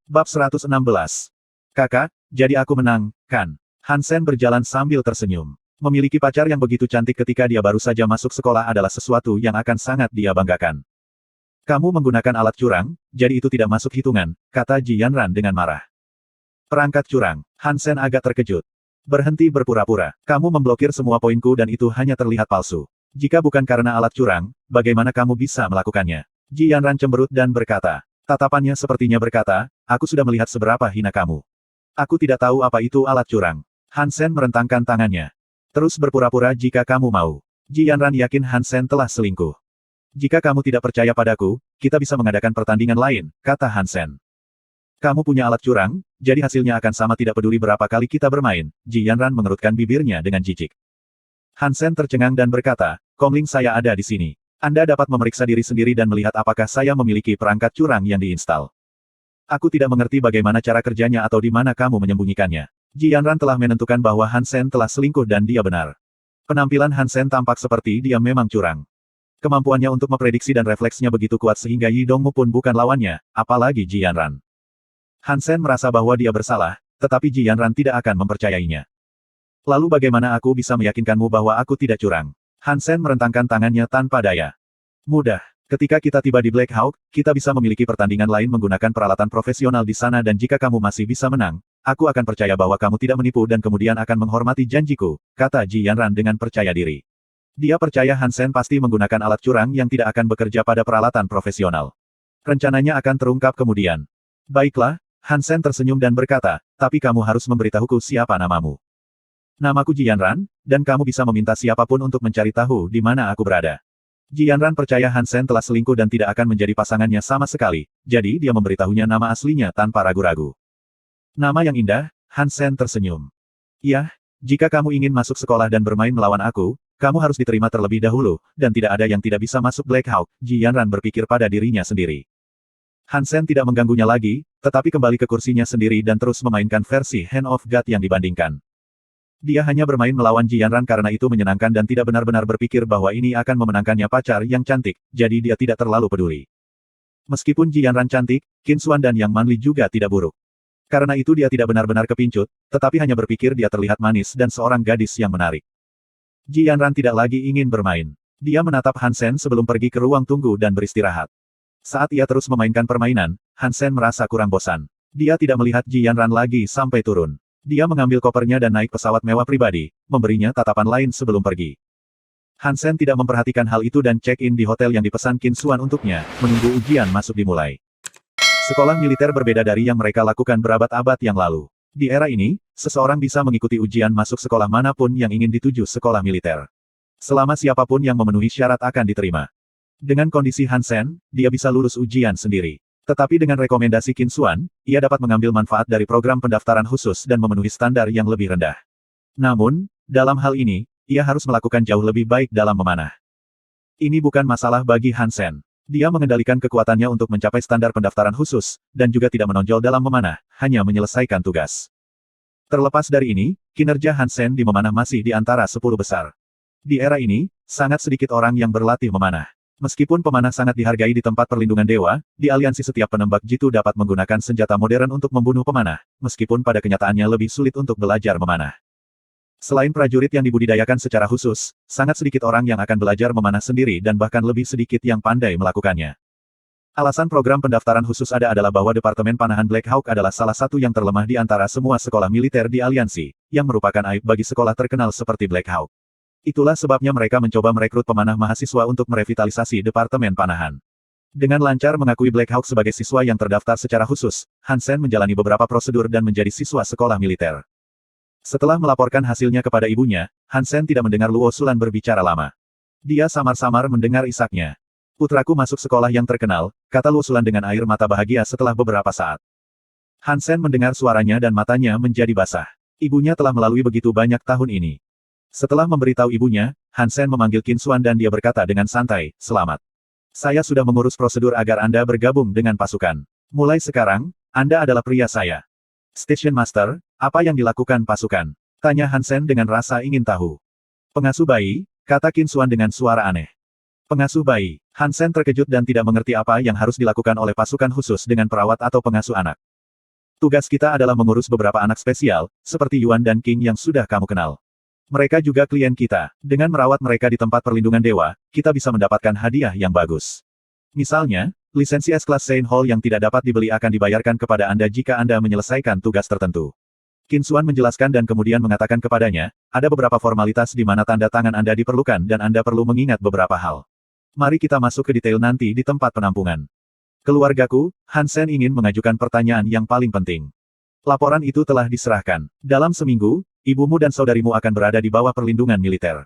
Bab 116. Kakak, jadi aku menang, kan? Hansen berjalan sambil tersenyum. Memiliki pacar yang begitu cantik ketika dia baru saja masuk sekolah adalah sesuatu yang akan sangat dia banggakan. Kamu menggunakan alat curang, jadi itu tidak masuk hitungan, kata Ji Yanran dengan marah. Perangkat curang. Hansen agak terkejut. Berhenti berpura-pura. Kamu memblokir semua poinku dan itu hanya terlihat palsu. Jika bukan karena alat curang, bagaimana kamu bisa melakukannya? Ji Yanran cemberut dan berkata. Tatapannya sepertinya berkata, aku sudah melihat seberapa hina kamu. Aku tidak tahu apa itu alat curang. Hansen merentangkan tangannya. Terus berpura-pura jika kamu mau. Ji Yanran yakin Hansen telah selingkuh. Jika kamu tidak percaya padaku, kita bisa mengadakan pertandingan lain, kata Hansen. Kamu punya alat curang, jadi hasilnya akan sama tidak peduli berapa kali kita bermain. Ji Yanran mengerutkan bibirnya dengan jijik. Hansen tercengang dan berkata, Kongling saya ada di sini. Anda dapat memeriksa diri sendiri dan melihat apakah saya memiliki perangkat curang yang diinstal. Aku tidak mengerti bagaimana cara kerjanya atau di mana kamu menyembunyikannya. Ji Yanran telah menentukan bahwa Hansen telah selingkuh dan dia benar. Penampilan Hansen tampak seperti dia memang curang. Kemampuannya untuk memprediksi dan refleksnya begitu kuat sehingga Yi Dongmu pun bukan lawannya, apalagi Ji Yanran. Hansen merasa bahwa dia bersalah, tetapi Ji Yanran tidak akan mempercayainya. Lalu bagaimana aku bisa meyakinkanmu bahwa aku tidak curang? Hansen merentangkan tangannya tanpa daya. Mudah. Ketika kita tiba di Black Hawk, kita bisa memiliki pertandingan lain menggunakan peralatan profesional di sana dan jika kamu masih bisa menang, aku akan percaya bahwa kamu tidak menipu dan kemudian akan menghormati janjiku, kata Ji Yanran dengan percaya diri. Dia percaya Hansen pasti menggunakan alat curang yang tidak akan bekerja pada peralatan profesional. Rencananya akan terungkap kemudian. Baiklah, Hansen tersenyum dan berkata, tapi kamu harus memberitahuku siapa namamu. Namaku Ji Yanran, dan kamu bisa meminta siapapun untuk mencari tahu di mana aku berada. Ji Yanran percaya Hansen telah selingkuh dan tidak akan menjadi pasangannya sama sekali, jadi dia memberitahunya nama aslinya tanpa ragu-ragu. Nama yang indah, Hansen tersenyum. Iya, jika kamu ingin masuk sekolah dan bermain melawan aku, kamu harus diterima terlebih dahulu, dan tidak ada yang tidak bisa masuk Black Hawk, Ji Yanran berpikir pada dirinya sendiri. Hansen tidak mengganggunya lagi, tetapi kembali ke kursinya sendiri dan terus memainkan versi Hand of God yang dibandingkan. Dia hanya bermain melawan Ji Yanran karena itu menyenangkan dan tidak benar-benar berpikir bahwa ini akan memenangkannya pacar yang cantik, jadi dia tidak terlalu peduli. Meskipun Ji Yanran cantik, Qin Xuan dan Yang Manli juga tidak buruk. Karena itu dia tidak benar-benar kepincut, tetapi hanya berpikir dia terlihat manis dan seorang gadis yang menarik. Ji Yanran tidak lagi ingin bermain. Dia menatap Hansen sebelum pergi ke ruang tunggu dan beristirahat. Saat ia terus memainkan permainan, Hansen merasa kurang bosan. Dia tidak melihat Ji Yanran lagi sampai turun. Dia mengambil kopernya dan naik pesawat mewah pribadi, memberinya tatapan lain sebelum pergi. Hansen tidak memperhatikan hal itu dan check-in di hotel yang dipesan Qin Xuan untuknya, menunggu ujian masuk dimulai. Sekolah militer berbeda dari yang mereka lakukan berabad-abad yang lalu. Di era ini, seseorang bisa mengikuti ujian masuk sekolah manapun yang ingin dituju sekolah militer. Selama siapapun yang memenuhi syarat akan diterima. Dengan kondisi Hansen, dia bisa lulus ujian sendiri. Tetapi dengan rekomendasi Qin Xuan, ia dapat mengambil manfaat dari program pendaftaran khusus dan memenuhi standar yang lebih rendah. Namun, dalam hal ini, ia harus melakukan jauh lebih baik dalam memanah. Ini bukan masalah bagi Hansen. Dia mengendalikan kekuatannya untuk mencapai standar pendaftaran khusus, dan juga tidak menonjol dalam memanah, hanya menyelesaikan tugas. Terlepas dari ini, kinerja Hansen di memanah masih di antara 10 besar. Di era ini, sangat sedikit orang yang berlatih memanah. Meskipun pemanah sangat dihargai di tempat perlindungan dewa, di aliansi setiap penembak jitu dapat menggunakan senjata modern untuk membunuh pemanah, meskipun pada kenyataannya lebih sulit untuk belajar memanah. Selain prajurit yang dibudidayakan secara khusus, sangat sedikit orang yang akan belajar memanah sendiri dan bahkan lebih sedikit yang pandai melakukannya. Alasan program pendaftaran khusus adalah bahwa Departemen Panahan Black Hawk adalah salah satu yang terlemah di antara semua sekolah militer di aliansi, yang merupakan aib bagi sekolah terkenal seperti Black Hawk. Itulah sebabnya mereka mencoba merekrut pemanah mahasiswa untuk merevitalisasi Departemen Panahan. Dengan lancar mengakui Black Hawk sebagai siswa yang terdaftar secara khusus, Hansen menjalani beberapa prosedur dan menjadi siswa sekolah militer. Setelah melaporkan hasilnya kepada ibunya, Hansen tidak mendengar Luo Sulan berbicara lama. Dia samar-samar mendengar isaknya. Putraku masuk sekolah yang terkenal, kata Luo Sulan dengan air mata bahagia setelah beberapa saat. Hansen mendengar suaranya dan matanya menjadi basah. Ibunya telah melalui begitu banyak tahun ini. Setelah memberitahu ibunya, Hansen memanggil Qin Xuan dan dia berkata dengan santai, selamat. Saya sudah mengurus prosedur agar Anda bergabung dengan pasukan. Mulai sekarang, Anda adalah pria saya. Station Master, apa yang dilakukan pasukan? Tanya Hansen dengan rasa ingin tahu. Pengasuh bayi, kata Qin Xuan dengan suara aneh. Pengasuh bayi. Hansen terkejut dan tidak mengerti apa yang harus dilakukan oleh pasukan khusus dengan perawat atau pengasuh anak. Tugas kita adalah mengurus beberapa anak spesial, seperti Yuan dan King yang sudah kamu kenal. Mereka juga klien kita. Dengan merawat mereka di tempat perlindungan dewa, kita bisa mendapatkan hadiah yang bagus. Misalnya, lisensi S-Class Saint Hall yang tidak dapat dibeli akan dibayarkan kepada Anda jika Anda menyelesaikan tugas tertentu. Qin Xuan menjelaskan dan kemudian mengatakan kepadanya, ada beberapa formalitas di mana tanda tangan Anda diperlukan dan Anda perlu mengingat beberapa hal. Mari kita masuk ke detail nanti di tempat penampungan. Keluargaku, Han Sen ingin mengajukan pertanyaan yang paling penting. Laporan itu telah diserahkan. Dalam seminggu, ibumu dan saudarimu akan berada di bawah perlindungan militer.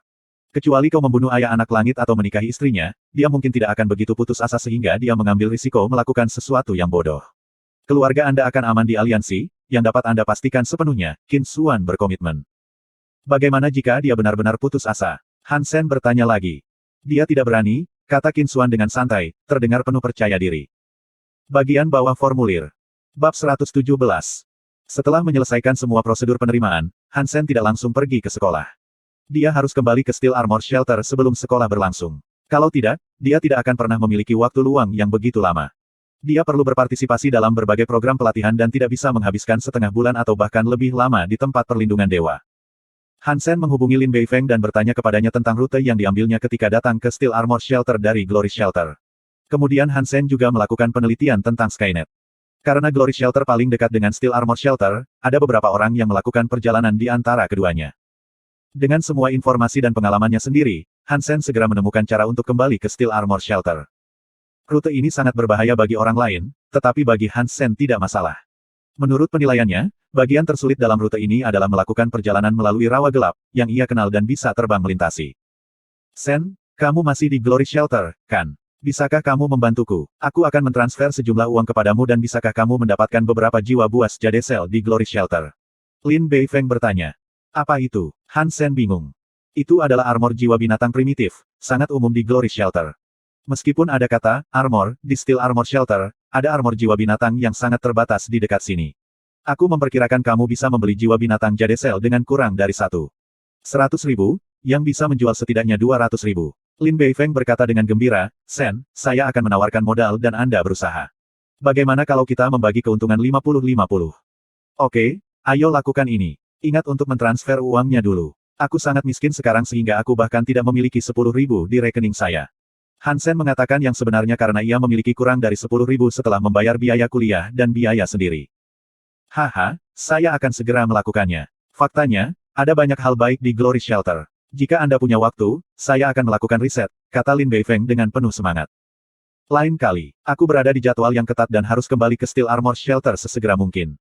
Kecuali kau membunuh ayah anak langit atau menikahi istrinya, dia mungkin tidak akan begitu putus asa sehingga dia mengambil risiko melakukan sesuatu yang bodoh. Keluarga Anda akan aman di aliansi, yang dapat Anda pastikan sepenuhnya, Qin Xuan berkomitmen. Bagaimana jika dia benar-benar putus asa? Han Sen bertanya lagi. Dia tidak berani, kata Qin Xuan dengan santai, terdengar penuh percaya diri. Bagian bawah formulir. Bab 117. Setelah menyelesaikan semua prosedur penerimaan, Han Sen tidak langsung pergi ke sekolah. Dia harus kembali ke Steel Armor Shelter sebelum sekolah berlangsung. Kalau tidak, dia tidak akan pernah memiliki waktu luang yang begitu lama. Dia perlu berpartisipasi dalam berbagai program pelatihan dan tidak bisa menghabiskan setengah bulan atau bahkan lebih lama di tempat perlindungan dewa. Han Sen menghubungi Lin Beifeng dan bertanya kepadanya tentang rute yang diambilnya ketika datang ke Steel Armor Shelter dari Glory Shelter. Kemudian Han Sen juga melakukan penelitian tentang Skynet. Karena Glory Shelter paling dekat dengan Steel Armor Shelter, ada beberapa orang yang melakukan perjalanan di antara keduanya. Dengan semua informasi dan pengalamannya sendiri, Han Sen segera menemukan cara untuk kembali ke Steel Armor Shelter. Rute ini sangat berbahaya bagi orang lain, tetapi bagi Han Sen tidak masalah. Menurut penilaiannya, bagian tersulit dalam rute ini adalah melakukan perjalanan melalui rawa gelap, yang ia kenal dan bisa terbang melintasi. Sen, kamu masih di Glory Shelter, kan? Bisakah kamu membantuku? Aku akan mentransfer sejumlah uang kepadamu dan bisakah kamu mendapatkan beberapa jiwa buas Jade Cell di Glory Shelter? Lin Beifeng bertanya. Apa itu? Han Sen bingung. Itu adalah armor jiwa binatang primitif, sangat umum di Glory Shelter. Meskipun ada kata, armor, di Steel Armor Shelter, ada armor jiwa binatang yang sangat terbatas di dekat sini. Aku memperkirakan kamu bisa membeli jiwa binatang Jade Cell dengan kurang dari 100.000, yang bisa menjual setidaknya 200.000. Lin Beifeng berkata dengan gembira, Sen, saya akan menawarkan modal dan Anda berusaha. Bagaimana kalau kita membagi keuntungan 50-50? Oke, ayo lakukan ini. Ingat untuk mentransfer uangnya dulu. Aku sangat miskin sekarang sehingga aku bahkan tidak memiliki 10.000 di rekening saya. Han Sen mengatakan yang sebenarnya karena ia memiliki kurang dari 10.000 setelah membayar biaya kuliah dan biaya sendiri. Haha, saya akan segera melakukannya. Faktanya, ada banyak hal baik di Glory Shelter. Jika Anda punya waktu, saya akan melakukan riset, kata Lin Beifeng dengan penuh semangat. Lain kali, aku berada di jadwal yang ketat dan harus kembali ke Steel Armor Shelter sesegera mungkin.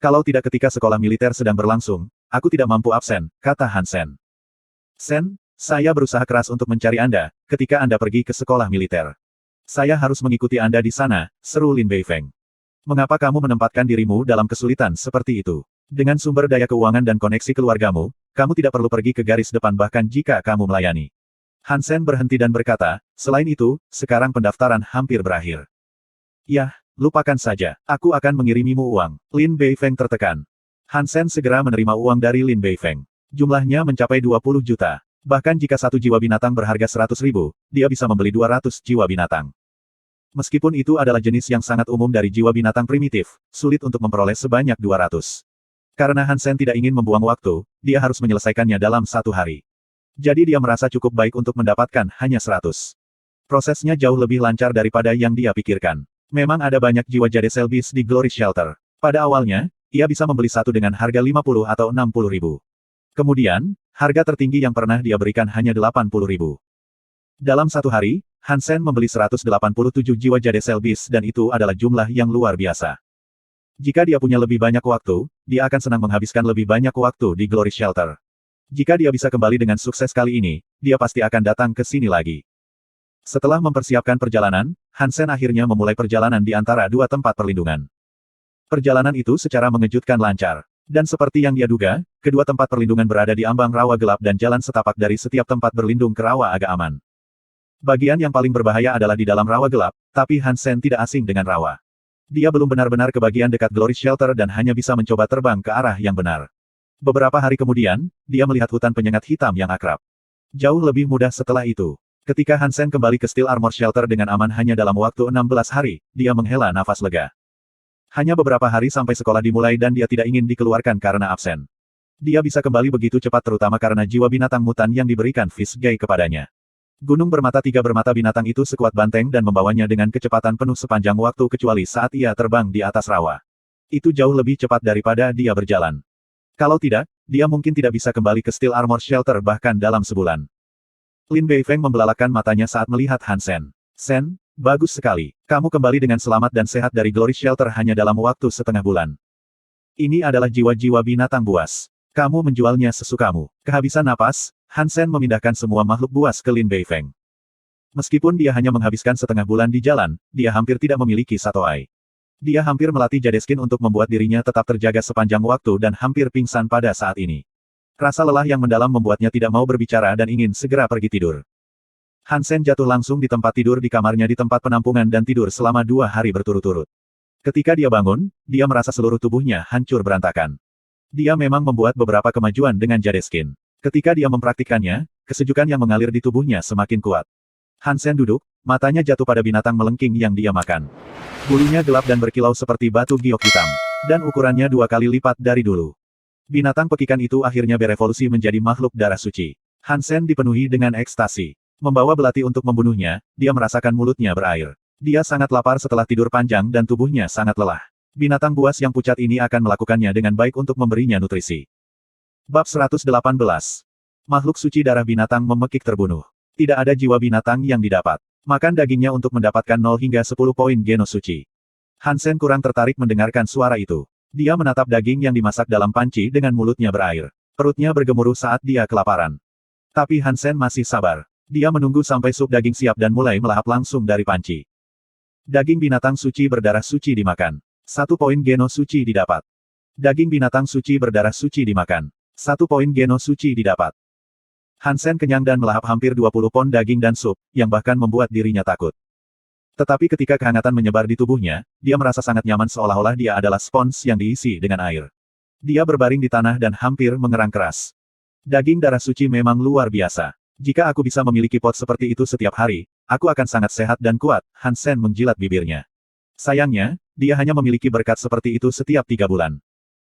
Kalau tidak ketika sekolah militer sedang berlangsung, aku tidak mampu absen, kata Han Sen. Sen, saya berusaha keras untuk mencari Anda, ketika Anda pergi ke sekolah militer. Saya harus mengikuti Anda di sana, seru Lin Beifeng. Mengapa kamu menempatkan dirimu dalam kesulitan seperti itu? Dengan sumber daya keuangan dan koneksi keluargamu, kamu tidak perlu pergi ke garis depan bahkan jika kamu melayani. Han Sen berhenti dan berkata, selain itu, sekarang pendaftaran hampir berakhir. Yah, lupakan saja, aku akan mengirimimu uang. Lin Beifeng tertekan. Han Sen segera menerima uang dari Lin Beifeng. Jumlahnya mencapai 20 juta. Bahkan jika satu jiwa binatang berharga 100.000, dia bisa membeli 200 jiwa binatang. Meskipun itu adalah jenis yang sangat umum dari jiwa binatang primitif, sulit untuk memperoleh sebanyak 200. Karena Han Sen tidak ingin membuang waktu, dia harus menyelesaikannya dalam 1 hari. Jadi dia merasa cukup baik untuk mendapatkan hanya 100. Prosesnya jauh lebih lancar daripada yang dia pikirkan. Memang ada banyak jiwa Jade Cell Beast di Glory Shelter. Pada awalnya, ia bisa membeli satu dengan harga 50 atau 60.000. Kemudian, harga tertinggi yang pernah dia berikan hanya 80.000. Dalam 1 hari, Han Sen membeli 187 jiwa Jade Cell Beast dan itu adalah jumlah yang luar biasa. Jika dia punya lebih banyak waktu, dia akan senang menghabiskan lebih banyak waktu di Glory Shelter. Jika dia bisa kembali dengan sukses kali ini, dia pasti akan datang ke sini lagi. Setelah mempersiapkan perjalanan, Han Sen akhirnya memulai perjalanan di antara 2 tempat perlindungan. Perjalanan itu secara mengejutkan lancar. Dan seperti yang dia duga, kedua tempat perlindungan berada di ambang rawa gelap dan jalan setapak dari setiap tempat berlindung ke rawa agak aman. Bagian yang paling berbahaya adalah di dalam rawa gelap, tapi Han Sen tidak asing dengan rawa. Dia belum benar-benar ke bagian dekat Glory Shelter dan hanya bisa mencoba terbang ke arah yang benar. Beberapa hari kemudian, dia melihat hutan penyengat hitam yang akrab. Jauh lebih mudah setelah itu. Ketika Han Sen kembali ke Steel Armor Shelter dengan aman hanya dalam waktu 16 hari, dia menghela nafas lega. Hanya beberapa hari sampai sekolah dimulai dan dia tidak ingin dikeluarkan karena absen. Dia bisa kembali begitu cepat terutama karena jiwa binatang mutan yang diberikan Fish Guy kepadanya. Gunung bermata tiga bermata binatang itu sekuat banteng dan membawanya dengan kecepatan penuh sepanjang waktu kecuali saat ia terbang di atas rawa. Itu jauh lebih cepat daripada dia berjalan. Kalau tidak, dia mungkin tidak bisa kembali ke Steel Armor Shelter bahkan dalam sebulan. Lin Beifeng membelalakan matanya saat melihat Han Sen. Sen, bagus sekali. Kamu kembali dengan selamat dan sehat dari Glory Shelter hanya dalam waktu setengah bulan. Ini adalah jiwa-jiwa binatang buas. Kamu menjualnya sesukamu. Kehabisan napas, Han Sen memindahkan semua makhluk buas ke Lin Beifeng. Meskipun dia hanya menghabiskan setengah bulan di jalan, dia hampir tidak memiliki satoai. Dia hampir melatih Jadeskin untuk membuat dirinya tetap terjaga sepanjang waktu dan hampir pingsan pada saat ini. Rasa lelah yang mendalam membuatnya tidak mau berbicara dan ingin segera pergi tidur. Han Sen jatuh langsung di tempat tidur di kamarnya di tempat penampungan dan tidur selama 2 hari berturut-turut. Ketika dia bangun, dia merasa seluruh tubuhnya hancur berantakan. Dia memang membuat beberapa kemajuan dengan Jadeskin. Ketika dia mempraktikkannya, kesejukan yang mengalir di tubuhnya semakin kuat. Han Sen duduk, matanya jatuh pada binatang melengking yang dia makan. Bulunya gelap dan berkilau seperti batu giok hitam. Dan ukurannya 2 kali lipat dari dulu. Binatang pekikan itu akhirnya berevolusi menjadi makhluk darah suci. Han Sen dipenuhi dengan ekstasi. Membawa belati untuk membunuhnya, dia merasakan mulutnya berair. Dia sangat lapar setelah tidur panjang dan tubuhnya sangat lelah. Binatang buas yang pucat ini akan melakukannya dengan baik untuk memberinya nutrisi. Bab 118. Makhluk suci darah binatang memekik terbunuh. Tidak ada jiwa binatang yang didapat. Makan dagingnya untuk mendapatkan 0 hingga 10 poin geno suci. Han Sen kurang tertarik mendengarkan suara itu. Dia menatap daging yang dimasak dalam panci dengan mulutnya berair. Perutnya bergemuruh saat dia kelaparan. Tapi Han Sen masih sabar. Dia menunggu sampai sup daging siap dan mulai melahap langsung dari panci. Daging binatang suci berdarah suci dimakan. 1 poin geno suci didapat. Daging binatang suci berdarah suci dimakan. 1 poin geno suci didapat. Han Sen kenyang dan melahap hampir 20 pon daging dan sup, yang bahkan membuat dirinya takut. Tetapi ketika kehangatan menyebar di tubuhnya, dia merasa sangat nyaman seolah-olah dia adalah spons yang diisi dengan air. Dia berbaring di tanah dan hampir mengerang keras. Daging darah suci memang luar biasa. Jika aku bisa memiliki pot seperti itu setiap hari, aku akan sangat sehat dan kuat. Han Sen menjilat bibirnya. Sayangnya, dia hanya memiliki berkat seperti itu setiap 3 bulan.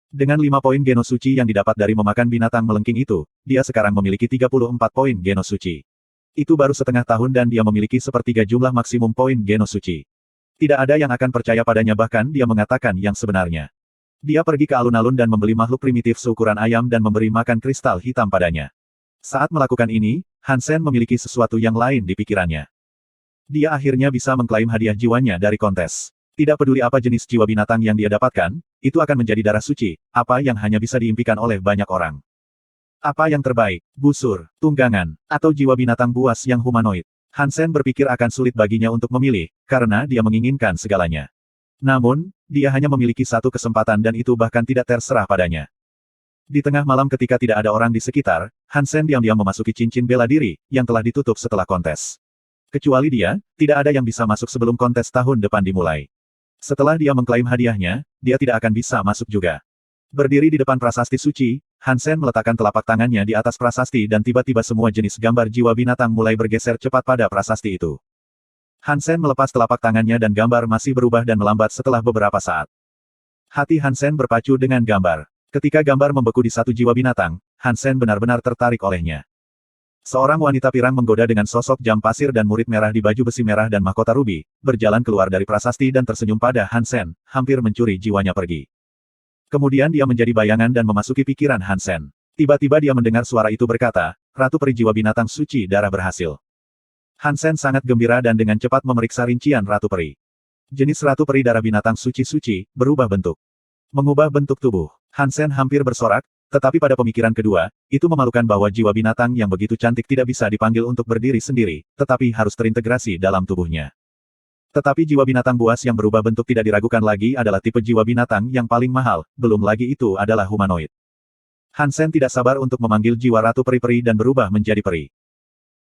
Dengan 5 poin geno suci yang didapat dari memakan binatang melengking itu, dia sekarang memiliki 34 poin geno suci. Itu baru setengah tahun dan dia memiliki sepertiga jumlah maksimum poin geno suci. Tidak ada yang akan percaya padanya bahkan dia mengatakan yang sebenarnya. Dia pergi ke alun-alun dan membeli makhluk primitif seukuran ayam dan memberi makan kristal hitam padanya. Saat melakukan ini, Han Sen memiliki sesuatu yang lain di pikirannya. Dia akhirnya bisa mengklaim hadiah jiwanya dari kontes. Tidak peduli apa jenis jiwa binatang yang dia dapatkan, itu akan menjadi darah suci, apa yang hanya bisa diimpikan oleh banyak orang. Apa yang terbaik, busur, tunggangan, atau jiwa binatang buas yang humanoid? Han Sen berpikir akan sulit baginya untuk memilih, karena dia menginginkan segalanya. Namun, dia hanya memiliki satu kesempatan dan itu bahkan tidak terserah padanya. Di tengah malam ketika tidak ada orang di sekitar, Han Sen diam-diam memasuki cincin bela diri, yang telah ditutup setelah kontes. Kecuali dia, tidak ada yang bisa masuk sebelum kontes tahun depan dimulai. Setelah dia mengklaim hadiahnya, dia tidak akan bisa masuk juga. Berdiri di depan prasasti suci, Han Sen meletakkan telapak tangannya di atas prasasti dan tiba-tiba semua jenis gambar jiwa binatang mulai bergeser cepat pada prasasti itu. Han Sen melepas telapak tangannya dan gambar masih berubah dan melambat setelah beberapa saat. Hati Han Sen berpacu dengan gambar. Ketika gambar membeku di satu jiwa binatang, Han Sen benar-benar tertarik olehnya. Seorang wanita pirang menggoda dengan sosok jam pasir dan murid merah di baju besi merah dan mahkota rubi, berjalan keluar dari prasasti dan tersenyum pada Han Sen, hampir mencuri jiwanya pergi. Kemudian dia menjadi bayangan dan memasuki pikiran Han Sen. Tiba-tiba dia mendengar suara itu berkata, Ratu Peri Jiwa Binatang Suci Darah berhasil. Han Sen sangat gembira dan dengan cepat memeriksa rincian Ratu Peri. Jenis Ratu Peri Darah Binatang Suci-Suci, berubah bentuk. Mengubah bentuk tubuh. Han Sen hampir bersorak, tetapi pada pemikiran kedua, itu memalukan bahwa jiwa binatang yang begitu cantik tidak bisa dipanggil untuk berdiri sendiri, tetapi harus terintegrasi dalam tubuhnya. Tetapi jiwa binatang buas yang berubah bentuk tidak diragukan lagi adalah tipe jiwa binatang yang paling mahal, belum lagi itu adalah humanoid. Han Sen tidak sabar untuk memanggil jiwa Ratu Peri-Peri dan berubah menjadi peri.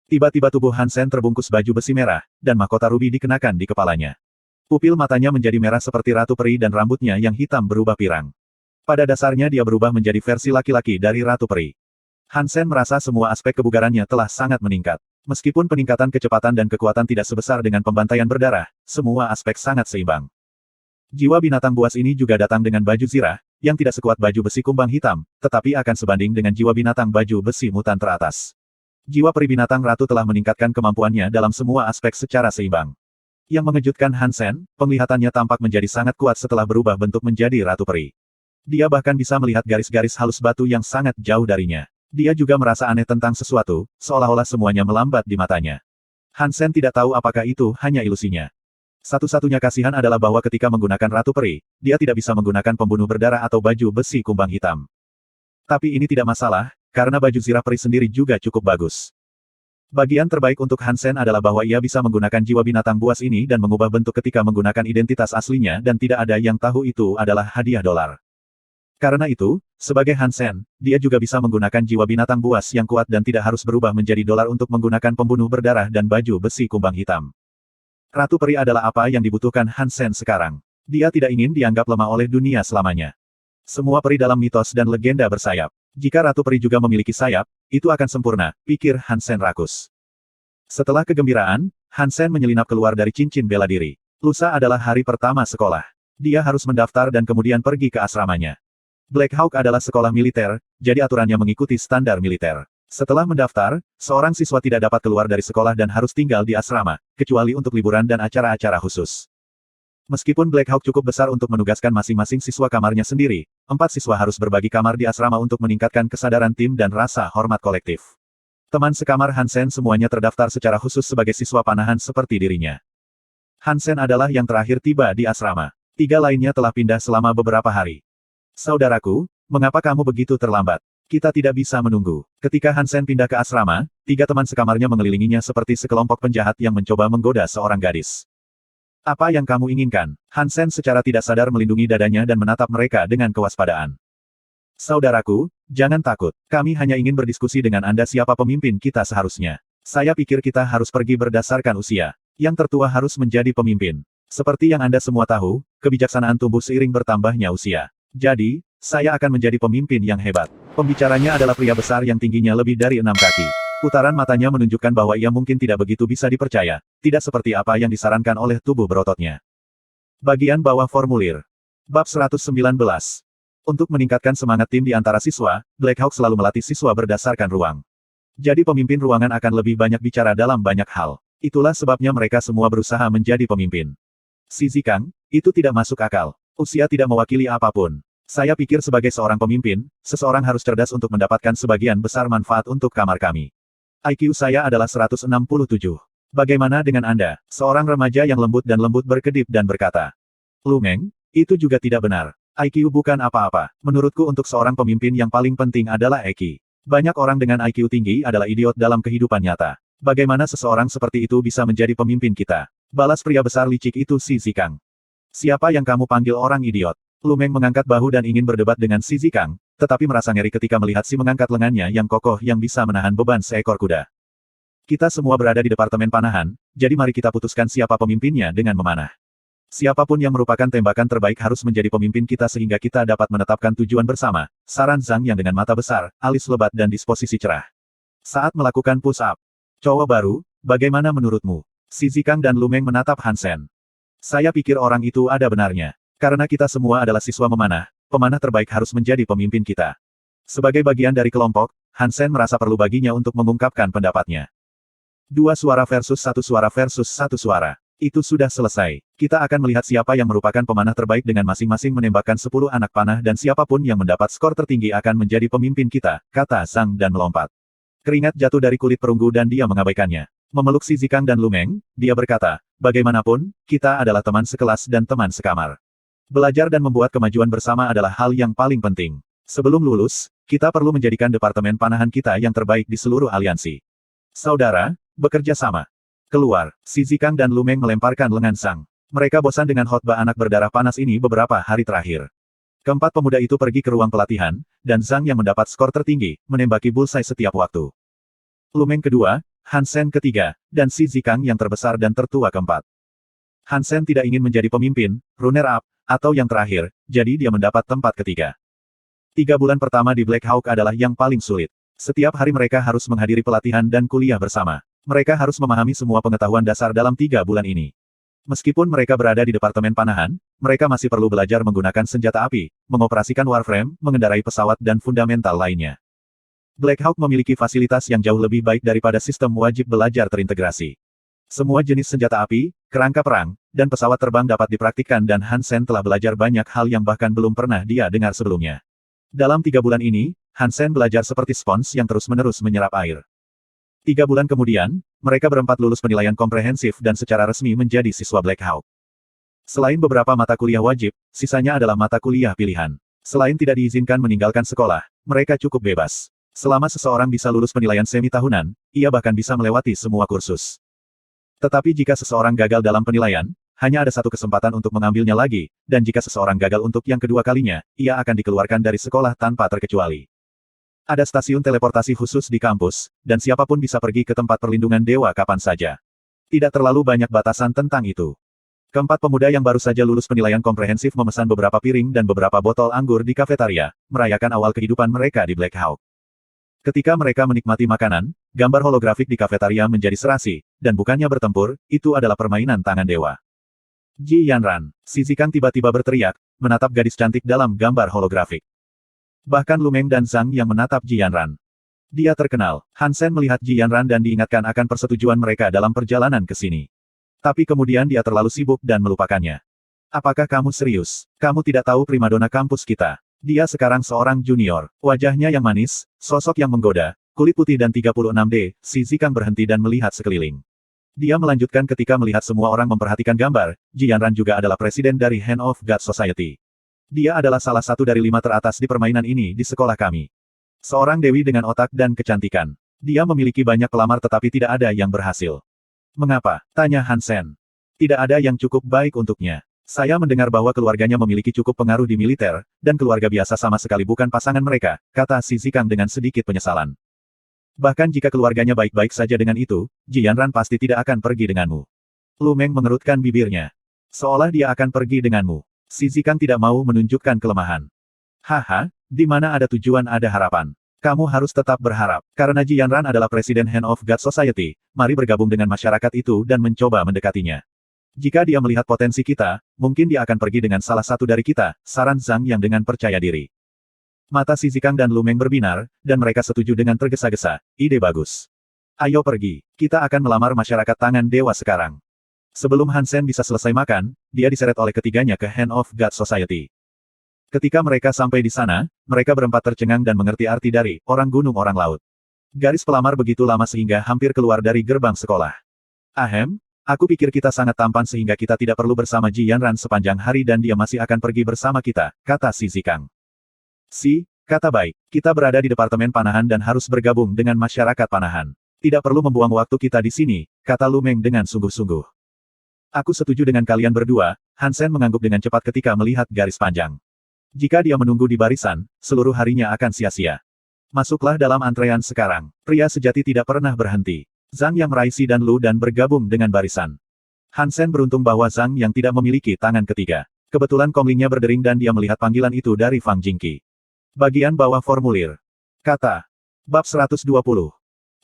Tiba-tiba tubuh Han Sen terbungkus baju besi merah, dan mahkota rubi dikenakan di kepalanya. Pupil matanya menjadi merah seperti Ratu Peri dan rambutnya yang hitam berubah pirang. Pada dasarnya dia berubah menjadi versi laki-laki dari Ratu Peri. Han Sen merasa semua aspek kebugarannya telah sangat meningkat. Meskipun peningkatan kecepatan dan kekuatan tidak sebesar dengan pembantaian berdarah, semua aspek sangat seimbang. Jiwa binatang buas ini juga datang dengan baju zirah, yang tidak sekuat baju besi kumbang hitam, tetapi akan sebanding dengan jiwa binatang baju besi mutan teratas. Jiwa peri binatang ratu telah meningkatkan kemampuannya dalam semua aspek secara seimbang. Yang mengejutkan Hansen, penglihatannya tampak menjadi sangat kuat setelah berubah bentuk menjadi ratu peri. Dia bahkan bisa melihat garis-garis halus batu yang sangat jauh darinya. Dia juga merasa aneh tentang sesuatu, seolah-olah semuanya melambat di matanya. Hansen tidak tahu apakah itu hanya ilusinya. Satu-satunya kasihan adalah bahwa ketika menggunakan ratu peri, dia tidak bisa menggunakan pembunuh berdarah atau baju besi kumbang hitam. Tapi ini tidak masalah, karena baju zirah peri sendiri juga cukup bagus. Bagian terbaik untuk Hansen adalah bahwa ia bisa menggunakan jiwa binatang buas ini dan mengubah bentuk ketika menggunakan identitas aslinya dan tidak ada yang tahu itu adalah hadiah dolar. Karena itu, sebagai Hansen, dia juga bisa menggunakan jiwa binatang buas yang kuat dan tidak harus berubah menjadi dolar untuk menggunakan pembunuh berdarah dan baju besi kumbang hitam. Ratu peri adalah apa yang dibutuhkan Hansen sekarang. Dia tidak ingin dianggap lemah oleh dunia selamanya. Semua peri dalam mitos dan legenda bersayap. Jika ratu peri juga memiliki sayap, itu akan sempurna, pikir Hansen rakus. Setelah kegembiraan, Hansen menyelinap keluar dari cincin bela diri. Lusa adalah hari pertama sekolah. Dia harus mendaftar dan kemudian pergi ke asramanya. Black Hawk adalah sekolah militer, jadi aturannya mengikuti standar militer. Setelah mendaftar, seorang siswa tidak dapat keluar dari sekolah dan harus tinggal di asrama, kecuali untuk liburan dan acara-acara khusus. Meskipun Black Hawk cukup besar untuk menugaskan masing-masing siswa kamarnya sendiri, 4 siswa harus berbagi kamar di asrama untuk meningkatkan kesadaran tim dan rasa hormat kolektif. Teman sekamar Hansen semuanya terdaftar secara khusus sebagai siswa panahan seperti dirinya. Hansen adalah yang terakhir tiba di asrama. 3 lainnya telah pindah selama beberapa hari. Saudaraku, mengapa kamu begitu terlambat? Kita tidak bisa menunggu. Ketika Hansen pindah ke asrama, 3 teman sekamarnya mengelilinginya seperti sekelompok penjahat yang mencoba menggoda seorang gadis. Apa yang kamu inginkan? Hansen secara tidak sadar melindungi dadanya dan menatap mereka dengan kewaspadaan. Saudaraku, jangan takut. Kami hanya ingin berdiskusi dengan Anda siapa pemimpin kita seharusnya. Saya pikir kita harus pergi berdasarkan usia. Yang tertua harus menjadi pemimpin. Seperti yang Anda semua tahu, kebijaksanaan tumbuh seiring bertambahnya usia. Jadi, saya akan menjadi pemimpin yang hebat. Pembicaranya adalah pria besar yang tingginya lebih dari 6 kaki. Putaran matanya menunjukkan bahwa ia mungkin tidak begitu bisa dipercaya, tidak seperti apa yang disarankan oleh tubuh berototnya. Bagian bawah formulir. Bab 119. Untuk meningkatkan semangat tim di antara siswa, Black Hawk selalu melatih siswa berdasarkan ruang. Jadi pemimpin ruangan akan lebih banyak bicara dalam banyak hal. Itulah sebabnya mereka semua berusaha menjadi pemimpin. Si Zikang, itu tidak masuk akal. Usia tidak mewakili apapun. Saya pikir sebagai seorang pemimpin, seseorang harus cerdas untuk mendapatkan sebagian besar manfaat untuk kamar kami. IQ saya adalah 167. Bagaimana dengan Anda? Seorang remaja yang lembut berkedip dan berkata. Lu Meng, itu juga tidak benar. IQ bukan apa-apa. Menurutku untuk seorang pemimpin yang paling penting adalah EQ. Banyak orang dengan IQ tinggi adalah idiot dalam kehidupan nyata. Bagaimana seseorang seperti itu bisa menjadi pemimpin kita? Balas pria besar licik itu si Zikang. Siapa yang kamu panggil orang idiot? Lu Meng mengangkat bahu dan ingin berdebat dengan si Zikang, tetapi merasa ngeri ketika melihat si mengangkat lengannya yang kokoh yang bisa menahan beban seekor kuda. Kita semua berada di departemen panahan, jadi mari kita putuskan siapa pemimpinnya dengan memanah. Siapapun yang merupakan tembakan terbaik harus menjadi pemimpin kita sehingga kita dapat menetapkan tujuan bersama, saran Zhang yang dengan mata besar, alis lebat dan disposisi cerah. Saat melakukan push-up. Cowok baru, bagaimana menurutmu? Si Zikang dan Lu Meng menatap Hansen. Saya pikir orang itu ada benarnya. Karena kita semua adalah siswa memanah, pemanah terbaik harus menjadi pemimpin kita. Sebagai bagian dari kelompok, Hansen merasa perlu baginya untuk mengungkapkan pendapatnya. 2 suara versus 1 suara versus 1 suara. Itu sudah selesai. Kita akan melihat siapa yang merupakan pemanah terbaik dengan masing-masing menembakkan 10 anak panah dan siapapun yang mendapat skor tertinggi akan menjadi pemimpin kita, kata Zhang dan melompat. Keringat jatuh dari kulit perunggu dan dia mengabaikannya. Memeluk si Zikang dan Lu Meng, dia berkata, bagaimanapun, kita adalah teman sekelas dan teman sekamar. Belajar dan membuat kemajuan bersama adalah hal yang paling penting. Sebelum lulus, kita perlu menjadikan departemen panahan kita yang terbaik di seluruh aliansi. Saudara, bekerja sama. Keluar, si Zikang dan Lu Meng melemparkan lengan Zhang. Mereka bosan dengan khotbah anak berdarah panas ini beberapa hari terakhir. Keempat pemuda itu pergi ke ruang pelatihan, dan Zhang yang mendapat skor tertinggi, menembaki bullseye setiap waktu. Lu Meng kedua, Hansen ketiga, dan si Zikang yang terbesar dan tertua keempat. Hansen tidak ingin menjadi pemimpin, runner-up, atau yang terakhir, jadi dia mendapat tempat ketiga. 3 bulan pertama di Black Hawk adalah yang paling sulit. Setiap hari mereka harus menghadiri pelatihan dan kuliah bersama. Mereka harus memahami semua pengetahuan dasar dalam 3 bulan ini. Meskipun mereka berada di departemen panahan, mereka masih perlu belajar menggunakan senjata api, mengoperasikan Warframe, mengendarai pesawat dan fundamental lainnya. Black Hawk memiliki fasilitas yang jauh lebih baik daripada sistem wajib belajar terintegrasi. Semua jenis senjata api, kerangka perang, dan pesawat terbang dapat dipraktikkan dan Hansen telah belajar banyak hal yang bahkan belum pernah dia dengar sebelumnya. Dalam 3 bulan ini, Hansen belajar seperti spons yang terus-menerus menyerap air. 3 bulan kemudian, mereka berempat lulus penilaian komprehensif dan secara resmi menjadi siswa Black Hawk. Selain beberapa mata kuliah wajib, sisanya adalah mata kuliah pilihan. Selain tidak diizinkan meninggalkan sekolah, mereka cukup bebas. Selama seseorang bisa lulus penilaian semi tahunan, ia bahkan bisa melewati semua kursus. Tetapi jika seseorang gagal dalam penilaian, hanya ada satu kesempatan untuk mengambilnya lagi, dan jika seseorang gagal untuk yang kedua kalinya, ia akan dikeluarkan dari sekolah tanpa terkecuali. Ada stasiun teleportasi khusus di kampus, dan siapapun bisa pergi ke tempat perlindungan dewa kapan saja. Tidak terlalu banyak batasan tentang itu. Keempat pemuda yang baru saja lulus penilaian komprehensif memesan beberapa piring dan beberapa botol anggur di kafetaria, merayakan awal kehidupan mereka di Black Hawk. Ketika mereka menikmati makanan, gambar holografik di kafetaria menjadi serasi, dan bukannya bertempur, itu adalah permainan tangan dewa. Ji Yanran, si Zikang tiba-tiba berteriak, menatap gadis cantik dalam gambar holografik. Bahkan Lu Meng dan Zhang yang menatap Ji Yanran. Dia terkenal. Hansen melihat Ji Yanran dan diingatkan akan persetujuan mereka dalam perjalanan ke sini. Tapi kemudian dia terlalu sibuk dan melupakannya. Apakah kamu serius? Kamu tidak tahu primadona kampus kita. Dia sekarang seorang junior. Wajahnya yang manis, sosok yang menggoda, kulit putih dan 36D, si Zikang berhenti dan melihat sekeliling. Dia melanjutkan ketika melihat semua orang memperhatikan gambar, Ji Yanran juga adalah presiden dari Hand of God Society. Dia adalah salah satu dari 5 teratas di permainan ini di sekolah kami. Seorang dewi dengan otak dan kecantikan. Dia memiliki banyak pelamar tetapi tidak ada yang berhasil. Mengapa? Tanya Hansen. Tidak ada yang cukup baik untuknya. Saya mendengar bahwa keluarganya memiliki cukup pengaruh di militer, dan keluarga biasa sama sekali bukan pasangan mereka, kata si Zikang dengan sedikit penyesalan. Bahkan jika keluarganya baik-baik saja dengan itu, Ji Yanran pasti tidak akan pergi denganmu. Lu Meng mengerutkan bibirnya. Seolah dia akan pergi denganmu. Si Zikang tidak mau menunjukkan kelemahan. Haha, di mana ada tujuan ada harapan. Kamu harus tetap berharap. Karena Ji Yanran adalah presiden Hand of God Society, mari bergabung dengan masyarakat itu dan mencoba mendekatinya. Jika dia melihat potensi kita, mungkin dia akan pergi dengan salah satu dari kita, saran Zhang yang dengan percaya diri. Mata si Zikang dan Lu Meng berbinar, dan mereka setuju dengan tergesa-gesa. Ide bagus. Ayo pergi. Kita akan melamar masyarakat tangan dewa sekarang. Sebelum Hansen bisa selesai makan, dia diseret oleh ketiganya ke Hand of God Society. Ketika mereka sampai di sana, mereka berempat tercengang dan mengerti arti dari orang gunung orang laut. Garis pelamar begitu lama sehingga hampir keluar dari gerbang sekolah. Ahem. Aku pikir kita sangat tampan sehingga kita tidak perlu bersama Ji Yanran sepanjang hari dan dia masih akan pergi bersama kita, kata si Zikang. Kata baik, kita berada di Departemen Panahan dan harus bergabung dengan masyarakat panahan. Tidak perlu membuang waktu kita di sini, kata Lu Meng dengan sungguh-sungguh. Aku setuju dengan kalian berdua, Hansen mengangguk dengan cepat ketika melihat garis panjang. Jika dia menunggu di barisan, seluruh harinya akan sia-sia. Masuklah dalam antrean sekarang. Pria sejati tidak pernah berhenti. Zhang yang meraih Si dan Lu dan bergabung dengan barisan. Hansen beruntung bahwa Zhang yang tidak memiliki tangan ketiga. Kebetulan komlingnya berdering dan dia melihat panggilan itu dari Fang Jingqi. Bagian bawah formulir. Kata. Bab 120.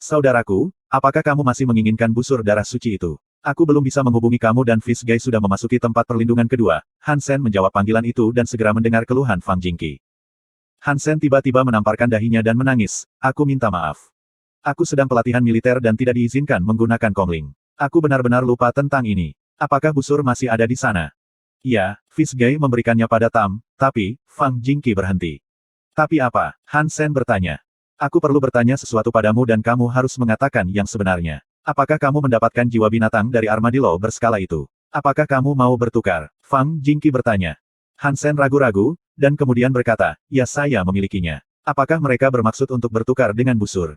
Saudaraku, apakah kamu masih menginginkan busur darah suci itu? Aku belum bisa menghubungi kamu dan Fish Guy sudah memasuki tempat perlindungan kedua. Hansen menjawab panggilan itu dan segera mendengar keluhan Fang Jingqi. Hansen tiba-tiba menamparkan dahinya dan menangis. Aku minta maaf. Aku sedang pelatihan militer dan tidak diizinkan menggunakan komling. Aku benar-benar lupa tentang ini. Apakah busur masih ada di sana? Ya, Fish Guy memberikannya pada Tam, tapi, Fang Jingqi berhenti. Tapi apa? Hansen bertanya. Aku perlu bertanya sesuatu padamu dan kamu harus mengatakan yang sebenarnya. Apakah kamu mendapatkan jiwa binatang dari armadillo berskala itu? Apakah kamu mau bertukar? Fang Jingqi bertanya. Hansen ragu-ragu, dan kemudian berkata, ya saya memilikinya. Apakah mereka bermaksud untuk bertukar dengan busur?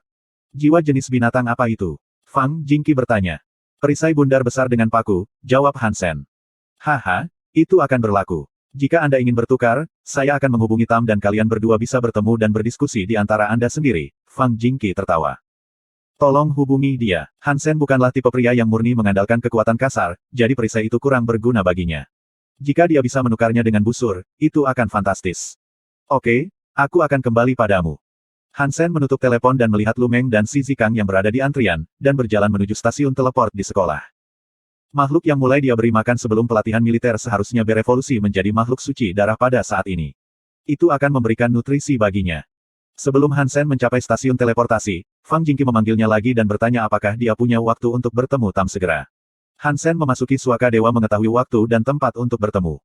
Jiwa jenis binatang apa itu? Fang Jingqi bertanya. Perisai bundar besar dengan paku, jawab Hansen. Haha, itu akan berlaku. Jika Anda ingin bertukar, saya akan menghubungi Tam dan kalian berdua bisa bertemu dan berdiskusi di antara Anda sendiri. Fang Jingqi tertawa. Tolong hubungi dia. Hansen bukanlah tipe pria yang murni mengandalkan kekuatan kasar, jadi perisai itu kurang berguna baginya. Jika dia bisa menukarnya dengan busur, itu akan fantastis. Oke, aku akan kembali padamu. Hansen menutup telepon dan melihat Lu Meng dan Si Zikang yang berada di antrian, dan berjalan menuju stasiun teleport di sekolah. Makhluk yang mulai dia beri makan sebelum pelatihan militer seharusnya berevolusi menjadi makhluk suci darah pada saat ini. Itu akan memberikan nutrisi baginya. Sebelum Hansen mencapai stasiun teleportasi, Fang Jingqi memanggilnya lagi dan bertanya apakah dia punya waktu untuk bertemu Tam segera. Hansen memasuki suaka dewa mengetahui waktu dan tempat untuk bertemu.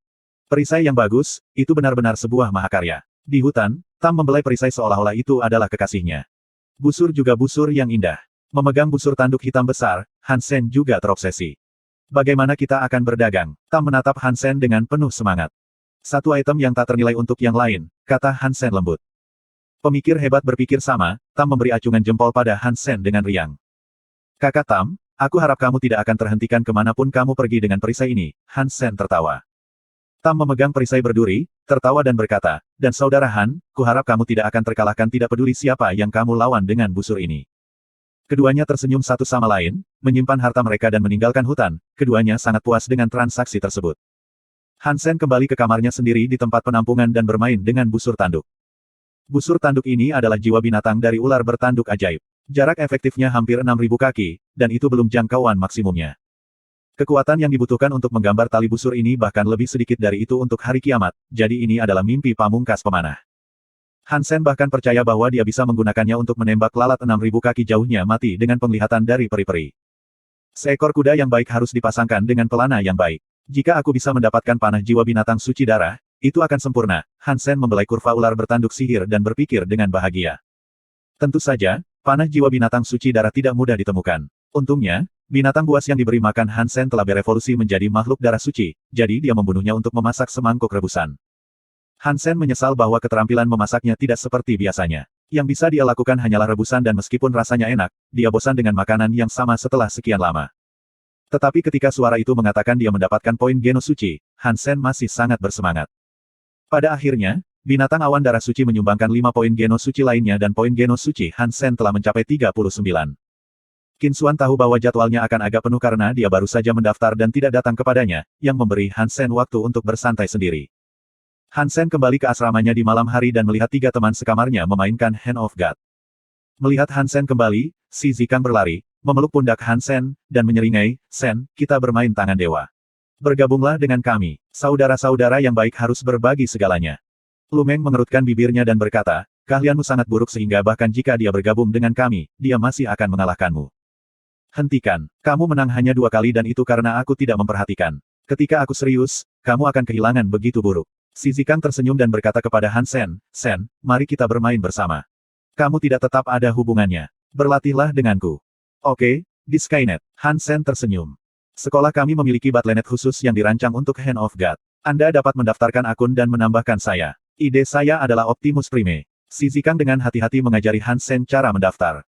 Perisai yang bagus, itu benar-benar sebuah mahakarya. Di hutan, Tam membelai perisai seolah-olah itu adalah kekasihnya. Busur juga busur yang indah. Memegang busur tanduk hitam besar, Hansen juga terobsesi. Bagaimana kita akan berdagang? Tam menatap Hansen dengan penuh semangat. Satu item yang tak ternilai untuk yang lain, kata Hansen lembut. Pemikir hebat berpikir sama, Tam memberi acungan jempol pada Hansen dengan riang. Kakak Tam, aku harap kamu tidak akan terhentikan kemanapun kamu pergi dengan perisai ini, Hansen tertawa. Tam memegang perisai berduri, tertawa dan berkata, dan saudara Han, kuharap kamu tidak akan terkalahkan tidak peduli siapa yang kamu lawan dengan busur ini. Keduanya tersenyum satu sama lain, menyimpan harta mereka dan meninggalkan hutan, keduanya sangat puas dengan transaksi tersebut. Hansen kembali ke kamarnya sendiri di tempat penampungan dan bermain dengan busur tanduk. Busur tanduk ini adalah jiwa binatang dari ular bertanduk ajaib. Jarak efektifnya hampir 6.000 kaki, dan itu belum jangkauan maksimumnya. Kekuatan yang dibutuhkan untuk menggambar tali busur ini bahkan lebih sedikit dari itu untuk hari kiamat, jadi ini adalah mimpi pamungkas pemanah. Hansen bahkan percaya bahwa dia bisa menggunakannya untuk menembak lalat 6.000 kaki jauhnya mati dengan penglihatan dari peri-peri. Seekor kuda yang baik harus dipasangkan dengan pelana yang baik. Jika aku bisa mendapatkan panah jiwa binatang suci darah, itu akan sempurna. Hansen membelai kurva ular bertanduk sihir dan berpikir dengan bahagia. Tentu saja, panah jiwa binatang suci darah tidak mudah ditemukan. Untungnya, binatang buas yang diberi makan Hansen telah berevolusi menjadi makhluk darah suci, jadi dia membunuhnya untuk memasak semangkuk rebusan. Hansen menyesal bahwa keterampilan memasaknya tidak seperti biasanya. Yang bisa dia lakukan hanyalah rebusan dan meskipun rasanya enak, dia bosan dengan makanan yang sama setelah sekian lama. Tetapi ketika suara itu mengatakan dia mendapatkan poin genos suci, Hansen masih sangat bersemangat. Pada akhirnya, binatang awan darah suci menyumbangkan 5 poin genos suci lainnya dan poin genos suci Hansen telah mencapai 39. Qin Xuan tahu bahwa jadwalnya akan agak penuh karena dia baru saja mendaftar dan tidak datang kepadanya, yang memberi Hansen waktu untuk bersantai sendiri. Hansen kembali ke asramanya di malam hari dan melihat 3 teman sekamarnya memainkan Hand of God. Melihat Hansen kembali, si Zikang berlari, memeluk pundak Hansen, dan menyeringai, Sen, kita bermain tangan dewa. Bergabunglah dengan kami. Saudara-saudara yang baik harus berbagi segalanya. Lu Meng mengerutkan bibirnya dan berkata, keahlianmu sangat buruk sehingga bahkan jika dia bergabung dengan kami, dia masih akan mengalahkanmu. Hentikan. Kamu menang hanya 2 kali dan itu karena aku tidak memperhatikan. Ketika aku serius, kamu akan kehilangan begitu buruk. Si Zikang tersenyum dan berkata kepada Hansen, Sen, mari kita bermain bersama. Kamu tidak tetap ada hubungannya. Berlatihlah denganku. Oke, di Skynet. Hansen tersenyum. Sekolah kami memiliki Battle.net khusus yang dirancang untuk Hand of God. Anda dapat mendaftarkan akun dan menambahkan saya. Ide saya adalah Optimus Prime. Si Zikang dengan hati-hati mengajari Hansen cara mendaftar.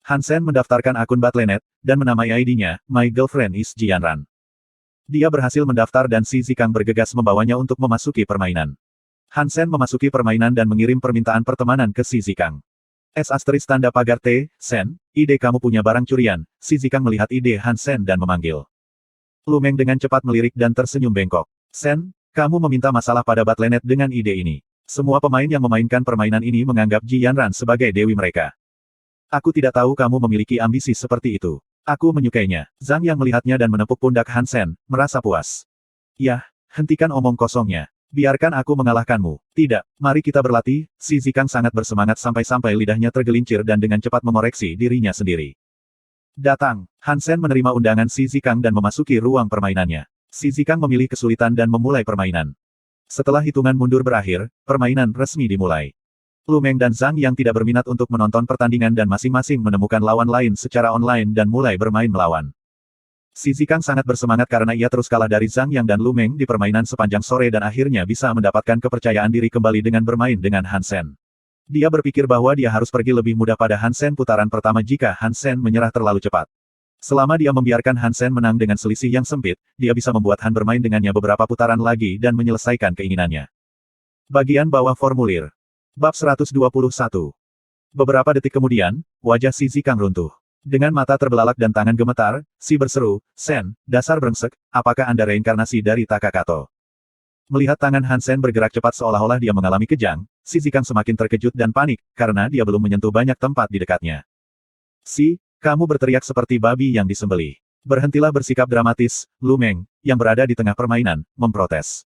Hansen mendaftarkan akun Battle.net, dan menamai ID-nya, My Girlfriend is Jianran. Dia berhasil mendaftar dan si Zikang bergegas membawanya untuk memasuki permainan. Hansen memasuki permainan dan mengirim permintaan pertemanan ke si Zikang. Tanda pagar T, Sen, ide kamu punya barang curian. Si Zikang melihat ide Hansen dan memanggil. Lu Meng dengan cepat melirik dan tersenyum bengkok. Sen, kamu meminta masalah pada Battle.net dengan ide ini. Semua pemain yang memainkan permainan ini menganggap Ji Yanran sebagai dewi mereka. Aku tidak tahu kamu memiliki ambisi seperti itu. Aku menyukainya. Zhang Yang melihatnya dan menepuk pundak Hansen, merasa puas. Yah, hentikan omong kosongnya. Biarkan aku mengalahkanmu. Tidak, mari kita berlatih. Si Zikang sangat bersemangat sampai-sampai lidahnya tergelincir dan dengan cepat mengoreksi dirinya sendiri. Datang. Hansen menerima undangan si Zikang dan memasuki ruang permainannya. Si Zikang memilih kesulitan dan memulai permainan. Setelah hitungan mundur berakhir, permainan resmi dimulai. Lu Meng dan Zhang yang tidak berminat untuk menonton pertandingan dan masing-masing menemukan lawan lain secara online dan mulai bermain melawan. Si Zikang sangat bersemangat karena ia terus kalah dari Zhang Yang dan Lu Meng di permainan sepanjang sore dan akhirnya bisa mendapatkan kepercayaan diri kembali dengan bermain dengan Hansen. Dia berpikir bahwa dia harus pergi lebih mudah pada Hansen putaran pertama jika Hansen menyerah terlalu cepat. Selama dia membiarkan Hansen menang dengan selisih yang sempit, dia bisa membuat Han bermain dengannya beberapa putaran lagi dan menyelesaikan keinginannya. Bagian bawah formulir. Bab 121. Beberapa detik kemudian, wajah si Zikang runtuh. Dengan mata terbelalak dan tangan gemetar, si berseru, Sen, dasar brengsek, apakah Anda reinkarnasi dari Takakato? Melihat tangan Hansen bergerak cepat seolah-olah dia mengalami kejang, si Zikang semakin terkejut dan panik, karena dia belum menyentuh banyak tempat di dekatnya. Si, kamu berteriak seperti babi yang disembelih. Berhentilah bersikap dramatis, Lu Meng, yang berada di tengah permainan, memprotes.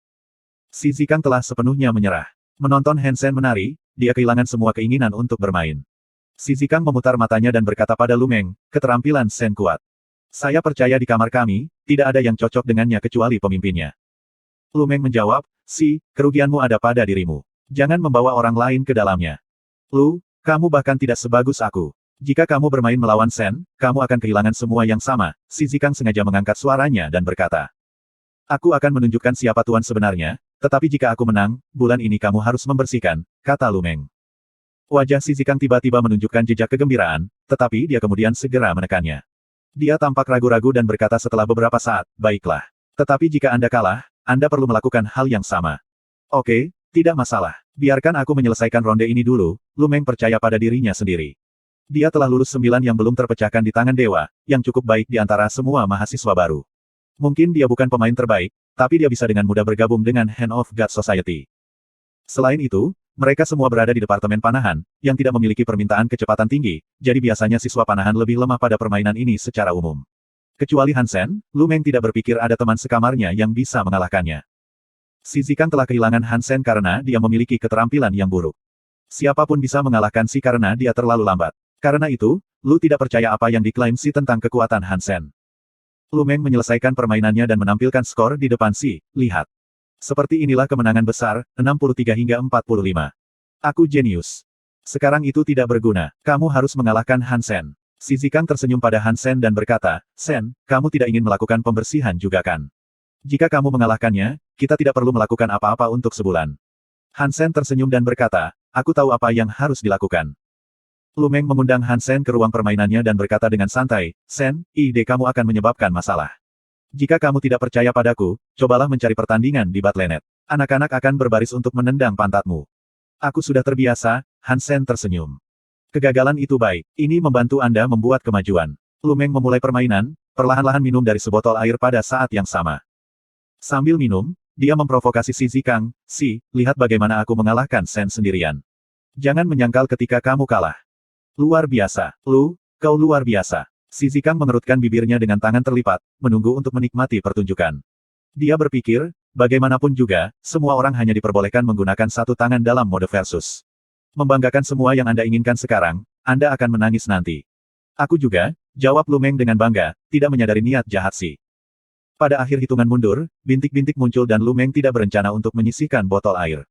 Si Zikang telah sepenuhnya menyerah. Menonton Han Sen menari, dia kehilangan semua keinginan untuk bermain. Si Zikang memutar matanya dan berkata pada Lu Meng, keterampilan Sen kuat. Saya percaya di kamar kami, tidak ada yang cocok dengannya kecuali pemimpinnya. Lu Meng menjawab, kerugianmu ada pada dirimu. Jangan membawa orang lain ke dalamnya. Lu, kamu bahkan tidak sebagus aku. Jika kamu bermain melawan Sen, kamu akan kehilangan semua yang sama. Si Zikang sengaja mengangkat suaranya dan berkata. Aku akan menunjukkan siapa tuan sebenarnya, tetapi jika aku menang, bulan ini kamu harus membersihkan, kata Lu Meng. Wajah si Zikang tiba-tiba menunjukkan jejak kegembiraan, tetapi dia kemudian segera menekannya. Dia tampak ragu-ragu dan berkata setelah beberapa saat, baiklah. Tetapi jika Anda kalah, Anda perlu melakukan hal yang sama. Oke, tidak masalah. Biarkan aku menyelesaikan ronde ini dulu, Lu Meng percaya pada dirinya sendiri. Dia telah lulus 9 yang belum terpecahkan di tangan dewa, yang cukup baik di antara semua mahasiswa baru. Mungkin dia bukan pemain terbaik, tapi dia bisa dengan mudah bergabung dengan Hand of God Society. Selain itu, mereka semua berada di departemen panahan, yang tidak memiliki permintaan kecepatan tinggi, jadi biasanya siswa panahan lebih lemah pada permainan ini secara umum. Kecuali Han Sen, Lu Meng tidak berpikir ada teman sekamarnya yang bisa mengalahkannya. Si Zikang telah kehilangan Han Sen karena dia memiliki keterampilan yang buruk. Siapapun bisa mengalahkan Si karena dia terlalu lambat. Karena itu, Lu tidak percaya apa yang diklaim Si tentang kekuatan Han Sen. Lu Meng menyelesaikan permainannya dan menampilkan skor di depan Si, lihat. Seperti inilah kemenangan besar, 63 hingga 45. Aku jenius. Sekarang itu tidak berguna, kamu harus mengalahkan Han Sen. Si Zikang tersenyum pada Han Sen dan berkata, Sen, kamu tidak ingin melakukan pembersihan juga kan? Jika kamu mengalahkannya, kita tidak perlu melakukan apa-apa untuk sebulan. Han Sen tersenyum dan berkata, aku tahu apa yang harus dilakukan. Lu Meng mengundang Han Sen ke ruang permainannya dan berkata dengan santai, Sen, ide kamu akan menyebabkan masalah. Jika kamu tidak percaya padaku, cobalah mencari pertandingan di Battle.net. Anak-anak akan berbaris untuk menendang pantatmu. Aku sudah terbiasa, Han Sen tersenyum. Kegagalan itu baik, ini membantu Anda membuat kemajuan. Lu Meng memulai permainan, perlahan-lahan minum dari sebotol air pada saat yang sama. Sambil minum, dia memprovokasi Si Zikang, lihat bagaimana aku mengalahkan Sen sendirian. Jangan menyangkal ketika kamu kalah. Luar biasa, Lu, kau luar biasa. Si Zikang mengerutkan bibirnya dengan tangan terlipat, menunggu untuk menikmati pertunjukan. Dia berpikir, bagaimanapun juga, semua orang hanya diperbolehkan menggunakan satu tangan dalam mode versus. Membanggakan semua yang Anda inginkan sekarang, Anda akan menangis nanti. Aku juga, jawab Lu Meng dengan bangga, tidak menyadari niat jahat Si. Pada akhir hitungan mundur, bintik-bintik muncul dan Lu Meng tidak berencana untuk menyisihkan botol air.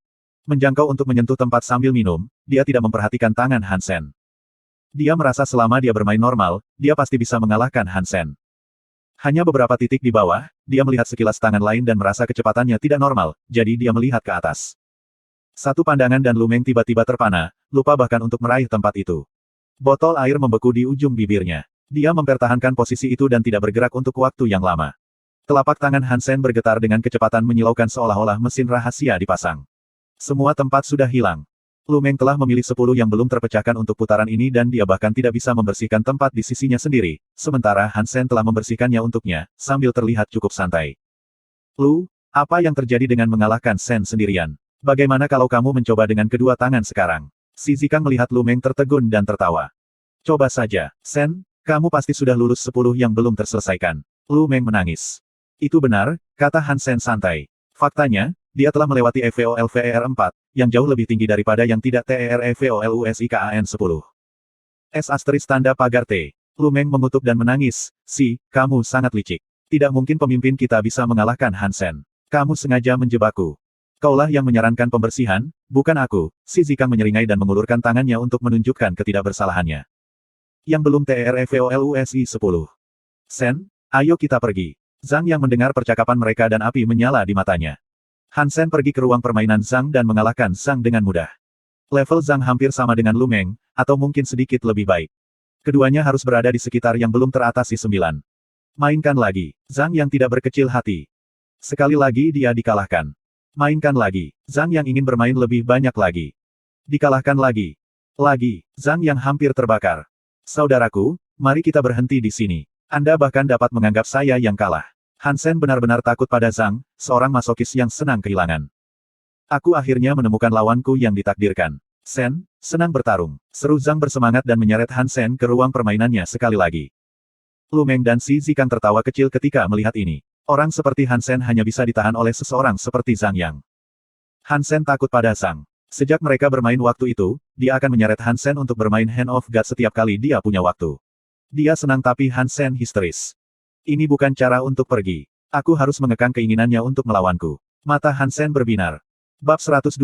Menjangkau untuk menyentuh tempat sambil minum, dia tidak memperhatikan tangan Han Sen. Dia merasa selama dia bermain normal, dia pasti bisa mengalahkan Han Sen. Hanya beberapa titik di bawah, dia melihat sekilas tangan lain dan merasa kecepatannya tidak normal, jadi dia melihat ke atas. Satu pandangan dan Lu Meng tiba-tiba terpana, lupa bahkan untuk meraih tempat itu. Botol air membeku di ujung bibirnya. Dia mempertahankan posisi itu dan tidak bergerak untuk waktu yang lama. Telapak tangan Han Sen bergetar dengan kecepatan menyilaukan seolah-olah mesin rahasia dipasang. Semua tempat sudah hilang. Lu Meng telah memilih 10 yang belum terpecahkan untuk putaran ini dan dia bahkan tidak bisa membersihkan tempat di sisinya sendiri, sementara Han Sen telah membersihkannya untuknya, sambil terlihat cukup santai. Lu, apa yang terjadi dengan mengalahkan Sen sendirian? Bagaimana kalau kamu mencoba dengan kedua tangan sekarang? Si Zikang melihat Lu Meng tertegun dan tertawa. Coba saja, Sen, kamu pasti sudah lulus 10 yang belum terselesaikan. Lu Meng menangis. Itu benar, kata Han Sen santai. Faktanya, dia telah melewati EVOLVER 4, yang jauh lebih tinggi daripada yang tidak TEREVOLUSIKAN 10. S** tanda pagar T. Lu Meng mengutuk dan menangis, kamu sangat licik. Tidak mungkin pemimpin kita bisa mengalahkan Han Sen. Kamu sengaja menjebakku. Kaulah yang menyarankan pembersihan, bukan aku. Si Zikang menyeringai dan mengulurkan tangannya untuk menunjukkan ketidakbersalahannya. Yang belum TEREVOLUSI 10. Sen, ayo kita pergi. Zhang yang mendengar percakapan mereka dan api menyala di matanya. Han Sen pergi ke ruang permainan Zhang dan mengalahkan Zhang dengan mudah. Level Zhang hampir sama dengan Lu Meng, atau mungkin sedikit lebih baik. Keduanya harus berada di sekitar yang belum teratasi 9. Mainkan lagi. Zhang yang tidak berkecil hati. Sekali lagi dia dikalahkan. Mainkan lagi. Zhang yang ingin bermain lebih banyak lagi. Dikalahkan lagi. Lagi. Zhang yang hampir terbakar. Saudaraku, mari kita berhenti di sini. Anda bahkan dapat menganggap saya yang kalah. Han Sen benar-benar takut pada Zhang, seorang masokis yang senang kehilangan. Aku akhirnya menemukan lawanku yang ditakdirkan. Sen, senang bertarung. Seru Zhang bersemangat dan menyeret Han Sen ke ruang permainannya sekali lagi. Lu Meng dan Xi Zikang tertawa kecil ketika melihat ini. Orang seperti Han Sen hanya bisa ditahan oleh seseorang seperti Zhang Yang. Han Sen takut pada Zhang. Sejak mereka bermain waktu itu, dia akan menyeret Han Sen untuk bermain Hand of God setiap kali dia punya waktu. Dia senang tapi Han Sen histeris. Ini bukan cara untuk pergi. Aku harus mengekang keinginannya untuk melawanku. Mata Han Sen berbinar. Bab 122.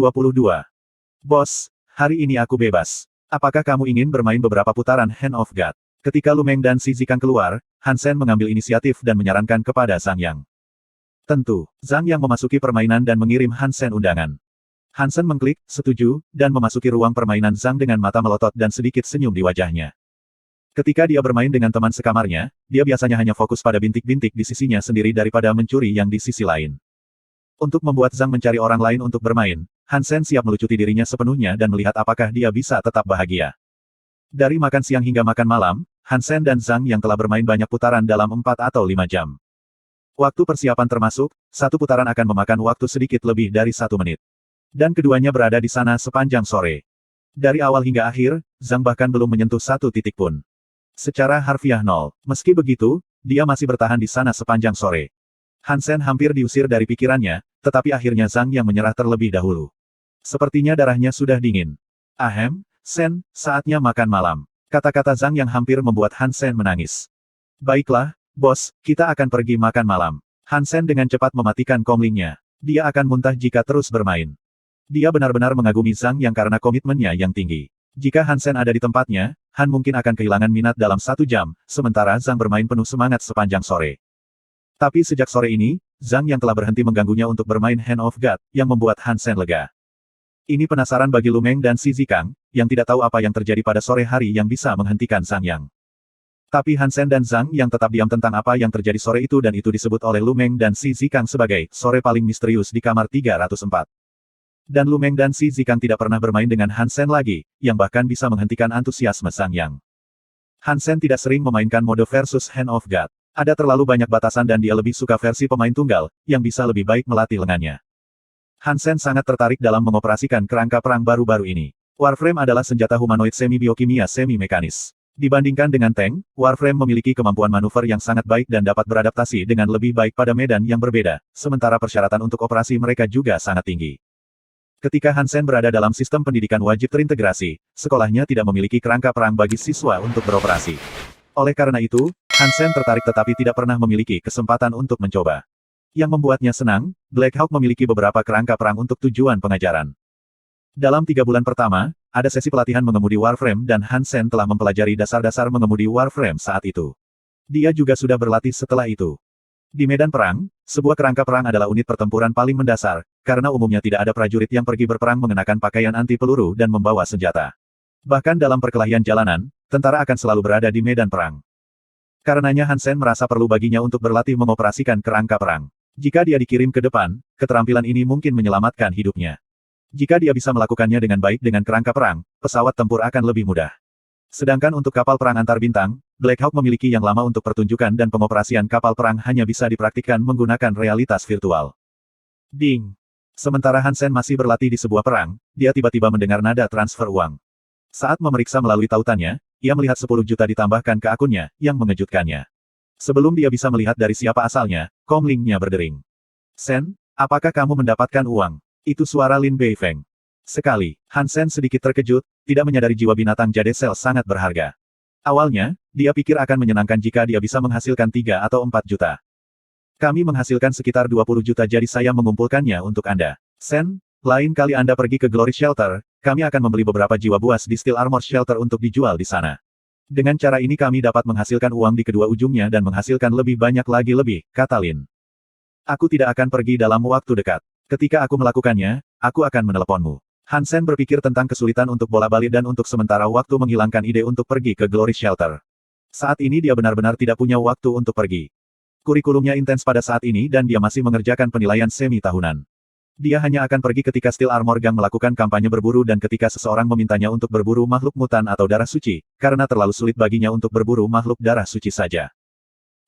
Bos, hari ini aku bebas. Apakah kamu ingin bermain beberapa putaran Hand of God? Ketika Lu Meng dan Xi Zikang keluar, Han Sen mengambil inisiatif dan menyarankan kepada Zhang Yang. Tentu, Zhang Yang memasuki permainan dan mengirim Han Sen undangan. Han Sen mengklik, setuju, dan memasuki ruang permainan Zhang dengan mata melotot dan sedikit senyum di wajahnya. Ketika dia bermain dengan teman sekamarnya, dia biasanya hanya fokus pada bintik-bintik di sisinya sendiri daripada mencuri yang di sisi lain. Untuk membuat Zhang mencari orang lain untuk bermain, Han Sen siap melucuti dirinya sepenuhnya dan melihat apakah dia bisa tetap bahagia. Dari makan siang hingga makan malam, Han Sen dan Zhang yang telah bermain banyak putaran dalam 4 atau 5 jam. Waktu persiapan termasuk, satu putaran akan memakan waktu sedikit lebih dari 1 menit. Dan keduanya berada di sana sepanjang sore. Dari awal hingga akhir, Zhang bahkan belum menyentuh 1 titik pun. Secara harfiah 0. Meski begitu, dia masih bertahan di sana sepanjang sore. Han Sen hampir diusir dari pikirannya, tetapi akhirnya Zhang yang menyerah terlebih dahulu. Sepertinya darahnya sudah dingin. Ahem, Sen, saatnya makan malam. Kata-kata Zhang yang hampir membuat Han Sen menangis. Baiklah, bos, kita akan pergi makan malam. Han Sen dengan cepat mematikan komlingnya. Dia akan muntah jika terus bermain. Dia benar-benar mengagumi Zhang yang karena komitmennya yang tinggi. Jika Han Sen ada di tempatnya, Han mungkin akan kehilangan minat dalam 1 jam, sementara Zhang bermain penuh semangat sepanjang sore. Tapi sejak sore ini, Zhang yang telah berhenti mengganggunya untuk bermain Hand of God, yang membuat Han Sen lega. Ini penasaran bagi Lu Meng dan Xi Zikang, yang tidak tahu apa yang terjadi pada sore hari yang bisa menghentikan Zhang Yang. Tapi Han Sen dan Zhang yang tetap diam tentang apa yang terjadi sore itu dan itu disebut oleh Lu Meng dan Xi Zikang sebagai sore paling misterius di kamar 304. Dan Lu Meng dan Xi Zikang tidak pernah bermain dengan Han Sen lagi, yang bahkan bisa menghentikan antusiasme Zhang Yang. Han Sen tidak sering memainkan mode versus Hand of God. Ada terlalu banyak batasan dan dia lebih suka versi pemain tunggal, yang bisa lebih baik melatih lengannya. Han Sen sangat tertarik dalam mengoperasikan kerangka perang baru-baru ini. Warframe adalah senjata humanoid semi-biokimia semi-mekanis. Dibandingkan dengan tank, Warframe memiliki kemampuan manuver yang sangat baik dan dapat beradaptasi dengan lebih baik pada medan yang berbeda, sementara persyaratan untuk operasi mereka juga sangat tinggi. Ketika Han Sen berada dalam sistem pendidikan wajib terintegrasi, sekolahnya tidak memiliki kerangka perang bagi siswa untuk beroperasi. Oleh karena itu, Han Sen tertarik tetapi tidak pernah memiliki kesempatan untuk mencoba. Yang membuatnya senang, Black Hawk memiliki beberapa kerangka perang untuk tujuan pengajaran. Dalam 3 bulan pertama, ada sesi pelatihan mengemudi Warframe dan Han Sen telah mempelajari dasar-dasar mengemudi Warframe saat itu. Dia juga sudah berlatih setelah itu. Di medan perang, sebuah kerangka perang adalah unit pertempuran paling mendasar, karena umumnya tidak ada prajurit yang pergi berperang mengenakan pakaian anti peluru dan membawa senjata. Bahkan dalam perkelahian jalanan, tentara akan selalu berada di medan perang. Karenanya Han Sen merasa perlu baginya untuk berlatih mengoperasikan kerangka perang. Jika dia dikirim ke depan, keterampilan ini mungkin menyelamatkan hidupnya. Jika dia bisa melakukannya dengan baik dengan kerangka perang, pesawat tempur akan lebih mudah. Sedangkan untuk kapal perang antar bintang, Black Hawk memiliki yang lama untuk pertunjukan dan pengoperasian kapal perang hanya bisa dipraktikkan menggunakan realitas virtual. Ding! Sementara Han Sen masih berlatih di sebuah perang, dia tiba-tiba mendengar nada transfer uang. Saat memeriksa melalui tautannya, ia melihat 10 juta ditambahkan ke akunnya, yang mengejutkannya. Sebelum dia bisa melihat dari siapa asalnya, komlingnya berdering. Sen, apakah kamu mendapatkan uang? Itu suara Lin Beifeng. Sekali, Han Sen sedikit terkejut, tidak menyadari jiwa binatang jade sel sangat berharga. Awalnya, dia pikir akan menyenangkan jika dia bisa menghasilkan 3 atau 4 juta. Kami menghasilkan sekitar 20 juta jadi saya mengumpulkannya untuk Anda. Sen, lain kali Anda pergi ke Glory Shelter, kami akan membeli beberapa jiwa buas di Steel Armor Shelter untuk dijual di sana. Dengan cara ini kami dapat menghasilkan uang di kedua ujungnya dan menghasilkan lebih banyak lagi lebih, kata Lin. Aku tidak akan pergi dalam waktu dekat. Ketika aku melakukannya, aku akan meneleponmu. Han Sen berpikir tentang kesulitan untuk bola-balik dan untuk sementara waktu menghilangkan ide untuk pergi ke Glory Shelter. Saat ini dia benar-benar tidak punya waktu untuk pergi. Kurikulumnya intens pada saat ini dan dia masih mengerjakan penilaian semi tahunan. Dia hanya akan pergi ketika Steel Armor Gang melakukan kampanye berburu dan ketika seseorang memintanya untuk berburu makhluk mutan atau darah suci, karena terlalu sulit baginya untuk berburu makhluk darah suci saja.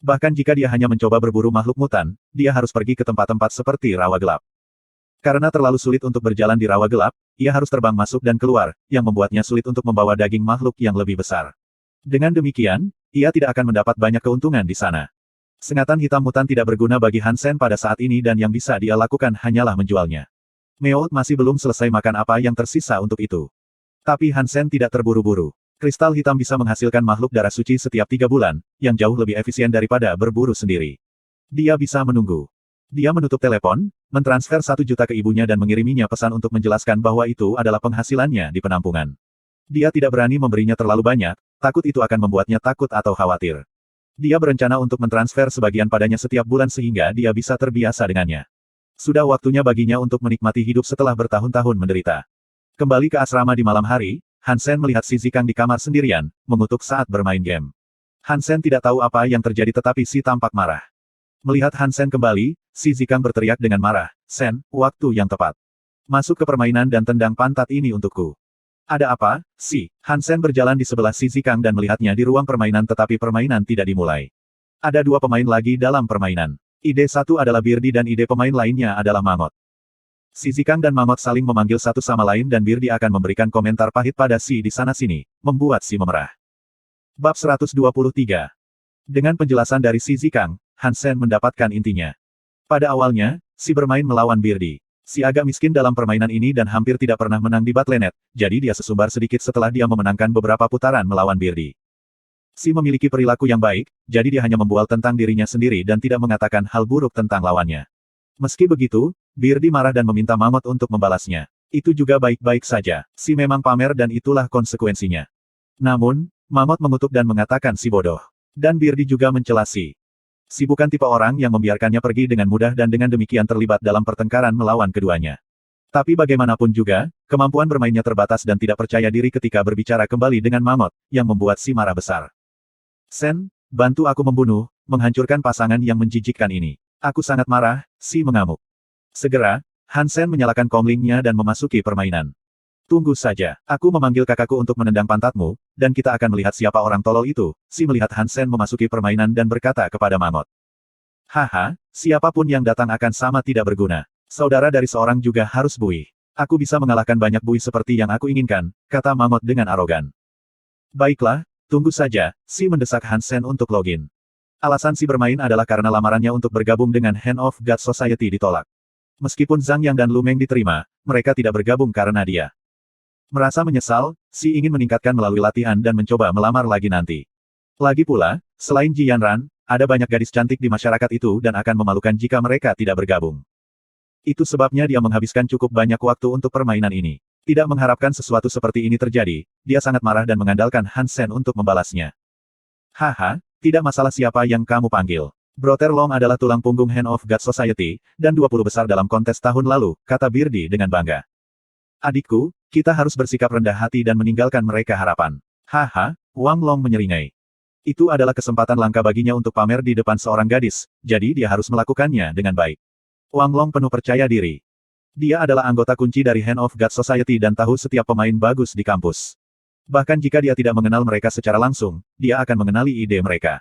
Bahkan jika dia hanya mencoba berburu makhluk mutan, dia harus pergi ke tempat-tempat seperti rawa gelap. Karena terlalu sulit untuk berjalan di rawa gelap, ia harus terbang masuk dan keluar, yang membuatnya sulit untuk membawa daging makhluk yang lebih besar. Dengan demikian, ia tidak akan mendapat banyak keuntungan di sana. Sengatan hitam mutan tidak berguna bagi Han Sen pada saat ini dan yang bisa dia lakukan hanyalah menjualnya. Meold masih belum selesai makan apa yang tersisa untuk itu. Tapi Han Sen tidak terburu-buru. Kristal hitam bisa menghasilkan makhluk darah suci setiap 3 bulan, yang jauh lebih efisien daripada berburu sendiri. Dia bisa menunggu. Dia menutup telepon, mentransfer 1 juta ke ibunya dan mengiriminya pesan untuk menjelaskan bahwa itu adalah penghasilannya di penampungan. Dia tidak berani memberinya terlalu banyak, takut itu akan membuatnya takut atau khawatir. Dia berencana untuk mentransfer sebagian padanya setiap bulan sehingga dia bisa terbiasa dengannya. Sudah waktunya baginya untuk menikmati hidup setelah bertahun-tahun menderita. Kembali ke asrama di malam hari, Han Sen melihat Si Zikang di kamar sendirian, mengutuk saat bermain game. Han Sen tidak tahu apa yang terjadi tetapi Si tampak marah. Melihat Han Sen kembali, Si Zikang berteriak dengan marah, "Sen, waktu yang tepat. Masuk ke permainan dan tendang pantat ini untukku." "Ada apa, Si?" Han Sen berjalan di sebelah Si Zikang dan melihatnya di ruang permainan tetapi permainan tidak dimulai. Ada 2 pemain lagi dalam permainan. Ide satu adalah Birdi dan ide pemain lainnya adalah Mamot. Si Zikang dan Mamot saling memanggil satu sama lain dan Birdi akan memberikan komentar pahit pada Si di sana-sini, membuat Si memerah. Bab 123. Dengan penjelasan dari Si Zikang, Han Sen mendapatkan intinya. Pada awalnya, Si bermain melawan Birdi. Si agak miskin dalam permainan ini dan hampir tidak pernah menang di Battle.net, jadi dia sesumbar sedikit setelah dia memenangkan beberapa putaran melawan Birdi. Si memiliki perilaku yang baik, jadi dia hanya membual tentang dirinya sendiri dan tidak mengatakan hal buruk tentang lawannya. Meski begitu, Birdi marah dan meminta Mamot untuk membalasnya. Itu juga baik-baik saja, Si memang pamer dan itulah konsekuensinya. Namun, Mamot mengutuk dan mengatakan Si bodoh. Dan Birdi juga mencela Si. Si bukan tipe orang yang membiarkannya pergi dengan mudah dan dengan demikian terlibat dalam pertengkaran melawan keduanya. Tapi bagaimanapun juga, kemampuan bermainnya terbatas dan tidak percaya diri ketika berbicara kembali dengan Mamot, yang membuat Si marah besar. "Sen, bantu aku membunuh, menghancurkan pasangan yang menjijikkan ini. Aku sangat marah," Si mengamuk. Segera, Han Sen menyalakan komlingnya dan memasuki permainan. "Tunggu saja, aku memanggil kakakku untuk menendang pantatmu, dan kita akan melihat siapa orang tolol itu." Si melihat Han Sen memasuki permainan dan berkata kepada Mamot. "Haha, siapapun yang datang akan sama tidak berguna. Saudara dari seorang juga harus buih. Aku bisa mengalahkan banyak buih seperti yang aku inginkan," kata Mamot dengan arogan. "Baiklah, tunggu saja." Si mendesak Han Sen untuk login. Alasan Si bermain adalah karena lamarannya untuk bergabung dengan Hand of God Society ditolak. Meskipun Zhang Yang dan Lu Meng diterima, mereka tidak bergabung karena dia. Merasa menyesal, Si ingin meningkatkan melalui latihan dan mencoba melamar lagi nanti. Lagi pula, selain Ji Yanran, ada banyak gadis cantik di masyarakat itu dan akan memalukan jika mereka tidak bergabung. Itu sebabnya dia menghabiskan cukup banyak waktu untuk permainan ini. Tidak mengharapkan sesuatu seperti ini terjadi, dia sangat marah dan mengandalkan Han Sen untuk membalasnya. "Haha, tidak masalah siapa yang kamu panggil. Brother Long adalah tulang punggung Hand of God Society, dan 20 besar dalam kontes tahun lalu," kata Birdi dengan bangga. "Adikku, kita harus bersikap rendah hati dan meninggalkan mereka harapan." "Haha," Wang Long menyeringai. Itu adalah kesempatan langka baginya untuk pamer di depan seorang gadis, jadi dia harus melakukannya dengan baik. Wang Long penuh percaya diri. Dia adalah anggota kunci dari Hand of God Society dan tahu setiap pemain bagus di kampus. Bahkan jika dia tidak mengenal mereka secara langsung, dia akan mengenali ide mereka.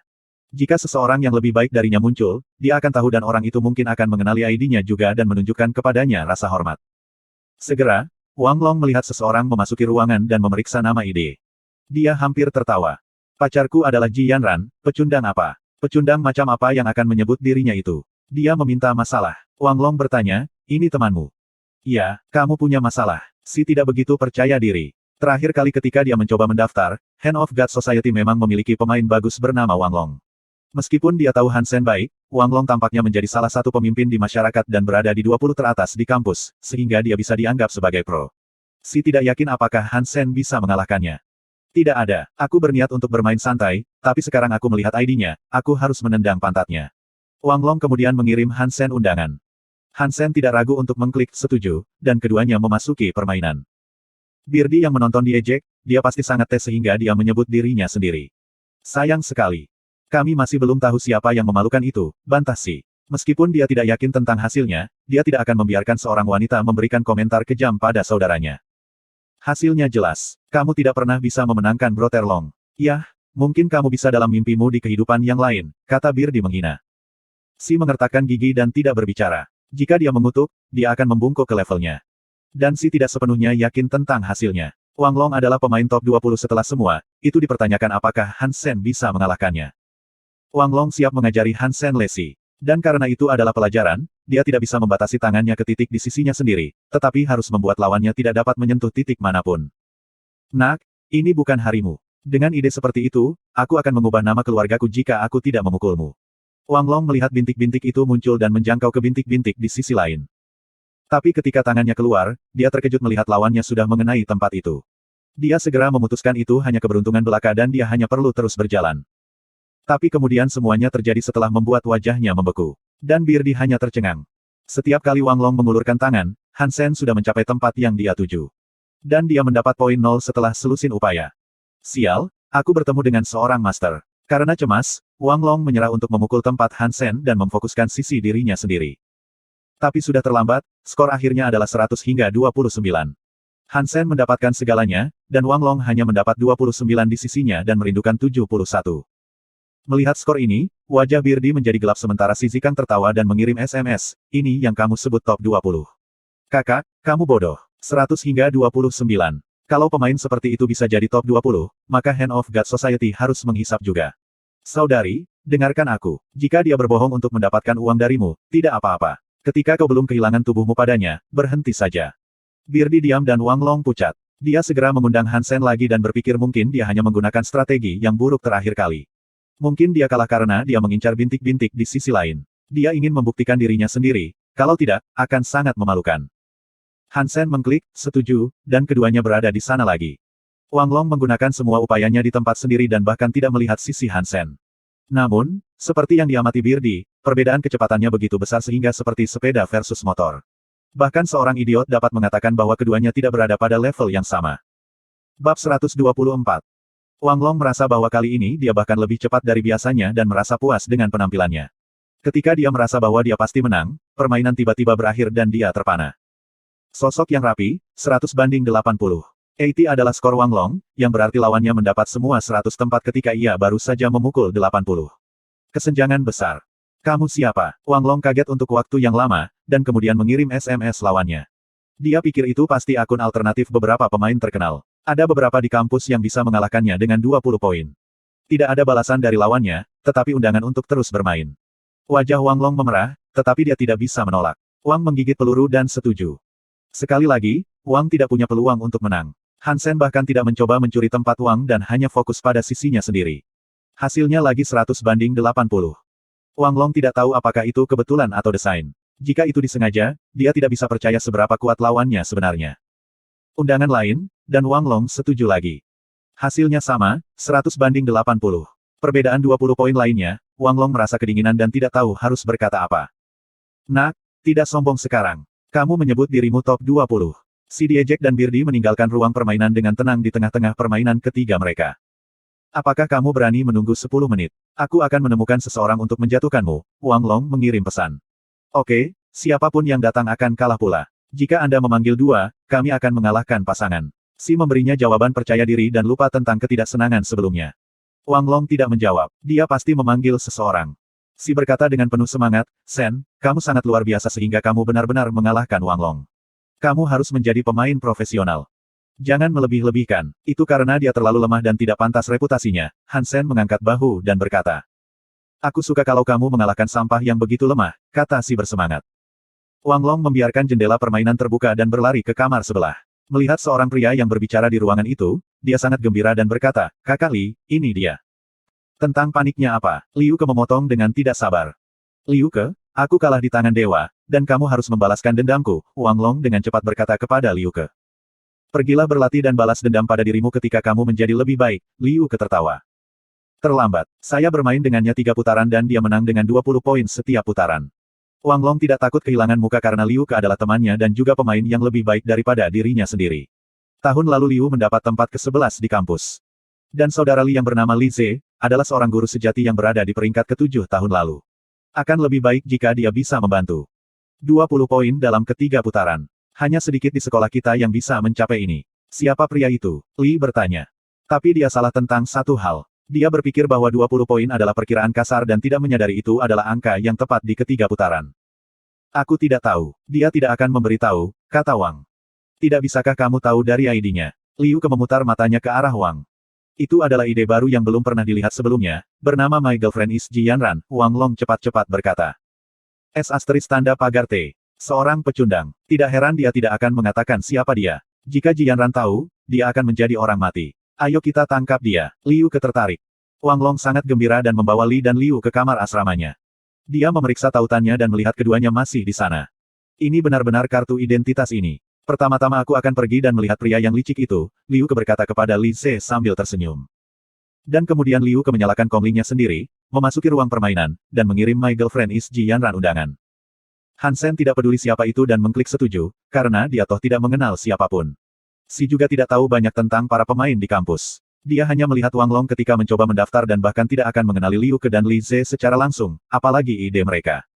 Jika seseorang yang lebih baik darinya muncul, dia akan tahu dan orang itu mungkin akan mengenali ID-nya juga dan menunjukkan kepadanya rasa hormat. Segera, Wang Long melihat seseorang memasuki ruangan dan memeriksa nama ID. Dia hampir tertawa. "Pacarku adalah Ji Yanran, pecundang apa? Pecundang macam apa yang akan menyebut dirinya itu?" Dia meminta masalah. Wang Long bertanya, "Ini temanmu?" "Iya, kamu punya masalah." Si tidak begitu percaya diri. Terakhir kali ketika dia mencoba mendaftar, Hand of God Society memang memiliki pemain bagus bernama Wang Long. Meskipun dia tahu Han Sen baik, Wang Long tampaknya menjadi salah satu pemimpin di masyarakat dan berada di 20 teratas di kampus, sehingga dia bisa dianggap sebagai pro. Si tidak yakin apakah Han Sen bisa mengalahkannya. "Tidak ada, aku berniat untuk bermain santai, tapi sekarang aku melihat ID-nya, aku harus menendang pantatnya." Wang Long kemudian mengirim Han Sen undangan. Han Sen tidak ragu untuk mengklik setuju, dan keduanya memasuki permainan. Birdi yang menonton diejek, dia pasti sangat tes sehingga dia menyebut dirinya sendiri. "Sayang sekali. Kami masih belum tahu siapa yang memalukan itu," bantah Si. Meskipun dia tidak yakin tentang hasilnya, dia tidak akan membiarkan seorang wanita memberikan komentar kejam pada saudaranya. "Hasilnya jelas. Kamu tidak pernah bisa memenangkan Brother Long. Yah, mungkin kamu bisa dalam mimpimu di kehidupan yang lain," kata Birdi menghina. Si mengertakkan gigi dan tidak berbicara. Jika dia mengutuk, dia akan membungkuk ke levelnya. Dan Si tidak sepenuhnya yakin tentang hasilnya. Wang Long adalah pemain top 20 setelah semua, itu dipertanyakan apakah Han Sen bisa mengalahkannya. Wang Long siap mengajari Han Sen lesi. Dan karena itu adalah pelajaran, dia tidak bisa membatasi tangannya ke titik di sisinya sendiri, tetapi harus membuat lawannya tidak dapat menyentuh titik manapun. Nak, ini bukan harimu. Dengan ide seperti itu, aku akan mengubah nama keluargaku jika aku tidak memukulmu. Wang Long melihat bintik-bintik itu muncul dan menjangkau ke bintik-bintik di sisi lain. Tapi ketika tangannya keluar, dia terkejut melihat lawannya sudah mengenai tempat itu. Dia segera memutuskan itu hanya keberuntungan belaka dan dia hanya perlu terus berjalan. Tapi kemudian semuanya terjadi setelah membuat wajahnya membeku. Dan Birdi hanya tercengang. Setiap kali Wang Long mengulurkan tangan, Han Sen sudah mencapai tempat yang dia tuju. Dan dia mendapat poin 0 setelah selusin upaya. Sial, aku bertemu dengan seorang master. Karena cemas, Wang Long menyerah untuk memukul tempat Han Sen dan memfokuskan sisi dirinya sendiri. Tapi sudah terlambat, skor akhirnya adalah 100 hingga 29. Han Sen mendapatkan segalanya, dan Wang Long hanya mendapat 29 di sisinya dan merindukan 71. Melihat skor ini, wajah Birdi menjadi gelap sementara si Zikang tertawa dan mengirim SMS, ini yang kamu sebut top 20. Kakak, kamu bodoh. 100 hingga 29. Kalau pemain seperti itu bisa jadi top 20, maka Hand of God Society harus menghisap juga. Saudari, dengarkan aku. Jika dia berbohong untuk mendapatkan uang darimu, tidak apa-apa. Ketika kau belum kehilangan tubuhmu padanya, berhenti saja. Birdi diam dan Wang Long pucat. Dia segera mengundang Han Sen lagi dan berpikir mungkin dia hanya menggunakan strategi yang buruk terakhir kali. Mungkin dia kalah karena dia mengincar bintik-bintik di sisi lain. Dia ingin membuktikan dirinya sendiri, kalau tidak, akan sangat memalukan. Han Sen mengklik, setuju, dan keduanya berada di sana lagi. Wang Long menggunakan semua upayanya di tempat sendiri dan bahkan tidak melihat sisi Han Sen. Namun, seperti yang diamati Birdi, perbedaan kecepatannya begitu besar sehingga seperti sepeda versus motor. Bahkan seorang idiot dapat mengatakan bahwa keduanya tidak berada pada level yang sama. Bab 124. Wang Long merasa bahwa kali ini dia bahkan lebih cepat dari biasanya dan merasa puas dengan penampilannya. Ketika dia merasa bahwa dia pasti menang, permainan tiba-tiba berakhir dan dia terpana. Sosok yang rapi, 100 banding 80. 80 adalah skor Wang Long, yang berarti lawannya mendapat semua 100 tempat ketika ia baru saja memukul 80. Kesenjangan besar. Kamu siapa? Wang Long kaget untuk waktu yang lama, dan kemudian mengirim SMS lawannya. Dia pikir itu pasti akun alternatif beberapa pemain terkenal. Ada beberapa di kampus yang bisa mengalahkannya dengan 20 poin. Tidak ada balasan dari lawannya, tetapi undangan untuk terus bermain. Wajah Wang Long memerah, tetapi dia tidak bisa menolak. Wang menggigit peluru dan setuju. Sekali lagi, Wang tidak punya peluang untuk menang. Han Sen bahkan tidak mencoba mencuri tempat Wang dan hanya fokus pada sisinya sendiri. Hasilnya lagi 100 banding 80. Wang Long tidak tahu apakah itu kebetulan atau desain. Jika itu disengaja, dia tidak bisa percaya seberapa kuat lawannya sebenarnya. Undangan lain, dan Wang Long setuju lagi. Hasilnya sama, 100 banding 80. Perbedaan 20 poin lainnya, Wang Long merasa kedinginan dan tidak tahu harus berkata apa. Nak, tidak sombong sekarang. Kamu menyebut dirimu top 20. Si Diejek dan Birdi meninggalkan ruang permainan dengan tenang di tengah-tengah permainan ketiga mereka. Apakah kamu berani menunggu 10 menit? Aku akan menemukan seseorang untuk menjatuhkanmu, Wang Long mengirim pesan. Oke, siapapun yang datang akan kalah pula. Jika Anda memanggil dua, kami akan mengalahkan pasangan. Si memberinya jawaban percaya diri dan lupa tentang ketidaksenangan sebelumnya. Wang Long tidak menjawab. Dia pasti memanggil seseorang. Si berkata dengan penuh semangat, Sen, kamu sangat luar biasa sehingga kamu benar-benar mengalahkan Wang Long. Kamu harus menjadi pemain profesional. Jangan melebih-lebihkan, itu karena dia terlalu lemah dan tidak pantas reputasinya. Han Sen mengangkat bahu dan berkata. Aku suka kalau kamu mengalahkan sampah yang begitu lemah, kata si bersemangat. Wang Long membiarkan jendela permainan terbuka dan berlari ke kamar sebelah. Melihat seorang pria yang berbicara di ruangan itu, dia sangat gembira dan berkata, Kakak Li, ini dia. Tentang paniknya apa? Liu Ke memotong dengan tidak sabar. Liu Ke, aku kalah di tangan dewa, dan kamu harus membalaskan dendamku, Wang Long dengan cepat berkata kepada Liu Ke. Pergilah berlatih dan balas dendam pada dirimu ketika kamu menjadi lebih baik, Liu Ke tertawa. Terlambat, saya bermain dengannya 3 putaran dan dia menang dengan 20 poin setiap putaran. Wang Long tidak takut kehilangan muka karena Liu Ke adalah temannya dan juga pemain yang lebih baik daripada dirinya sendiri. Tahun lalu Liu mendapat tempat ke-11 di kampus. Dan saudara Li yang bernama Li Ze, adalah seorang guru sejati yang berada di peringkat ke-7 tahun lalu. Akan lebih baik jika dia bisa membantu. 20 poin dalam ketiga putaran. Hanya sedikit di sekolah kita yang bisa mencapai ini. Siapa pria itu? Li bertanya. Tapi dia salah tentang satu hal. Dia berpikir bahwa 20 poin adalah perkiraan kasar dan tidak menyadari itu adalah angka yang tepat di ketiga putaran. Aku tidak tahu. Dia tidak akan memberitahu, kata Wang. Tidak bisakah kamu tahu dari ID-nya? Liu Ke memutar matanya ke arah Wang. Itu adalah ide baru yang belum pernah dilihat sebelumnya, bernama My Girlfriend is Jianran, Wang Long cepat-cepat berkata. Tanda pagar T. Seorang pecundang. Tidak heran dia tidak akan mengatakan siapa dia. Jika Jianran tahu, dia akan menjadi orang mati. Ayo kita tangkap dia. Liu Ke tertarik. Wang Long sangat gembira dan membawa Li dan Liu ke kamar asramanya. Dia memeriksa tautannya dan melihat keduanya masih di sana. Ini benar-benar kartu identitas ini. Pertama-tama aku akan pergi dan melihat pria yang licik itu, Liu Ke berkata kepada Li Ze sambil tersenyum. Dan kemudian Liu Ke menyalakan komlingnya sendiri, memasuki ruang permainan, dan mengirim My Girlfriend is Jianran undangan. Hansen tidak peduli siapa itu dan mengklik setuju, karena dia toh tidak mengenal siapapun. Si juga tidak tahu banyak tentang para pemain di kampus. Dia hanya melihat Wang Long ketika mencoba mendaftar dan bahkan tidak akan mengenali Liu Ke dan Li Ze secara langsung, apalagi ide mereka.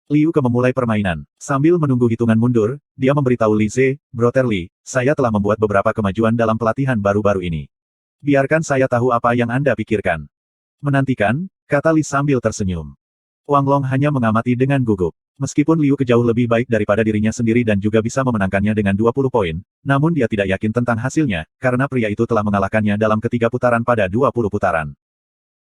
Liu Ke memulai permainan. Sambil menunggu hitungan mundur, dia memberitahu Li Ze, "Brother Li, saya telah membuat beberapa kemajuan dalam pelatihan baru-baru ini. Biarkan saya tahu apa yang Anda pikirkan." "Menantikan," kata Li sambil tersenyum. Wang Long hanya mengamati dengan gugup. Meskipun Liu Ke jauh lebih baik daripada dirinya sendiri dan juga bisa memenangkannya dengan 20 poin, namun dia tidak yakin tentang hasilnya, karena pria itu telah mengalahkannya dalam ketiga putaran pada 20 putaran.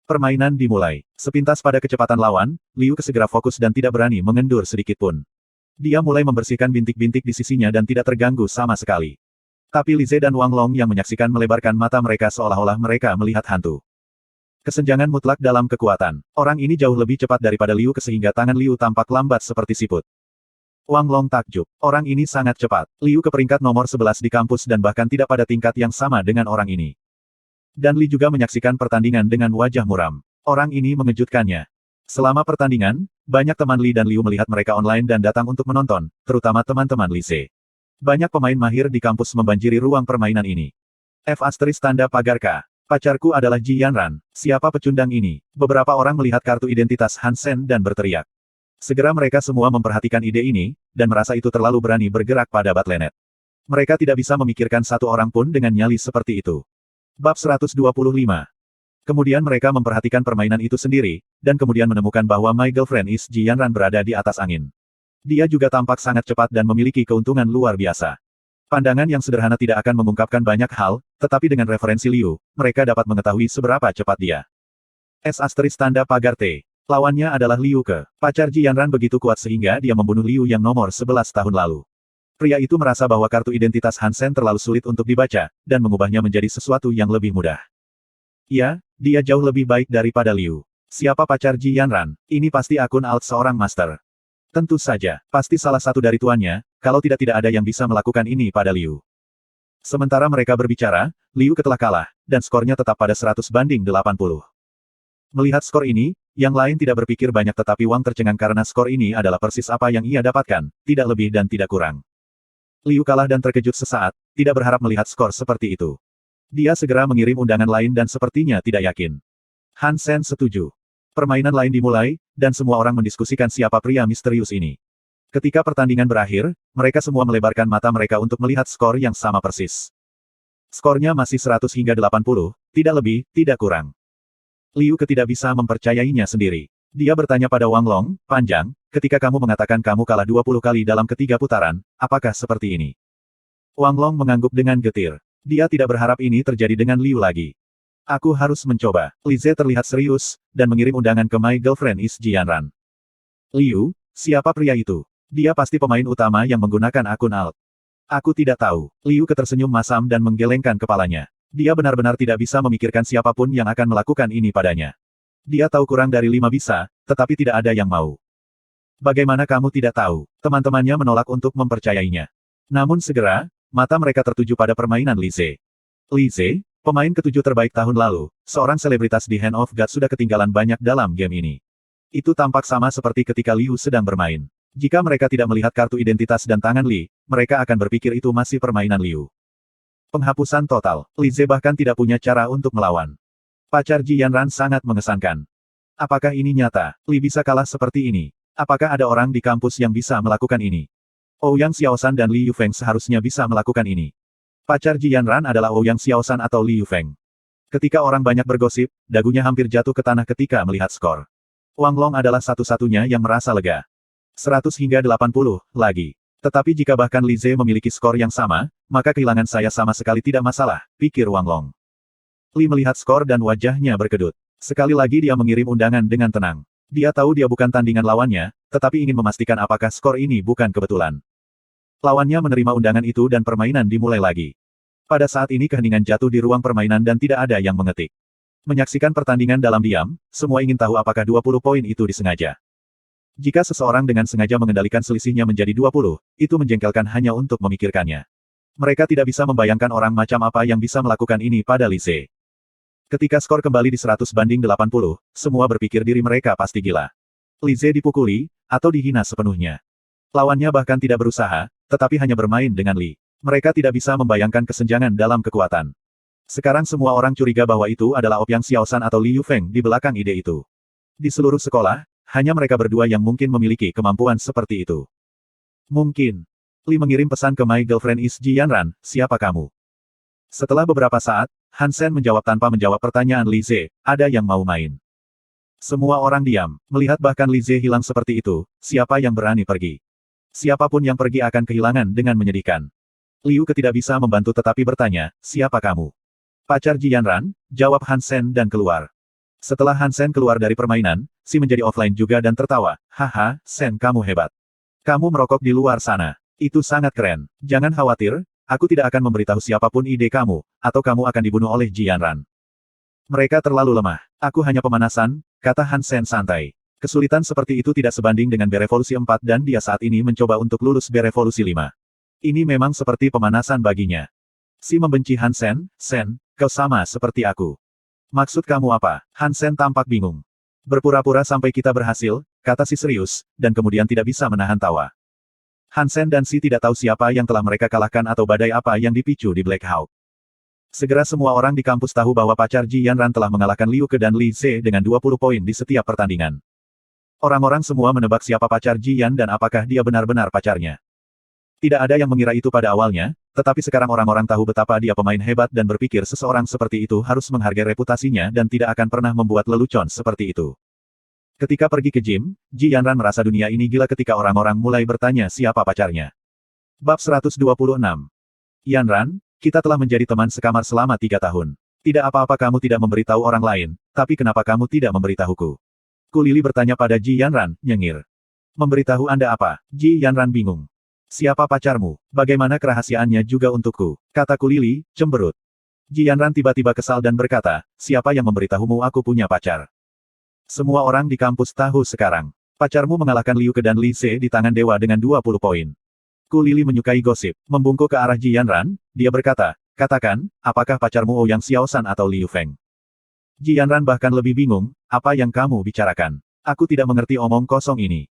Permainan dimulai. Sepintas pada kecepatan lawan, Liu Ke segera fokus dan tidak berani mengendur sedikitpun. Dia mulai membersihkan bintik-bintik di sisinya dan tidak terganggu sama sekali. Tapi Li Ze dan Wang Long yang menyaksikan melebarkan mata mereka seolah-olah mereka melihat hantu. Kesenjangan mutlak dalam kekuatan. Orang ini jauh lebih cepat daripada Liu Ke sehingga tangan Liu tampak lambat seperti siput. Wang Long takjub. Orang ini sangat cepat. Liu Ke peringkat nomor 11 di kampus dan bahkan tidak pada tingkat yang sama dengan orang ini. Dan Li juga menyaksikan pertandingan dengan wajah muram. Orang ini mengejutkannya. Selama pertandingan, banyak teman Li dan Liu melihat mereka online dan datang untuk menonton, terutama teman-teman Li Ze. Banyak pemain mahir di kampus membanjiri ruang permainan ini. Tanda pagar K. Pacarku adalah Jianran. Siapa pecundang ini? Beberapa orang melihat kartu identitas Hansen dan berteriak. Segera mereka semua memperhatikan ide ini, dan merasa itu terlalu berani bergerak pada Battle.net. Mereka tidak bisa memikirkan satu orang pun dengan nyali seperti itu. Bab 125. Kemudian mereka memperhatikan permainan itu sendiri, dan kemudian menemukan bahwa My Girlfriend is Jianran berada di atas angin. Dia juga tampak sangat cepat dan memiliki keuntungan luar biasa. Pandangan yang sederhana tidak akan mengungkapkan banyak hal, tetapi dengan referensi Liu, mereka dapat mengetahui seberapa cepat dia. Tanda pagar T. Lawannya adalah Liu Ke. Pacar Jianran begitu kuat sehingga dia membunuh Liu yang nomor 11 tahun lalu. Pria itu merasa bahwa kartu identitas Hansen terlalu sulit untuk dibaca, dan mengubahnya menjadi sesuatu yang lebih mudah. Ya, dia jauh lebih baik daripada Liu. Siapa pacar Jianran? Ini pasti akun alt seorang master. Tentu saja, pasti salah satu dari tuannya, kalau tidak ada yang bisa melakukan ini pada Liu. Sementara mereka berbicara, Liu Ke telah kalah, dan skornya tetap pada 100 banding 80. Melihat skor ini, yang lain tidak berpikir banyak tetapi Wang tercengang karena skor ini adalah persis apa yang ia dapatkan, tidak lebih dan tidak kurang. Liu kalah dan terkejut sesaat, tidak berharap melihat skor seperti itu. Dia segera mengirim undangan lain dan sepertinya tidak yakin. Hansen setuju. Permainan lain dimulai, dan semua orang mendiskusikan siapa pria misterius ini. Ketika pertandingan berakhir, mereka semua melebarkan mata mereka untuk melihat skor yang sama persis. Skornya masih 100 hingga 80, tidak lebih, tidak kurang. Liu Ke tidak bisa mempercayainya sendiri. Dia bertanya pada Wang Long, "Panjang, ketika kamu mengatakan kamu kalah 20 kali dalam ketiga putaran, apakah seperti ini?" Wang Long mengangguk dengan getir. Dia tidak berharap ini terjadi dengan Liu lagi. "Aku harus mencoba." Li Ze terlihat serius, dan mengirim undangan ke My Girlfriend is Jianran. "Liu, siapa pria itu? Dia pasti pemain utama yang menggunakan akun alt." "Aku tidak tahu." Liu Ke tersenyum masam dan menggelengkan kepalanya. Dia benar-benar tidak bisa memikirkan siapapun yang akan melakukan ini padanya. Dia tahu kurang dari 5 bisa, tetapi tidak ada yang mau. "Bagaimana kamu tidak tahu?" Teman-temannya menolak untuk mempercayainya. Namun segera, mata mereka tertuju pada permainan Li Ze. Li Ze, pemain ketujuh terbaik tahun lalu, seorang selebritas di Hand of God sudah ketinggalan banyak dalam game ini. Itu tampak sama seperti ketika Liu sedang bermain. Jika mereka tidak melihat kartu identitas dan tangan Li, mereka akan berpikir itu masih permainan Liu. Penghapusan total. Li Ze bahkan tidak punya cara untuk melawan. Pacar Jianran sangat mengesankan. Apakah ini nyata? Li bisa kalah seperti ini. Apakah ada orang di kampus yang bisa melakukan ini? Ouyang Xiaoshan dan Li Yufeng seharusnya bisa melakukan ini. Pacar Jianran adalah Ouyang Xiaoshan atau Li Yufeng. Ketika orang banyak bergosip, dagunya hampir jatuh ke tanah ketika melihat skor. Wang Long adalah satu-satunya yang merasa lega. 100 hingga 80, lagi. Tetapi jika bahkan Li Ze memiliki skor yang sama, maka kehilangan saya sama sekali tidak masalah, pikir Wang Long. Li melihat skor dan wajahnya berkedut. Sekali lagi dia mengirim undangan dengan tenang. Dia tahu dia bukan tandingan lawannya, tetapi ingin memastikan apakah skor ini bukan kebetulan. Lawannya menerima undangan itu dan permainan dimulai lagi. Pada saat ini keheningan jatuh di ruang permainan dan tidak ada yang mengetik. Menyaksikan pertandingan dalam diam, semua ingin tahu apakah 20 poin itu disengaja. Jika seseorang dengan sengaja mengendalikan selisihnya menjadi 20, itu menjengkelkan hanya untuk memikirkannya. Mereka tidak bisa membayangkan orang macam apa yang bisa melakukan ini pada Li Ze. Ketika skor kembali di 100 banding 80, semua berpikir diri mereka pasti gila. Li Ze dipukuli, atau dihina sepenuhnya. Lawannya bahkan tidak berusaha, tetapi hanya bermain dengan Li. Mereka tidak bisa membayangkan kesenjangan dalam kekuatan. Sekarang semua orang curiga bahwa itu adalah Ouyang Xiaoshan atau Li Yufeng di belakang ide itu. Di seluruh sekolah, hanya mereka berdua yang mungkin memiliki kemampuan seperti itu. Mungkin. Li mengirim pesan ke My Girlfriend is Ji Yanran, siapa kamu? Setelah beberapa saat, Han Sen menjawab tanpa menjawab pertanyaan Li Ze, ada yang mau main. Semua orang diam, melihat bahkan Li Ze hilang seperti itu, siapa yang berani pergi? Siapapun yang pergi akan kehilangan dengan menyedihkan. Liu Ke tidak bisa membantu tetapi bertanya, siapa kamu? Pacar Ji Yanran, jawab Han Sen dan keluar. Setelah Han Sen keluar dari permainan, Si menjadi offline juga dan tertawa, haha, Sen kamu hebat. Kamu merokok di luar sana. Itu sangat keren. Jangan khawatir, aku tidak akan memberitahu siapapun ide kamu, atau kamu akan dibunuh oleh Ji Yanran. Mereka terlalu lemah. Aku hanya pemanasan, kata Han Sen santai. Kesulitan seperti itu tidak sebanding dengan Berevolusi 4 dan dia saat ini mencoba untuk lulus Berevolusi 5. Ini memang seperti pemanasan baginya. Si membenci Han Sen, Sen, kau sama seperti aku. Maksud kamu apa? Han Sen tampak bingung. Berpura-pura sampai kita berhasil, kata si serius, dan kemudian tidak bisa menahan tawa. Han Sen dan Si tidak tahu siapa yang telah mereka kalahkan atau badai apa yang dipicu di Black Hawk. Segera semua orang di kampus tahu bahwa pacar Ji Yanran telah mengalahkan Liu Ke dan Li Ze dengan 20 poin di setiap pertandingan. Orang-orang semua menebak siapa pacar Ji Yan dan apakah dia benar-benar pacarnya. Tidak ada yang mengira itu pada awalnya, tetapi sekarang orang-orang tahu betapa dia pemain hebat dan berpikir seseorang seperti itu harus menghargai reputasinya dan tidak akan pernah membuat lelucon seperti itu. Ketika pergi ke gym, Ji Yanran merasa dunia ini gila ketika orang-orang mulai bertanya siapa pacarnya. Bab 126. Yanran, kita telah menjadi teman sekamar selama 3 tahun. Tidak apa-apa kamu tidak memberitahu orang lain, tapi kenapa kamu tidak memberitahuku? Ku Lili bertanya pada Ji Yanran, nyengir. Memberitahu Anda apa? Ji Yanran bingung. Siapa pacarmu? Bagaimana kerahasiaannya juga untukku? Kata Ku Lili, cemberut. Ji Yanran tiba-tiba kesal dan berkata, siapa yang memberitahumu aku punya pacar? Semua orang di kampus tahu sekarang. Pacarmu mengalahkan Liu Ke dan Li Ze di tangan dewa dengan 20 poin. Ku Lili menyukai gosip. Membungkuk ke arah Ji Yanran, dia berkata, katakan, apakah pacarmu Ouyang Xiaoshan atau Liu Feng? Ji Yanran bahkan lebih bingung, apa yang kamu bicarakan? Aku tidak mengerti omong kosong ini.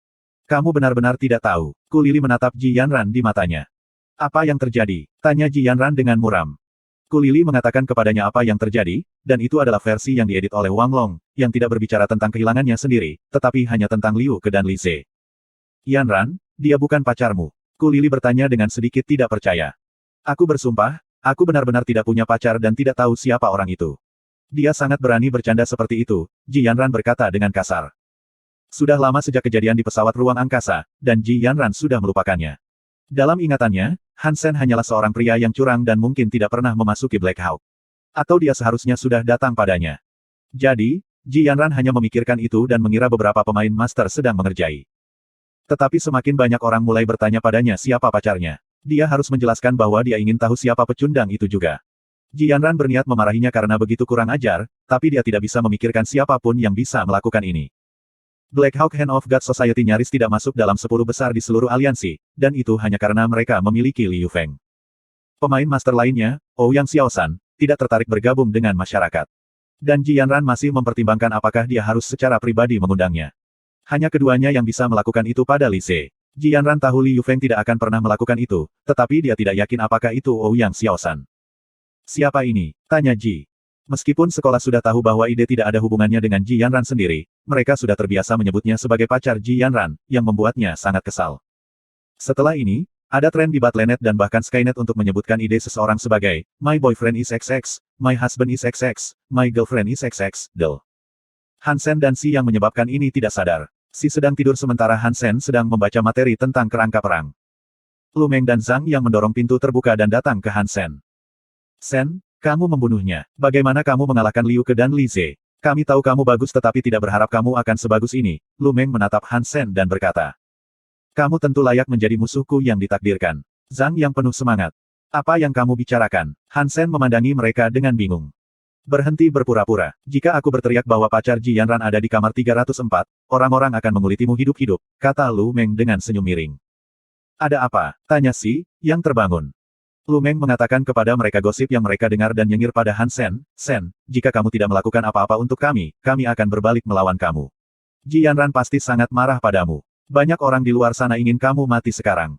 Kamu benar-benar tidak tahu. Ku Lili menatap Ji Yanran di matanya. Apa yang terjadi? Tanya Ji Yanran dengan muram. Ku Lili mengatakan kepadanya apa yang terjadi, dan itu adalah versi yang diedit oleh Wang Long, yang tidak berbicara tentang kehilangannya sendiri, tetapi hanya tentang Liu Ke dan Li Ze. Yanran, dia bukan pacarmu. Ku Lili bertanya dengan sedikit tidak percaya. Aku bersumpah, aku benar-benar tidak punya pacar dan tidak tahu siapa orang itu. Dia sangat berani bercanda seperti itu, Ji Yanran berkata dengan kasar. Sudah lama sejak kejadian di pesawat ruang angkasa, dan Ji Yanran sudah melupakannya. Dalam ingatannya, Han Sen hanyalah seorang pria yang curang dan mungkin tidak pernah memasuki Black Hawk. Atau dia seharusnya sudah datang padanya. Jadi, Ji Yanran hanya memikirkan itu dan mengira beberapa pemain master sedang mengerjai. Tetapi semakin banyak orang mulai bertanya padanya siapa pacarnya. Dia harus menjelaskan bahwa dia ingin tahu siapa pecundang itu juga. Ji Yanran berniat memarahinya karena begitu kurang ajar, tapi dia tidak bisa memikirkan siapapun yang bisa melakukan ini. Black Hawk Hand of God Society nyaris tidak masuk dalam 10 besar di seluruh aliansi, dan itu hanya karena mereka memiliki Liu Feng. Pemain master lainnya, Ouyang Xiaoshan, tidak tertarik bergabung dengan masyarakat. Dan Ji Yanran masih mempertimbangkan apakah dia harus secara pribadi mengundangnya. Hanya keduanya yang bisa melakukan itu pada Li Ze. Ji Yanran tahu Liu Feng tidak akan pernah melakukan itu, tetapi dia tidak yakin apakah itu Ouyang Xiaoshan. Siapa ini? Tanya Ji. Meskipun sekolah sudah tahu bahwa ide tidak ada hubungannya dengan Ji Yanran sendiri, mereka sudah terbiasa menyebutnya sebagai pacar Ji Yanran, yang membuatnya sangat kesal. Setelah ini, ada tren di Battle.net dan bahkan Skynet untuk menyebutkan ide seseorang sebagai, My boyfriend is XX, My husband is XX, My girlfriend is XX, del. Han Sen dan Si yang menyebabkan ini tidak sadar. Si sedang tidur sementara Han Sen sedang membaca materi tentang kerangka perang. Lu Meng dan Zhang yang mendorong pintu terbuka dan datang ke Han Sen. Sen, kamu membunuhnya. Bagaimana kamu mengalahkan Liu Ke dan Li Ze? Kami tahu kamu bagus tetapi tidak berharap kamu akan sebagus ini. Lu Meng menatap Han Sen dan berkata. Kamu tentu layak menjadi musuhku yang ditakdirkan. Zhang yang penuh semangat. Apa yang kamu bicarakan? Han Sen memandangi mereka dengan bingung. Berhenti berpura-pura. Jika aku berteriak bahwa pacar Ji Yanran ada di kamar 304, orang-orang akan mengulitimu hidup-hidup, kata Lu Meng dengan senyum miring. Ada apa? Tanya Si, yang terbangun. Lu Meng mengatakan kepada mereka gosip yang mereka dengar dan nyengir pada Han Sen. Sen, jika kamu tidak melakukan apa-apa untuk kami akan berbalik melawan kamu. Ji Yanran pasti sangat marah padamu. Banyak orang di luar sana ingin kamu mati sekarang.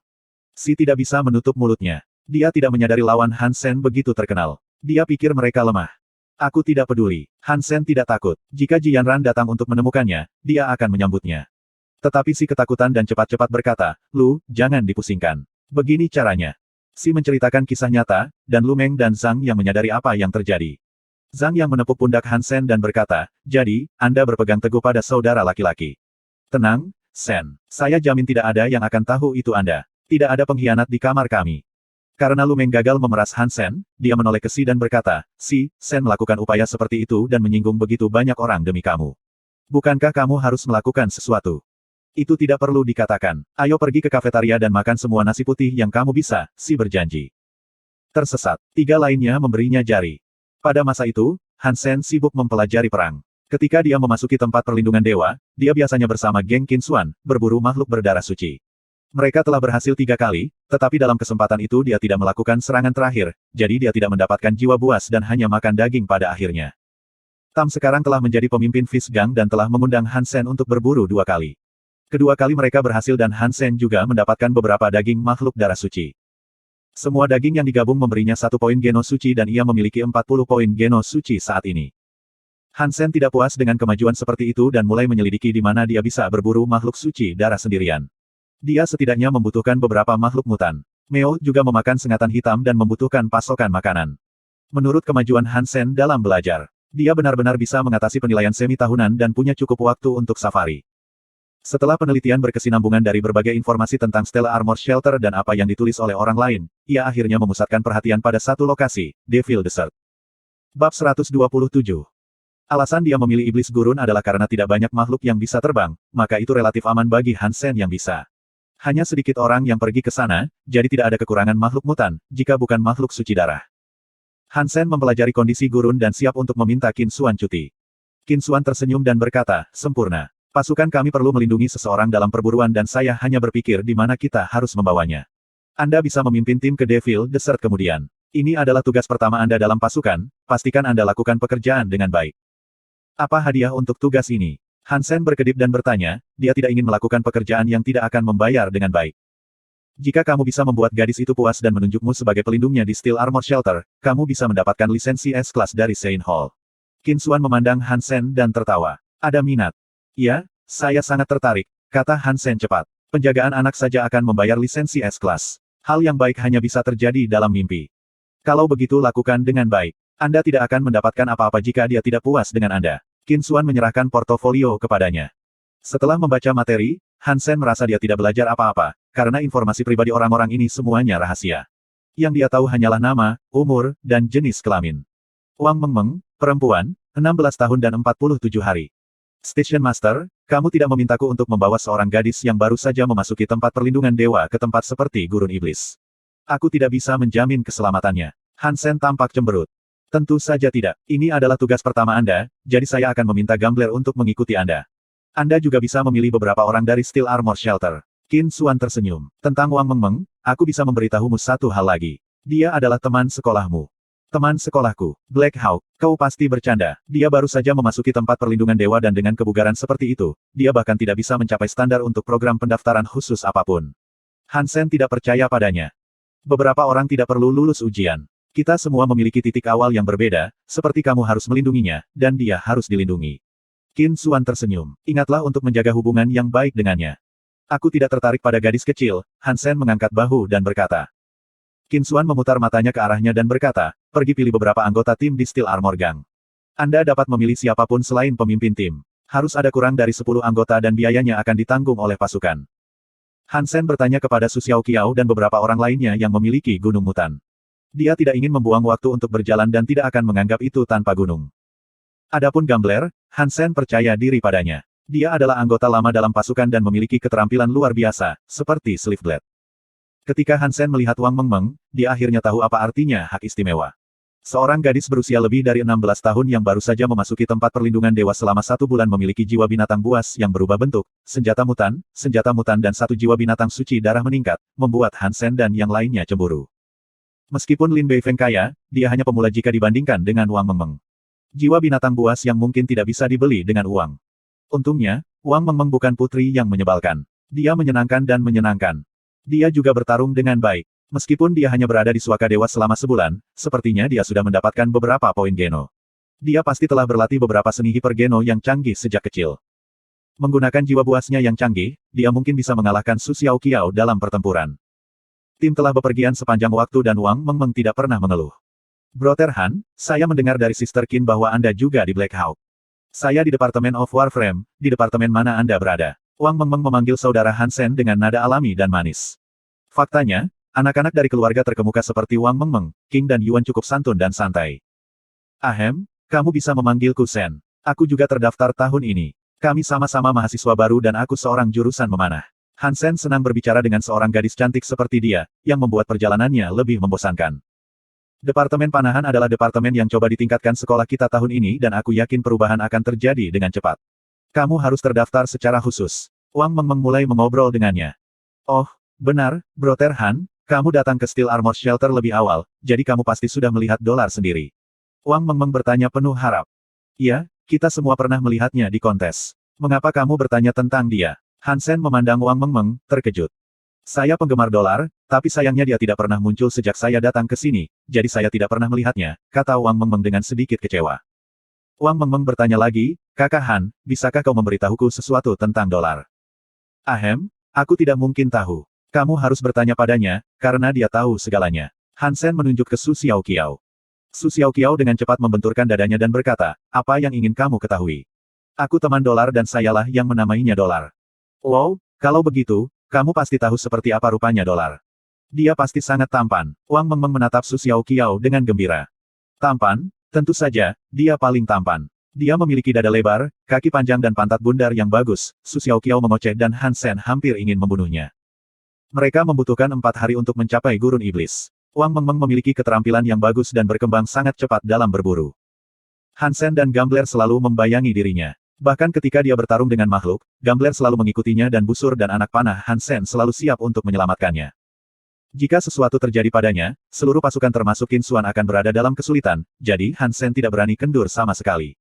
Si tidak bisa menutup mulutnya. Dia tidak menyadari lawan Han Sen begitu terkenal. Dia pikir mereka lemah. Aku tidak peduli. Han Sen tidak takut. Jika Ji Yanran datang untuk menemukannya, dia akan menyambutnya. Tetapi Si ketakutan dan cepat-cepat berkata, Lu, jangan dipusingkan. Begini caranya. Si menceritakan kisah nyata, dan Lu Meng dan Zhang yang menyadari apa yang terjadi. Zhang yang menepuk pundak Han Sen dan berkata, jadi, Anda berpegang teguh pada saudara laki-laki. Tenang, Sen. Saya jamin tidak ada yang akan tahu itu Anda. Tidak ada pengkhianat di kamar kami. Karena Lu Meng gagal memeras Han Sen, dia menoleh ke Si dan berkata, Si, Sen melakukan upaya seperti itu dan menyinggung begitu banyak orang demi kamu. Bukankah kamu harus melakukan sesuatu? Itu tidak perlu dikatakan. Ayo pergi ke kafetaria dan makan semua nasi putih yang kamu bisa, Si berjanji. Tersesat. Tiga lainnya memberinya jari. Pada masa itu, Han Sen sibuk mempelajari perang. Ketika dia memasuki tempat perlindungan dewa, dia biasanya bersama geng Qin Xuan, berburu makhluk berdarah suci. Mereka telah berhasil 3 kali, tetapi dalam kesempatan itu dia tidak melakukan serangan terakhir, jadi dia tidak mendapatkan jiwa buas dan hanya makan daging pada akhirnya. Tam sekarang telah menjadi pemimpin Fish Gang dan telah mengundang Han Sen untuk berburu 2 kali. Kedua kali mereka berhasil dan Han Sen juga mendapatkan beberapa daging makhluk darah suci. Semua daging yang digabung memberinya 1 poin geno suci dan ia memiliki 40 poin geno suci saat ini. Han Sen tidak puas dengan kemajuan seperti itu dan mulai menyelidiki di mana dia bisa berburu makhluk suci darah sendirian. Dia setidaknya membutuhkan beberapa makhluk mutan. Meo juga memakan sengatan hitam dan membutuhkan pasokan makanan. Menurut kemajuan Han Sen dalam belajar, dia benar-benar bisa mengatasi penilaian semi tahunan dan punya cukup waktu untuk safari. Setelah penelitian berkesinambungan dari berbagai informasi tentang Stella Armor Shelter dan apa yang ditulis oleh orang lain, ia akhirnya memusatkan perhatian pada satu lokasi, Devil Desert. Bab 127. Alasan dia memilih Iblis Gurun adalah karena tidak banyak makhluk yang bisa terbang, maka itu relatif aman bagi Han Sen yang bisa. Hanya sedikit orang yang pergi ke sana, jadi tidak ada kekurangan makhluk mutan, jika bukan makhluk suci darah. Han Sen mempelajari kondisi Gurun dan siap untuk meminta Qin Xuan cuti. Qin Xuan tersenyum dan berkata, sempurna. Pasukan kami perlu melindungi seseorang dalam perburuan dan saya hanya berpikir di mana kita harus membawanya. Anda bisa memimpin tim ke Devil Desert kemudian. Ini adalah tugas pertama Anda dalam pasukan, pastikan Anda lakukan pekerjaan dengan baik. Apa hadiah untuk tugas ini? Han Sen berkedip dan bertanya, dia tidak ingin melakukan pekerjaan yang tidak akan membayar dengan baik. Jika kamu bisa membuat gadis itu puas dan menunjukmu sebagai pelindungnya di Steel Armor Shelter, kamu bisa mendapatkan lisensi S-Class dari Sein Hall. Qin Xuan memandang Han Sen dan tertawa. Ada minat. Ya, saya sangat tertarik, kata Han Sen cepat. Penjagaan anak saja akan membayar lisensi S-Class. Hal yang baik hanya bisa terjadi dalam mimpi. Kalau begitu lakukan dengan baik. Anda tidak akan mendapatkan apa-apa jika dia tidak puas dengan Anda. Qin Xuan menyerahkan portofolio kepadanya. Setelah membaca materi, Han Sen merasa dia tidak belajar apa-apa, karena informasi pribadi orang-orang ini semuanya rahasia. Yang dia tahu hanyalah nama, umur, dan jenis kelamin. Wang Mengmeng, perempuan, 16 tahun dan 47 hari. Station Master, kamu tidak memintaku untuk membawa seorang gadis yang baru saja memasuki tempat perlindungan dewa ke tempat seperti Gurun Iblis. Aku tidak bisa menjamin keselamatannya. Han Sen tampak cemberut. Tentu saja tidak. Ini adalah tugas pertama Anda, jadi saya akan meminta Gambler untuk mengikuti Anda. Anda juga bisa memilih beberapa orang dari Steel Armor Shelter. Qin Xuan tersenyum. Tentang Wang Mengmeng, aku bisa memberitahumu satu hal lagi. Dia adalah teman sekolahmu. Teman sekolahku, Black Hawk, kau pasti bercanda. Dia baru saja memasuki tempat perlindungan dewa dan dengan kebugaran seperti itu, dia bahkan tidak bisa mencapai standar untuk program pendaftaran khusus apapun. Han Sen tidak percaya padanya. Beberapa orang tidak perlu lulus ujian. Kita semua memiliki titik awal yang berbeda, seperti kamu harus melindunginya, dan dia harus dilindungi. Qin Xuan tersenyum. Ingatlah untuk menjaga hubungan yang baik dengannya. Aku tidak tertarik pada gadis kecil, Han Sen mengangkat bahu dan berkata. Qin Xuan memutar matanya ke arahnya dan berkata, pergi pilih beberapa anggota tim di Steel Armor Gang. Anda dapat memilih siapapun selain pemimpin tim. Harus ada kurang dari 10 anggota dan biayanya akan ditanggung oleh pasukan. Han Sen bertanya kepada Su Xiaoqiao dan beberapa orang lainnya yang memiliki gunung mutan. Dia tidak ingin membuang waktu untuk berjalan dan tidak akan menganggap itu tanpa gunung. Adapun Gambler, Han Sen percaya diri padanya. Dia adalah anggota lama dalam pasukan dan memiliki keterampilan luar biasa, seperti Sleeve Blade. Ketika Han Sen melihat Wang Mengmeng, dia akhirnya tahu apa artinya hak istimewa. Seorang gadis berusia lebih dari 16 tahun yang baru saja memasuki tempat perlindungan dewa selama 1 bulan memiliki jiwa binatang buas yang berubah bentuk, senjata mutan dan 1 jiwa binatang suci darah meningkat, membuat Han Sen dan yang lainnya cemburu. Meskipun Lin Beifeng kaya, dia hanya pemula jika dibandingkan dengan Wang Mengmeng. Jiwa binatang buas yang mungkin tidak bisa dibeli dengan uang. Untungnya, Wang Mengmeng bukan putri yang menyebalkan. Dia menyenangkan dan menyenangkan. Dia juga bertarung dengan baik. Meskipun dia hanya berada di Suaka Dewa selama sebulan, sepertinya dia sudah mendapatkan beberapa poin Geno. Dia pasti telah berlatih beberapa seni hipergeno yang canggih sejak kecil. Menggunakan jiwa buasnya yang canggih, dia mungkin bisa mengalahkan Su Xiaoqiao dalam pertempuran. Tim telah bepergian sepanjang waktu dan Wang Mengmeng tidak pernah mengeluh. Brother Han, saya mendengar dari Sister Qin bahwa Anda juga di Black Hawk. Saya di Departemen of Warframe, di departemen mana Anda berada? Wang Mengmeng memanggil saudara Han Sen dengan nada alami dan manis. Faktanya, anak-anak dari keluarga terkemuka seperti Wang Mengmeng, King dan Yuan cukup santun dan santai. Ahem, kamu bisa memanggilku Sen. Aku juga terdaftar tahun ini. Kami sama-sama mahasiswa baru dan aku seorang jurusan memanah. Han Sen senang berbicara dengan seorang gadis cantik seperti dia, yang membuat perjalanannya lebih membosankan. Departemen Panahan adalah departemen yang coba ditingkatkan sekolah kita tahun ini dan aku yakin perubahan akan terjadi dengan cepat. Kamu harus terdaftar secara khusus. Wang Mengmeng mulai mengobrol dengannya. Oh, benar, Brother Han, kamu datang ke Steel Armor Shelter lebih awal, jadi kamu pasti sudah melihat dolar sendiri. Wang Mengmeng bertanya penuh harap. Iya, kita semua pernah melihatnya di kontes. Mengapa kamu bertanya tentang dia? Han Sen memandang Wang Mengmeng, terkejut. Saya penggemar dolar, tapi sayangnya dia tidak pernah muncul sejak saya datang ke sini, jadi saya tidak pernah melihatnya, kata Wang Mengmeng dengan sedikit kecewa. Wang Mengmeng bertanya lagi, Kakak Han, bisakah kau memberitahuku sesuatu tentang dolar? Ahem, aku tidak mungkin tahu. Kamu harus bertanya padanya, karena dia tahu segalanya. Han Sen menunjuk ke Su Xiaoqiao. Su Xiaoqiao dengan cepat membenturkan dadanya dan berkata, apa yang ingin kamu ketahui? Aku teman dolar dan sayalah yang menamainya dolar. Wow, kalau begitu, kamu pasti tahu seperti apa rupanya dolar. Dia pasti sangat tampan. Wang Mengmeng menatap Su Xiaoqiao dengan gembira. Tampan? Tentu saja, dia paling tampan. Dia memiliki dada lebar, kaki panjang dan pantat bundar yang bagus. Su Xiaoqiao mengoceh dan Han Sen hampir ingin membunuhnya. Mereka membutuhkan 4 hari untuk mencapai gurun iblis. Wang Mengmeng memiliki keterampilan yang bagus dan berkembang sangat cepat dalam berburu. Han Sen dan Gambler selalu membayangi dirinya. Bahkan ketika dia bertarung dengan makhluk, Gambler selalu mengikutinya dan busur dan anak panah Han Sen selalu siap untuk menyelamatkannya. Jika sesuatu terjadi padanya, seluruh pasukan termasuk Qin Xuan akan berada dalam kesulitan, jadi Han Sen tidak berani kendur sama sekali.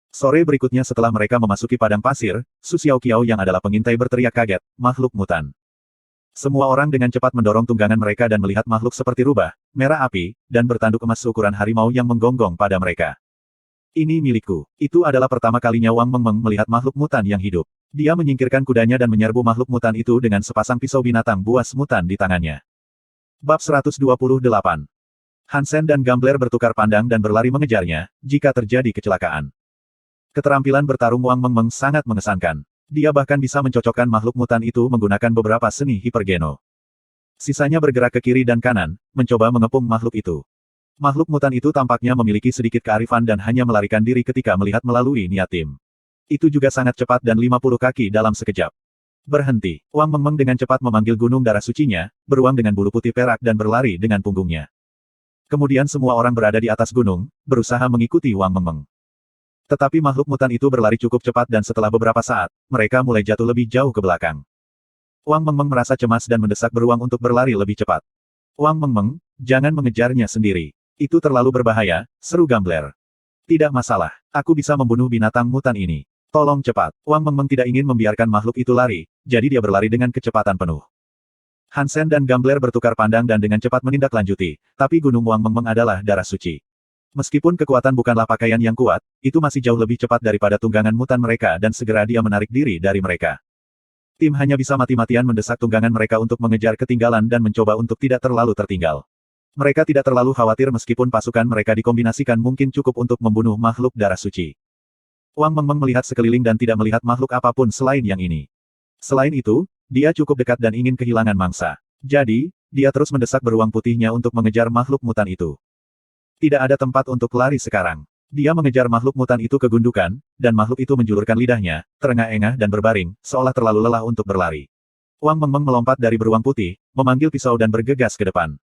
Sore berikutnya setelah mereka memasuki padang pasir, Su Xiaoqiao yang adalah pengintai berteriak kaget, makhluk mutan. Semua orang dengan cepat mendorong tunggangan mereka dan melihat makhluk seperti rubah, merah api, dan bertanduk emas seukuran harimau yang menggonggong pada mereka. Ini milikku. Itu adalah pertama kalinya Wang Mengmeng melihat makhluk mutan yang hidup. Dia menyingkirkan kudanya dan menyerbu makhluk mutan itu dengan sepasang pisau binatang buas mutan di tangannya. Bab 128. Han Sen dan Gambler bertukar pandang dan berlari mengejarnya, jika terjadi kecelakaan. Keterampilan bertarung Wang Mengmeng sangat mengesankan. Dia bahkan bisa mencocokkan makhluk mutan itu menggunakan beberapa seni hipergeno. Sisanya bergerak ke kiri dan kanan, mencoba mengepung makhluk itu. Makhluk mutan itu tampaknya memiliki sedikit kearifan dan hanya melarikan diri ketika melihat melalui niat tim. Itu juga sangat cepat dan 50 kaki dalam sekejap. Berhenti. Wang Mengmeng dengan cepat memanggil gunung darah sucinya, beruang dengan bulu putih perak dan berlari dengan punggungnya. Kemudian semua orang berada di atas gunung, berusaha mengikuti Wang Mengmeng. Tetapi makhluk mutan itu berlari cukup cepat dan setelah beberapa saat, mereka mulai jatuh lebih jauh ke belakang. Wang Mengmeng merasa cemas dan mendesak beruang untuk berlari lebih cepat. Wang Mengmeng, jangan mengejarnya sendiri. Itu terlalu berbahaya, seru Gambler. Tidak masalah, aku bisa membunuh binatang mutan ini. Tolong cepat. Wang Mengmeng tidak ingin membiarkan makhluk itu lari, jadi dia berlari dengan kecepatan penuh. Han Sen dan Gambler bertukar pandang dan dengan cepat menindaklanjuti, tapi gunung Wang Mengmeng adalah darah suci. Meskipun kekuatan bukanlah pakaian yang kuat, itu masih jauh lebih cepat daripada tunggangan mutan mereka dan segera dia menarik diri dari mereka. Tim hanya bisa mati-matian mendesak tunggangan mereka untuk mengejar ketinggalan dan mencoba untuk tidak terlalu tertinggal. Mereka tidak terlalu khawatir meskipun pasukan mereka dikombinasikan mungkin cukup untuk membunuh makhluk darah suci. Wang Mengmeng melihat sekeliling dan tidak melihat makhluk apapun selain yang ini. Selain itu, Dia cukup dekat dan ingin kehilangan mangsa. Jadi, dia terus mendesak beruang putihnya untuk mengejar makhluk mutan itu. Tidak ada tempat untuk lari sekarang. Dia mengejar makhluk mutan itu ke gundukan, dan makhluk itu menjulurkan lidahnya, terengah-engah dan berbaring, seolah terlalu lelah untuk berlari. Wang Mengmeng melompat dari beruang putih, memanggil pisau dan bergegas ke depan.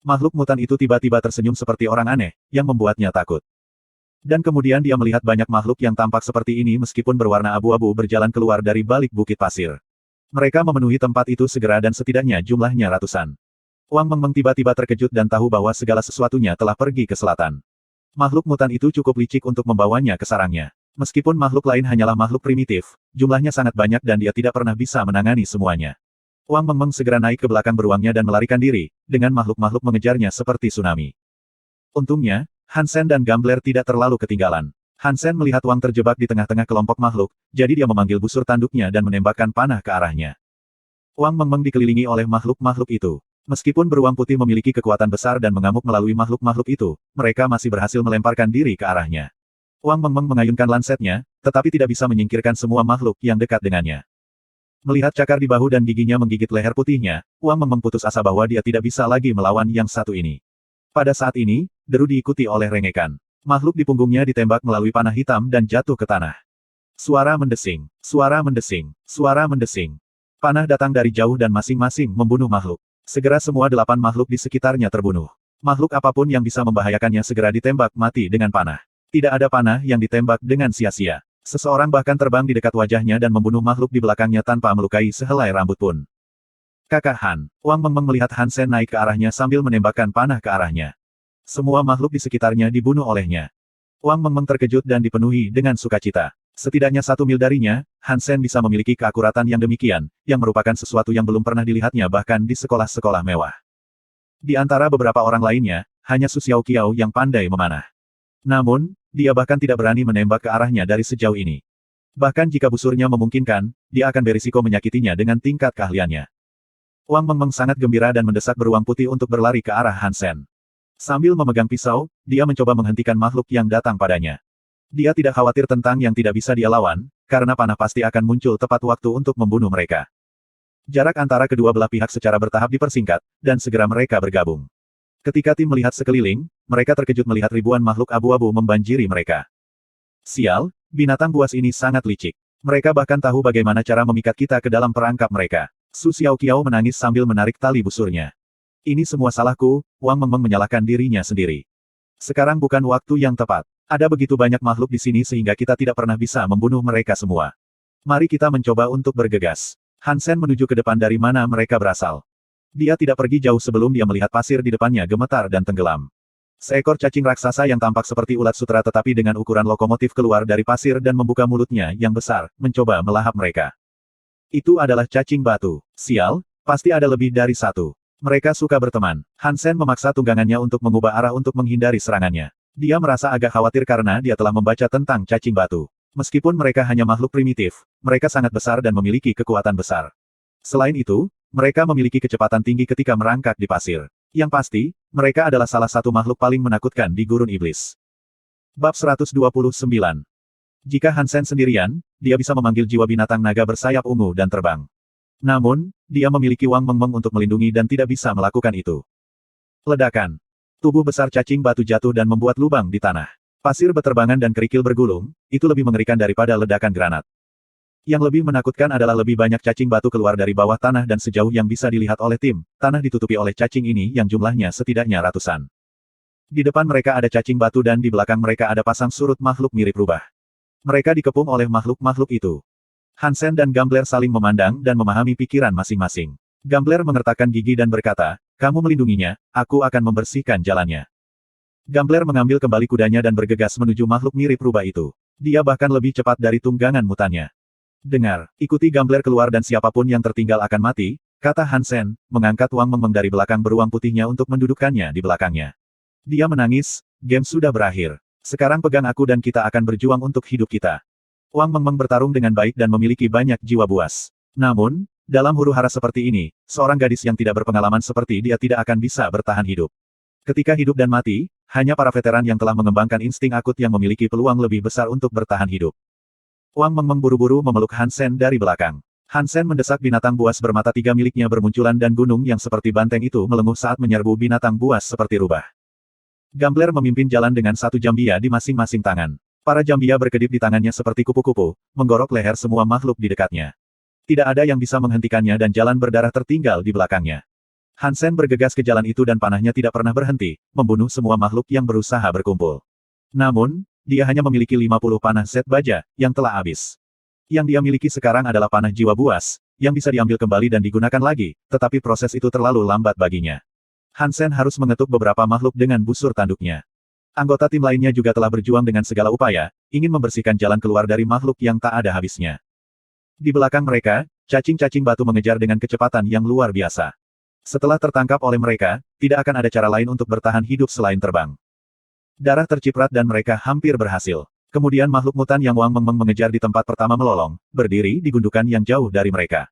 Makhluk mutan itu tiba-tiba tersenyum seperti orang aneh, yang membuatnya takut. Dan kemudian dia melihat banyak makhluk yang tampak seperti ini meskipun berwarna abu-abu berjalan keluar dari balik bukit pasir. Mereka memenuhi tempat itu segera dan setidaknya jumlahnya ratusan. Wang Mengmeng tiba-tiba terkejut dan tahu bahwa segala sesuatunya telah pergi ke selatan. Makhluk mutan itu cukup licik untuk membawanya ke sarangnya. Meskipun makhluk lain hanyalah makhluk primitif, jumlahnya sangat banyak dan dia tidak pernah bisa menangani semuanya. Wang Mengmeng segera naik ke belakang beruangnya dan melarikan diri, dengan makhluk-makhluk mengejarnya seperti tsunami. Untungnya, Hansen dan Gambler tidak terlalu ketinggalan. Hansen melihat Wang terjebak di tengah-tengah kelompok makhluk, jadi dia memanggil busur tanduknya dan menembakkan panah ke arahnya. Wang Mengmeng dikelilingi oleh makhluk-makhluk itu. Meskipun beruang putih memiliki kekuatan besar dan mengamuk melalui makhluk-makhluk itu, mereka masih berhasil melemparkan diri ke arahnya. Wang Mengmeng mengayunkan lansetnya, tetapi tidak bisa menyingkirkan semua makhluk yang dekat dengannya. Melihat cakar di bahu dan giginya menggigit leher putihnya, Wang Mengmeng putus asa bahwa dia tidak bisa lagi melawan yang satu ini. Pada saat ini, deru diikuti oleh rengekan. Makhluk di punggungnya ditembak melalui panah hitam dan jatuh ke tanah. Suara mendesing, suara mendesing, suara mendesing. Panah datang dari jauh dan masing-masing membunuh makhluk. Segera semua 8 makhluk di sekitarnya terbunuh. Makhluk apapun yang bisa membahayakannya segera ditembak mati dengan panah. Tidak ada panah yang ditembak dengan sia-sia. Seseorang bahkan terbang di dekat wajahnya dan membunuh makhluk di belakangnya tanpa melukai sehelai rambut pun. Kakak Han, Wang Mengmeng melihat Hansen naik ke arahnya sambil menembakkan panah ke arahnya. Semua makhluk di sekitarnya dibunuh olehnya. Wang Mengmeng terkejut dan dipenuhi dengan sukacita. Setidaknya 1 mil darinya, Hansen bisa memiliki keakuratan yang demikian, yang merupakan sesuatu yang belum pernah dilihatnya bahkan di sekolah-sekolah mewah. Di antara beberapa orang lainnya, hanya Su Xiaoqiao yang pandai memanah. Namun, dia bahkan tidak berani menembak ke arahnya dari sejauh ini. Bahkan jika busurnya memungkinkan, dia akan berisiko menyakitinya dengan tingkat keahliannya. Wang Mengmeng sangat gembira dan mendesak beruang putih untuk berlari ke arah Hansen. Sambil memegang pisau, dia mencoba menghentikan makhluk yang datang padanya. Dia tidak khawatir tentang yang tidak bisa dia lawan, karena panah pasti akan muncul tepat waktu untuk membunuh mereka. Jarak antara kedua belah pihak secara bertahap dipersingkat, dan segera mereka bergabung. Ketika tim melihat sekeliling, mereka terkejut melihat ribuan makhluk abu-abu membanjiri mereka. Sial, binatang buas ini sangat licik. Mereka bahkan tahu bagaimana cara memikat kita ke dalam perangkap mereka. Su Xiaoqiao menangis sambil menarik tali busurnya. Ini semua salahku, Wang Mengmeng menyalahkan dirinya sendiri. Sekarang bukan waktu yang tepat. Ada begitu banyak makhluk di sini sehingga kita tidak pernah bisa membunuh mereka semua. Mari kita mencoba untuk bergegas. Hansen menuju ke depan dari mana mereka berasal. Dia tidak pergi jauh sebelum dia melihat pasir di depannya gemetar dan tenggelam. Seekor cacing raksasa yang tampak seperti ulat sutra tetapi dengan ukuran lokomotif keluar dari pasir dan membuka mulutnya yang besar, mencoba melahap mereka. Itu adalah cacing batu. Sial, pasti ada lebih dari satu. Mereka suka berteman. Hansen memaksa tunggangannya untuk mengubah arah untuk menghindari serangannya. Dia merasa agak khawatir karena dia telah membaca tentang cacing batu. Meskipun mereka hanya makhluk primitif, mereka sangat besar dan memiliki kekuatan besar. Selain itu, mereka memiliki kecepatan tinggi ketika merangkak di pasir. Yang pasti, mereka adalah salah satu makhluk paling menakutkan di gurun iblis. Bab 129. Jika Hansen sendirian, dia bisa memanggil jiwa binatang naga bersayap ungu dan terbang. Namun, dia memiliki Wang Mengmeng untuk melindungi dan tidak bisa melakukan itu. Ledakan. Tubuh besar cacing batu jatuh dan membuat lubang di tanah. Pasir beterbangan dan kerikil bergulung, itu lebih mengerikan daripada ledakan granat. Yang lebih menakutkan adalah lebih banyak cacing batu keluar dari bawah tanah dan sejauh yang bisa dilihat oleh tim, tanah ditutupi oleh cacing ini yang jumlahnya setidaknya ratusan. Di depan mereka ada cacing batu dan di belakang mereka ada pasang surut makhluk mirip rubah. Mereka dikepung oleh makhluk-makhluk itu. Hansen dan Gambler saling memandang dan memahami pikiran masing-masing. Gambler mengertakkan gigi dan berkata, kamu melindunginya, aku akan membersihkan jalannya. Gambler mengambil kembali kudanya dan bergegas menuju makhluk mirip rubah itu. Dia bahkan lebih cepat dari tunggangan mutannya. Dengar, ikuti Gambler keluar dan siapapun yang tertinggal akan mati, kata Hansen, mengangkat Wang Mengmeng dari belakang beruang putihnya untuk mendudukkannya di belakangnya. Dia menangis, game sudah berakhir. Sekarang pegang aku dan kita akan berjuang untuk hidup kita. Wang Mengmeng bertarung dengan baik dan memiliki banyak jiwa buas. Namun, dalam huru-hara seperti ini, seorang gadis yang tidak berpengalaman seperti dia tidak akan bisa bertahan hidup. Ketika hidup dan mati, hanya para veteran yang telah mengembangkan insting akut yang memiliki peluang lebih besar untuk bertahan hidup. Wang Mengmeng buru-buru memeluk Hansen dari belakang. Hansen mendesak binatang buas bermata tiga miliknya bermunculan dan gunung yang seperti banteng itu melenguh saat menyerbu binatang buas seperti rubah. Gambler memimpin jalan dengan satu jambia di masing-masing tangan. Para jambia berkedip di tangannya seperti kupu-kupu, menggorok leher semua makhluk di dekatnya. Tidak ada yang bisa menghentikannya dan jalan berdarah tertinggal di belakangnya. Hansen bergegas ke jalan itu dan panahnya tidak pernah berhenti, membunuh semua makhluk yang berusaha berkumpul. Namun, dia hanya memiliki 50 panah set baja, yang telah habis. Yang dia miliki sekarang adalah panah jiwa buas, yang bisa diambil kembali dan digunakan lagi, tetapi proses itu terlalu lambat baginya. Hansen harus mengetuk beberapa makhluk dengan busur tanduknya. Anggota tim lainnya juga telah berjuang dengan segala upaya, ingin membersihkan jalan keluar dari makhluk yang tak ada habisnya. Di belakang mereka, cacing-cacing batu mengejar dengan kecepatan yang luar biasa. Setelah tertangkap oleh mereka, tidak akan ada cara lain untuk bertahan hidup selain terbang. Darah terciprat dan mereka hampir berhasil. Kemudian makhluk mutan yang Wang Mengmeng mengejar di tempat pertama melolong, berdiri di gundukan yang jauh dari mereka.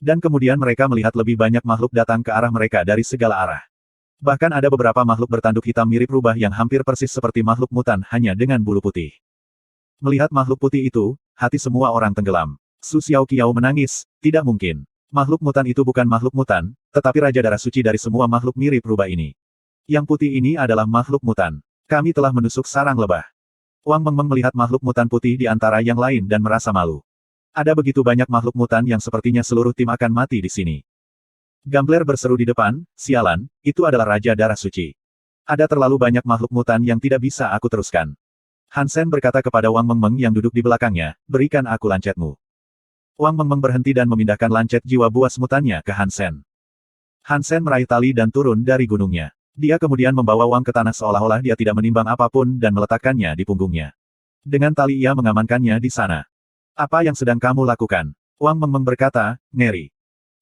Dan kemudian mereka melihat lebih banyak makhluk datang ke arah mereka dari segala arah. Bahkan ada beberapa makhluk bertanduk hitam mirip rubah yang hampir persis seperti makhluk mutan hanya dengan bulu putih. Melihat makhluk putih itu, hati semua orang tenggelam. Su Xiaoqiao menangis, tidak mungkin. Makhluk mutan itu bukan makhluk mutan, tetapi Raja Darah Suci dari semua makhluk mirip rubah ini. Yang putih ini adalah makhluk mutan. Kami telah menusuk sarang lebah. Wang Mengmeng melihat makhluk mutan putih di antara yang lain dan merasa malu. Ada begitu banyak makhluk mutan yang sepertinya seluruh tim akan mati di sini. Gambler berseru di depan, sialan, itu adalah Raja Darah Suci. Ada terlalu banyak makhluk mutan yang tidak bisa aku teruskan. Hansen berkata kepada Wang Mengmeng yang duduk di belakangnya, berikan aku lancetmu. Wang Mengmeng berhenti dan memindahkan lancet jiwa buas mutannya ke Hansen. Hansen meraih tali dan turun dari gunungnya. Dia kemudian membawa Wang ke tanah seolah-olah dia tidak menimbang apapun dan meletakkannya di punggungnya. Dengan tali ia mengamankannya di sana. Apa yang sedang kamu lakukan? Wang Mengmeng berkata, ngeri.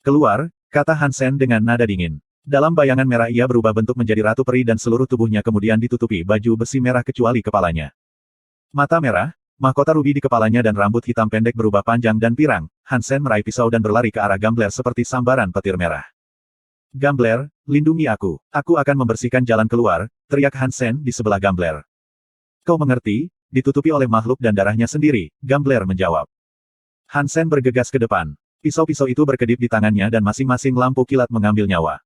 Keluar, kata Hansen dengan nada dingin. Dalam bayangan merah ia berubah bentuk menjadi ratu peri dan seluruh tubuhnya kemudian ditutupi baju besi merah kecuali kepalanya. Mata merah, mahkota rubi di kepalanya dan rambut hitam pendek berubah panjang dan pirang. Hansen meraih pisau dan berlari ke arah Gambler seperti sambaran petir merah. Gambler, lindungi aku. Aku akan membersihkan jalan keluar, teriak Hansen di sebelah Gambler. Kau mengerti? Ditutupi oleh makhluk dan darahnya sendiri, Gambler menjawab. Hansen bergegas ke depan. Pisau-pisau itu berkedip di tangannya dan masing-masing lampu kilat mengambil nyawa.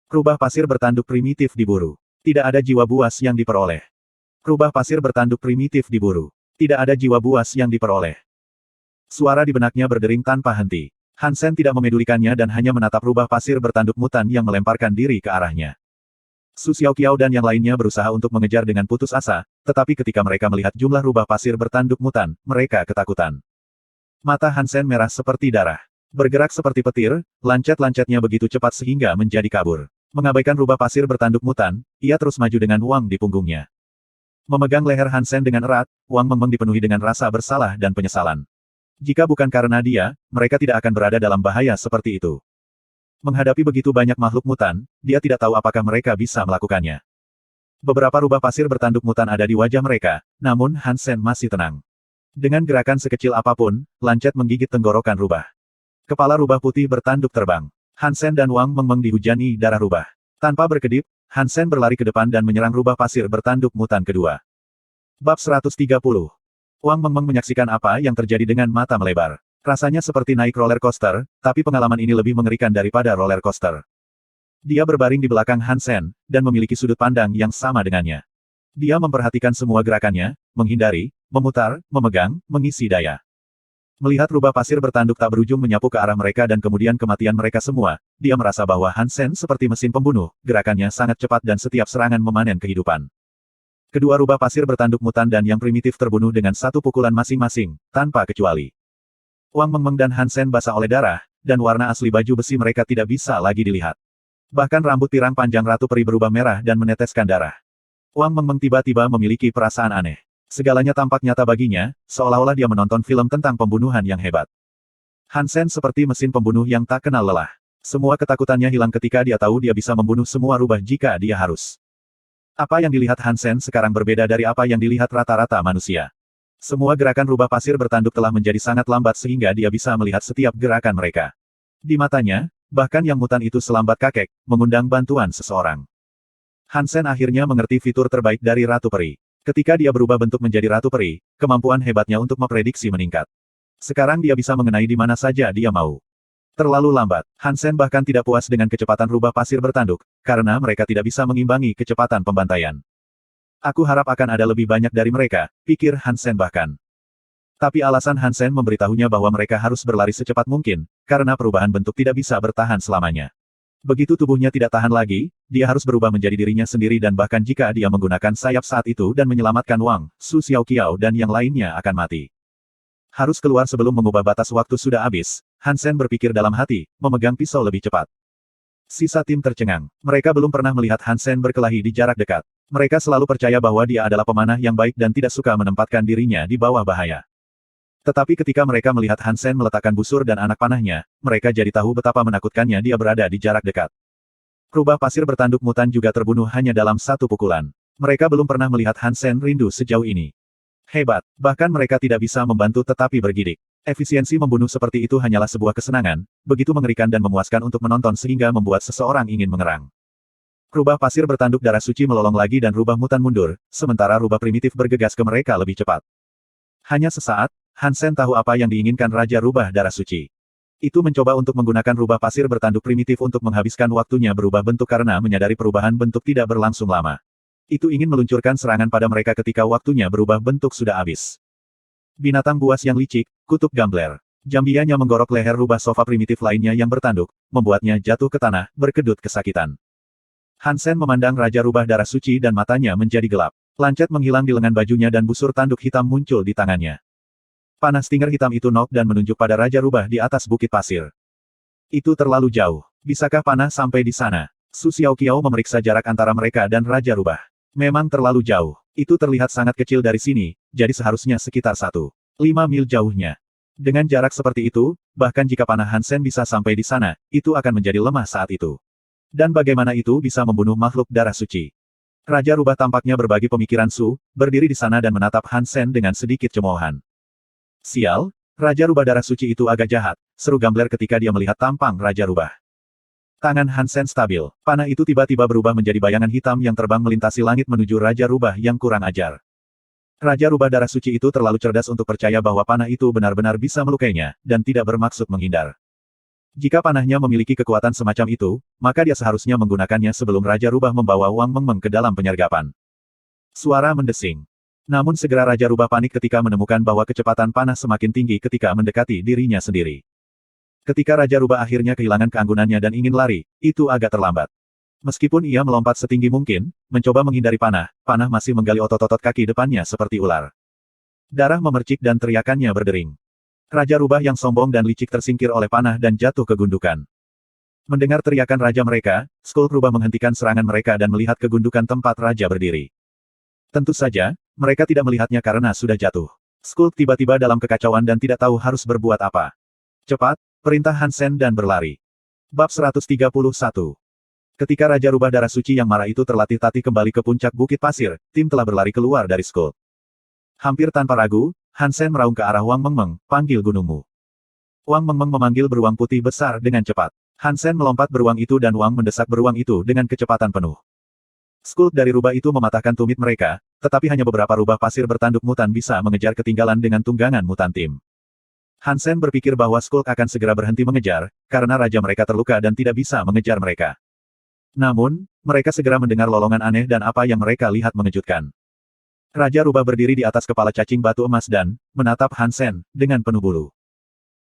Rubah pasir bertanduk primitif diburu. Tidak ada jiwa buas yang diperoleh. Rubah pasir bertanduk primitif diburu. Tidak ada jiwa buas yang diperoleh. Suara di benaknya berdering tanpa henti. Hansen tidak memedulikannya dan hanya menatap rubah pasir bertanduk mutan yang melemparkan diri ke arahnya. Su Xiaoqiao dan yang lainnya berusaha untuk mengejar dengan putus asa, tetapi ketika mereka melihat jumlah rubah pasir bertanduk mutan, mereka ketakutan. Mata Hansen merah seperti darah. Bergerak seperti petir, lancet-lancetnya begitu cepat sehingga menjadi kabur. Mengabaikan rubah pasir bertanduk mutan, ia terus maju dengan Wang di punggungnya. Memegang leher Hansen dengan erat, Wang Mengmeng dipenuhi dengan rasa bersalah dan penyesalan. Jika bukan karena dia, mereka tidak akan berada dalam bahaya seperti itu. Menghadapi begitu banyak makhluk mutan, dia tidak tahu apakah mereka bisa melakukannya. Beberapa rubah pasir bertanduk mutan ada di wajah mereka, namun Hansen masih tenang. Dengan gerakan sekecil apapun, lancet menggigit tenggorokan rubah. Kepala rubah putih bertanduk terbang. Hansen dan Wang Mengmeng dihujani darah rubah. Tanpa berkedip, Hansen berlari ke depan dan menyerang rubah pasir bertanduk mutan kedua. Bab 130. Wang Mengmeng menyaksikan apa yang terjadi dengan mata melebar. Rasanya seperti naik roller coaster, tapi pengalaman ini lebih mengerikan daripada roller coaster. Dia berbaring di belakang Hansen, dan memiliki sudut pandang yang sama dengannya. Dia memperhatikan semua gerakannya, menghindari, memutar, memegang, mengisi daya. Melihat rubah pasir bertanduk tak berujung menyapu ke arah mereka dan kemudian kematian mereka semua, dia merasa bahwa Hansen seperti mesin pembunuh, gerakannya sangat cepat dan setiap serangan memanen kehidupan. Kedua rubah pasir bertanduk mutan dan yang primitif terbunuh dengan satu pukulan masing-masing, tanpa kecuali. Wang Mengmeng dan Hansen basah oleh darah, dan warna asli baju besi mereka tidak bisa lagi dilihat. Bahkan rambut pirang panjang ratu peri berubah merah dan meneteskan darah. Wang Mengmeng tiba-tiba memiliki perasaan aneh. Segalanya tampak nyata baginya, seolah-olah dia menonton film tentang pembunuhan yang hebat. Hansen seperti mesin pembunuh yang tak kenal lelah. Semua ketakutannya hilang ketika dia tahu dia bisa membunuh semua rubah jika dia harus. Apa yang dilihat Hansen sekarang berbeda dari apa yang dilihat rata-rata manusia. Semua gerakan rubah pasir bertanduk telah menjadi sangat lambat sehingga dia bisa melihat setiap gerakan mereka. Di matanya, bahkan yang mutan itu selambat kakek, mengundang bantuan seseorang. Hansen akhirnya mengerti fitur terbaik dari Ratu Peri. Ketika dia berubah bentuk menjadi Ratu Peri, kemampuan hebatnya untuk memprediksi meningkat. Sekarang dia bisa mengenai di mana saja dia mau. Terlalu lambat. Hansen bahkan tidak puas dengan kecepatan rubah pasir bertanduk, karena mereka tidak bisa mengimbangi kecepatan pembantaian. Aku harap akan ada lebih banyak dari mereka, pikir Hansen bahkan. Tapi alasan Hansen memberitahunya bahwa mereka harus berlari secepat mungkin, karena perubahan bentuk tidak bisa bertahan selamanya. Begitu tubuhnya tidak tahan lagi, dia harus berubah menjadi dirinya sendiri dan bahkan jika dia menggunakan sayap saat itu dan menyelamatkan Wang, Su Xiaoqiao dan yang lainnya akan mati. Harus keluar sebelum mengubah batas waktu sudah habis, Hansen berpikir dalam hati, memegang pisau lebih cepat. Sisa tim tercengang. Mereka belum pernah melihat Hansen berkelahi di jarak dekat. Mereka selalu percaya bahwa dia adalah pemanah yang baik dan tidak suka menempatkan dirinya di bawah bahaya. Tetapi ketika mereka melihat Hansen meletakkan busur dan anak panahnya, mereka jadi tahu betapa menakutkannya dia berada di jarak dekat. Rubah pasir bertanduk mutan juga terbunuh hanya dalam satu pukulan. Mereka belum pernah melihat Hansen rindu sejauh ini. Hebat, bahkan mereka tidak bisa membantu tetapi bergidik. Efisiensi membunuh seperti itu hanyalah sebuah kesenangan, begitu mengerikan dan memuaskan untuk menonton sehingga membuat seseorang ingin mengerang. Rubah pasir bertanduk darah suci melolong lagi dan rubah mutan mundur, sementara rubah primitif bergegas ke mereka lebih cepat. Hanya sesaat, Hansen tahu apa yang diinginkan Raja Rubah Darah Suci. Itu mencoba untuk menggunakan rubah pasir bertanduk primitif untuk menghabiskan waktunya berubah bentuk karena menyadari perubahan bentuk tidak berlangsung lama. Itu ingin meluncurkan serangan pada mereka ketika waktunya berubah bentuk sudah habis. Binatang buas yang licik, kutub gambler. Jambianya menggorok leher rubah sofa primitif lainnya yang bertanduk, membuatnya jatuh ke tanah, berkedut kesakitan. Hansen memandang Raja Rubah Darah Suci dan matanya menjadi gelap. Lancet menghilang di lengan bajunya dan busur tanduk hitam muncul di tangannya. Panah stinger hitam itu nok dan menunjuk pada Raja Rubah di atas bukit pasir. Itu terlalu jauh. Bisakah panah sampai di sana? Su Xiaoqiao memeriksa jarak antara mereka dan Raja Rubah. Memang terlalu jauh. Itu terlihat sangat kecil dari sini, jadi seharusnya sekitar 1,5 mil jauhnya. Dengan jarak seperti itu, bahkan jika panah Hansen bisa sampai di sana, itu akan menjadi lemah saat itu. Dan bagaimana itu bisa membunuh makhluk darah suci? Raja Rubah tampaknya berbagi pemikiran Su, berdiri di sana dan menatap Hansen dengan sedikit cemoohan. Sial, Raja Rubah Darah Suci itu agak jahat, seru gambler ketika dia melihat tampang Raja Rubah. Tangan Hansen stabil, panah itu tiba-tiba berubah menjadi bayangan hitam yang terbang melintasi langit menuju Raja Rubah yang kurang ajar. Raja Rubah Darah Suci itu terlalu cerdas untuk percaya bahwa panah itu benar-benar bisa melukainya, dan tidak bermaksud menghindar. Jika panahnya memiliki kekuatan semacam itu, maka dia seharusnya menggunakannya sebelum Raja Rubah membawa Wang Mengmeng ke dalam penyergapan. Suara mendesing. Namun segera Raja Rubah panik ketika menemukan bahwa kecepatan panah semakin tinggi ketika mendekati dirinya sendiri. Ketika Raja Rubah akhirnya kehilangan keanggunannya dan ingin lari, itu agak terlambat. Meskipun ia melompat setinggi mungkin, mencoba menghindari panah, panah masih menggali otot-otot kaki depannya seperti ular. Darah memercik dan teriakannya berdering. Raja Rubah yang sombong dan licik tersingkir oleh panah dan jatuh ke gundukan. Mendengar teriakan raja mereka, Skull Rubah menghentikan serangan mereka dan melihat kegundukan tempat raja berdiri. Tentu saja, mereka tidak melihatnya karena sudah jatuh. Skull tiba-tiba dalam kekacauan dan tidak tahu harus berbuat apa. Cepat, perintah Hansen dan berlari. Bab 131. Ketika Raja Rubah Darah Suci yang marah itu terlatih-tatih kembali ke puncak bukit pasir, tim telah berlari keluar dari Skull. Hampir tanpa ragu, Hansen meraung ke arah Wang Mengmeng, panggil gunungmu. Wang Mengmeng memanggil beruang putih besar dengan cepat. Hansen melompat beruang itu dan Wang mendesak beruang itu dengan kecepatan penuh. Skull dari rubah itu mematahkan tumit mereka, tetapi hanya beberapa rubah pasir bertanduk mutan bisa mengejar ketinggalan dengan tunggangan mutan tim. Hansen berpikir bahwa Skull akan segera berhenti mengejar, karena raja mereka terluka dan tidak bisa mengejar mereka. Namun, mereka segera mendengar lolongan aneh dan apa yang mereka lihat mengejutkan. Raja rubah berdiri di atas kepala cacing batu emas dan menatap Hansen dengan penuh bulu.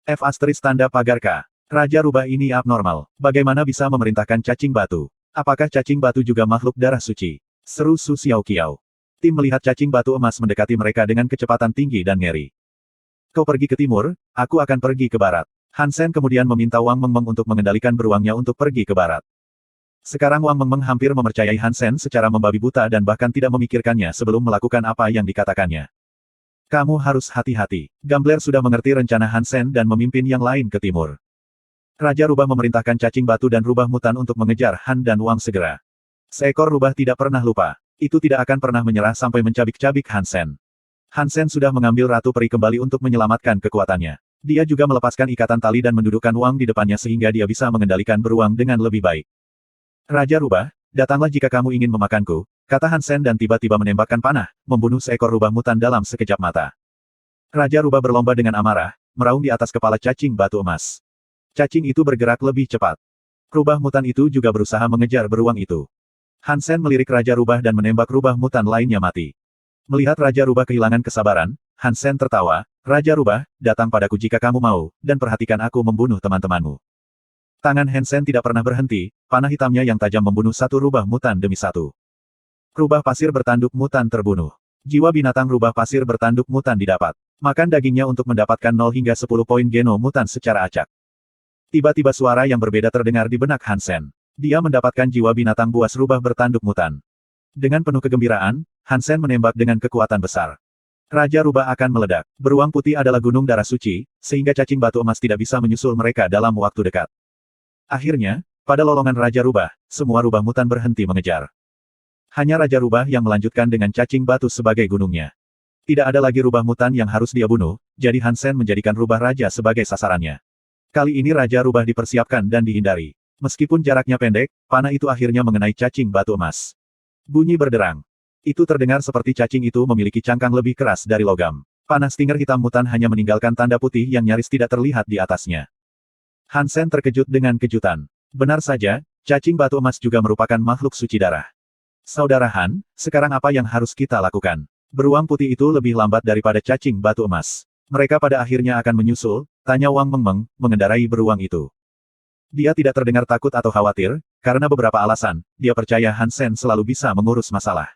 F** tanda pagar K. Raja rubah ini abnormal. Bagaimana bisa memerintahkan cacing batu? Apakah cacing batu juga makhluk darah suci? Seru Su Xiaoqiao. Tim melihat cacing batu emas mendekati mereka dengan kecepatan tinggi dan ngeri. Kau pergi ke timur, aku akan pergi ke barat. Hansen kemudian meminta Wang Mengmeng untuk mengendalikan beruangnya untuk pergi ke barat. Sekarang Wang Mengmeng hampir mempercayai Hansen secara membabi buta dan bahkan tidak memikirkannya sebelum melakukan apa yang dikatakannya. Kamu harus hati-hati. Gambler sudah mengerti rencana Hansen dan memimpin yang lain ke timur. Raja rubah memerintahkan cacing batu dan rubah mutan untuk mengejar Han dan Wang segera. Seekor rubah tidak pernah lupa. Itu tidak akan pernah menyerah sampai mencabik-cabik Hansen. Hansen sudah mengambil Ratu Peri kembali untuk menyelamatkan kekuatannya. Dia juga melepaskan ikatan tali dan mendudukkan Wang di depannya sehingga dia bisa mengendalikan beruang dengan lebih baik. Raja rubah, datanglah jika kamu ingin memakanku, kata Hansen dan tiba-tiba menembakkan panah, membunuh seekor rubah mutan dalam sekejap mata. Raja rubah berlomba dengan amarah, meraung di atas kepala cacing batu emas. Cacing itu bergerak lebih cepat. Rubah mutan itu juga berusaha mengejar beruang itu. Hansen melirik Raja Rubah dan menembak rubah mutan lainnya mati. Melihat Raja Rubah kehilangan kesabaran, Hansen tertawa, "Raja Rubah, datang padaku jika kamu mau, dan perhatikan aku membunuh teman-temanmu." Tangan Hansen tidak pernah berhenti, panah hitamnya yang tajam membunuh satu rubah mutan demi satu. Rubah pasir bertanduk mutan terbunuh. Jiwa binatang rubah pasir bertanduk mutan didapat. Makan dagingnya untuk mendapatkan 0 hingga 10 poin geno mutan secara acak. Tiba-tiba suara yang berbeda terdengar di benak Hansen. Dia mendapatkan jiwa binatang buas rubah bertanduk mutan. Dengan penuh kegembiraan, Hansen menembak dengan kekuatan besar. Raja Rubah akan meledak. Beruang putih adalah gunung darah suci, sehingga cacing batu emas tidak bisa menyusul mereka dalam waktu dekat. Akhirnya, pada lolongan Raja Rubah, semua rubah mutan berhenti mengejar. Hanya Raja Rubah yang melanjutkan dengan cacing batu sebagai gunungnya. Tidak ada lagi rubah mutan yang harus dia bunuh, jadi Hansen menjadikan rubah raja sebagai sasarannya. Kali ini Raja Rubah dipersiapkan dan dihindari. Meskipun jaraknya pendek, panah itu akhirnya mengenai cacing batu emas. Bunyi berderang. Itu terdengar seperti cacing itu memiliki cangkang lebih keras dari logam. Panah stinger hitam mutan hanya meninggalkan tanda putih yang nyaris tidak terlihat di atasnya. Hansen terkejut dengan kejutan. Benar saja, cacing batu emas juga merupakan makhluk suci darah. Saudara Han, sekarang apa yang harus kita lakukan? Beruang putih itu lebih lambat daripada cacing batu emas. Mereka pada akhirnya akan menyusul, tanya Wang Mengmeng, mengendarai beruang itu. Dia tidak terdengar takut atau khawatir, karena beberapa alasan, dia percaya Hansen selalu bisa mengurus masalah.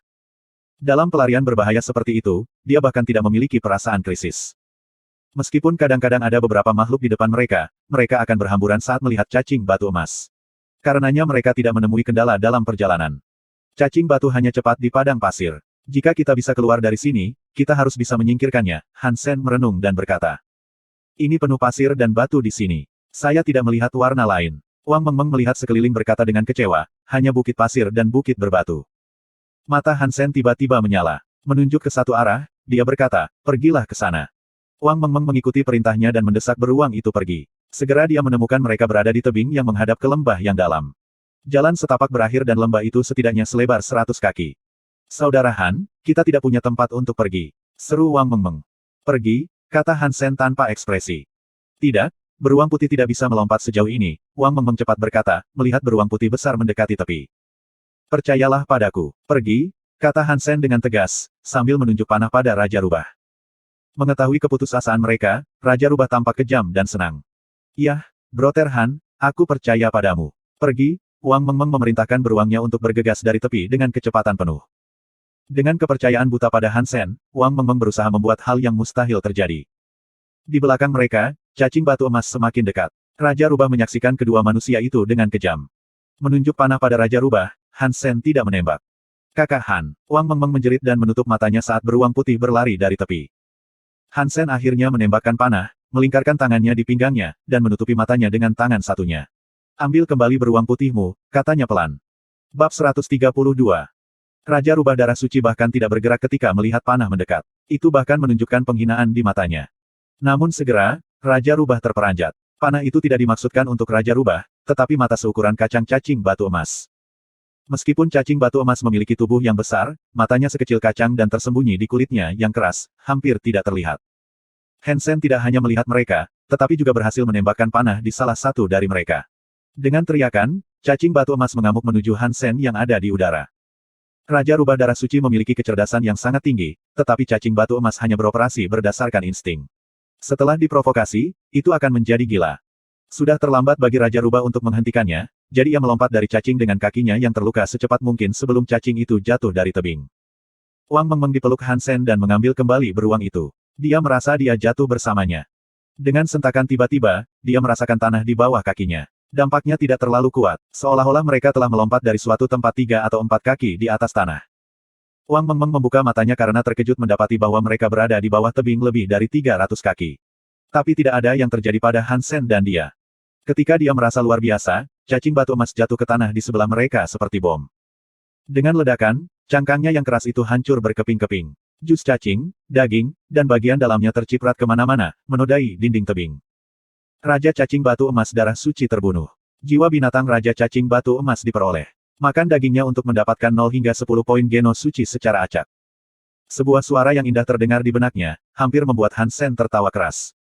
Dalam pelarian berbahaya seperti itu, dia bahkan tidak memiliki perasaan krisis. Meskipun kadang-kadang ada beberapa makhluk di depan mereka, mereka akan berhamburan saat melihat cacing batu emas. Karenanya mereka tidak menemui kendala dalam perjalanan. Cacing batu hanya cepat di padang pasir. Jika kita bisa keluar dari sini, kita harus bisa menyingkirkannya, Hansen merenung dan berkata. Ini penuh pasir dan batu di sini. Saya tidak melihat warna lain. Wang Mengmeng melihat sekeliling berkata dengan kecewa, hanya bukit pasir dan bukit berbatu. Mata Hansen tiba-tiba menyala. Menunjuk ke satu arah, dia berkata, pergilah ke sana. Wang Mengmeng mengikuti perintahnya dan mendesak beruang itu pergi. Segera dia menemukan mereka berada di tebing yang menghadap ke lembah yang dalam. Jalan setapak berakhir dan lembah itu setidaknya selebar 100 kaki. Saudara Han, kita tidak punya tempat untuk pergi. Seru Wang Mengmeng. Pergi, kata Hansen tanpa ekspresi. Tidak, beruang putih tidak bisa melompat sejauh ini, Wang Mengmeng cepat berkata, melihat beruang putih besar mendekati tepi. Percayalah padaku. Pergi, kata Hansen dengan tegas, sambil menunjuk panah pada Raja Rubah. Mengetahui keputusasaan mereka, Raja Rubah tampak kejam dan senang. Yah, Brother Han, aku percaya padamu. Pergi. Wang Mengmeng memerintahkan beruangnya untuk bergegas dari tepi dengan kecepatan penuh. Dengan kepercayaan buta pada Hansen, Wang Mengmeng berusaha membuat hal yang mustahil terjadi. Di belakang mereka, cacing batu emas semakin dekat. Raja Rubah menyaksikan kedua manusia itu dengan kejam. Menunjuk panah pada Raja Rubah, Hansen tidak menembak. Kakak Han, Wang Mengmeng menjerit dan menutup matanya saat beruang putih berlari dari tepi. Hansen akhirnya menembakkan panah, melingkarkan tangannya di pinggangnya, dan menutupi matanya dengan tangan satunya. Ambil kembali beruang putihmu, katanya pelan. Bab 132. Raja Rubah darah suci bahkan tidak bergerak ketika melihat panah mendekat. Itu bahkan menunjukkan penghinaan di matanya. Namun segera, Raja Rubah terperanjat. Panah itu tidak dimaksudkan untuk Raja Rubah, tetapi mata seukuran kacang cacing batu emas. Meskipun cacing batu emas memiliki tubuh yang besar, matanya sekecil kacang dan tersembunyi di kulitnya yang keras, hampir tidak terlihat. Hansen tidak hanya melihat mereka, tetapi juga berhasil menembakkan panah di salah satu dari mereka. Dengan teriakan, cacing batu emas mengamuk menuju Hansen yang ada di udara. Raja Rubah darah suci memiliki kecerdasan yang sangat tinggi, tetapi cacing batu emas hanya beroperasi berdasarkan insting. Setelah diprovokasi, itu akan menjadi gila. Sudah terlambat bagi Raja Rubah untuk menghentikannya, jadi ia melompat dari cacing dengan kakinya yang terluka secepat mungkin sebelum cacing itu jatuh dari tebing. Wang Mengmeng dipeluk Hansen dan mengambil kembali beruang itu. Dia merasa dia jatuh bersamanya. Dengan sentakan tiba-tiba, dia merasakan tanah di bawah kakinya. Dampaknya tidak terlalu kuat, seolah-olah mereka telah melompat dari suatu tempat 3 atau 4 kaki di atas tanah. Wang Mengmeng membuka matanya karena terkejut mendapati bahwa mereka berada di bawah tebing lebih dari 300 kaki. Tapi tidak ada yang terjadi pada Hansen dan dia. Ketika dia merasa luar biasa, cacing batu emas jatuh ke tanah di sebelah mereka seperti bom. Dengan ledakan, cangkangnya yang keras itu hancur berkeping-keping. Jus cacing, daging, dan bagian dalamnya terciprat kemana-mana, menodai dinding tebing. Raja cacing batu emas darah suci terbunuh. Jiwa binatang Raja cacing batu emas diperoleh. Makan dagingnya untuk mendapatkan 0 hingga 10 poin geno suci secara acak. Sebuah suara yang indah terdengar di benaknya, hampir membuat Hansen tertawa keras.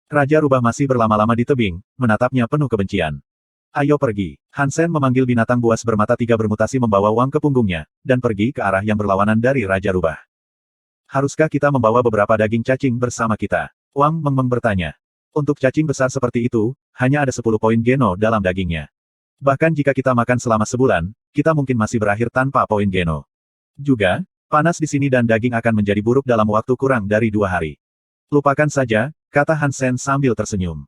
Raja Rubah masih berlama-lama di tebing, menatapnya penuh kebencian. Ayo pergi. Hansen memanggil binatang buas bermata tiga bermutasi membawa Wang ke punggungnya, dan pergi ke arah yang berlawanan dari Raja Rubah. Haruskah kita membawa beberapa daging cacing bersama kita? Wang Mengmeng bertanya. Untuk cacing besar seperti itu, hanya ada 10 poin geno dalam dagingnya. Bahkan jika kita makan selama sebulan, kita mungkin masih berakhir tanpa poin geno. Juga, panas di sini dan daging akan menjadi buruk dalam waktu kurang dari 2 hari. Lupakan saja, kata Hansen sambil tersenyum.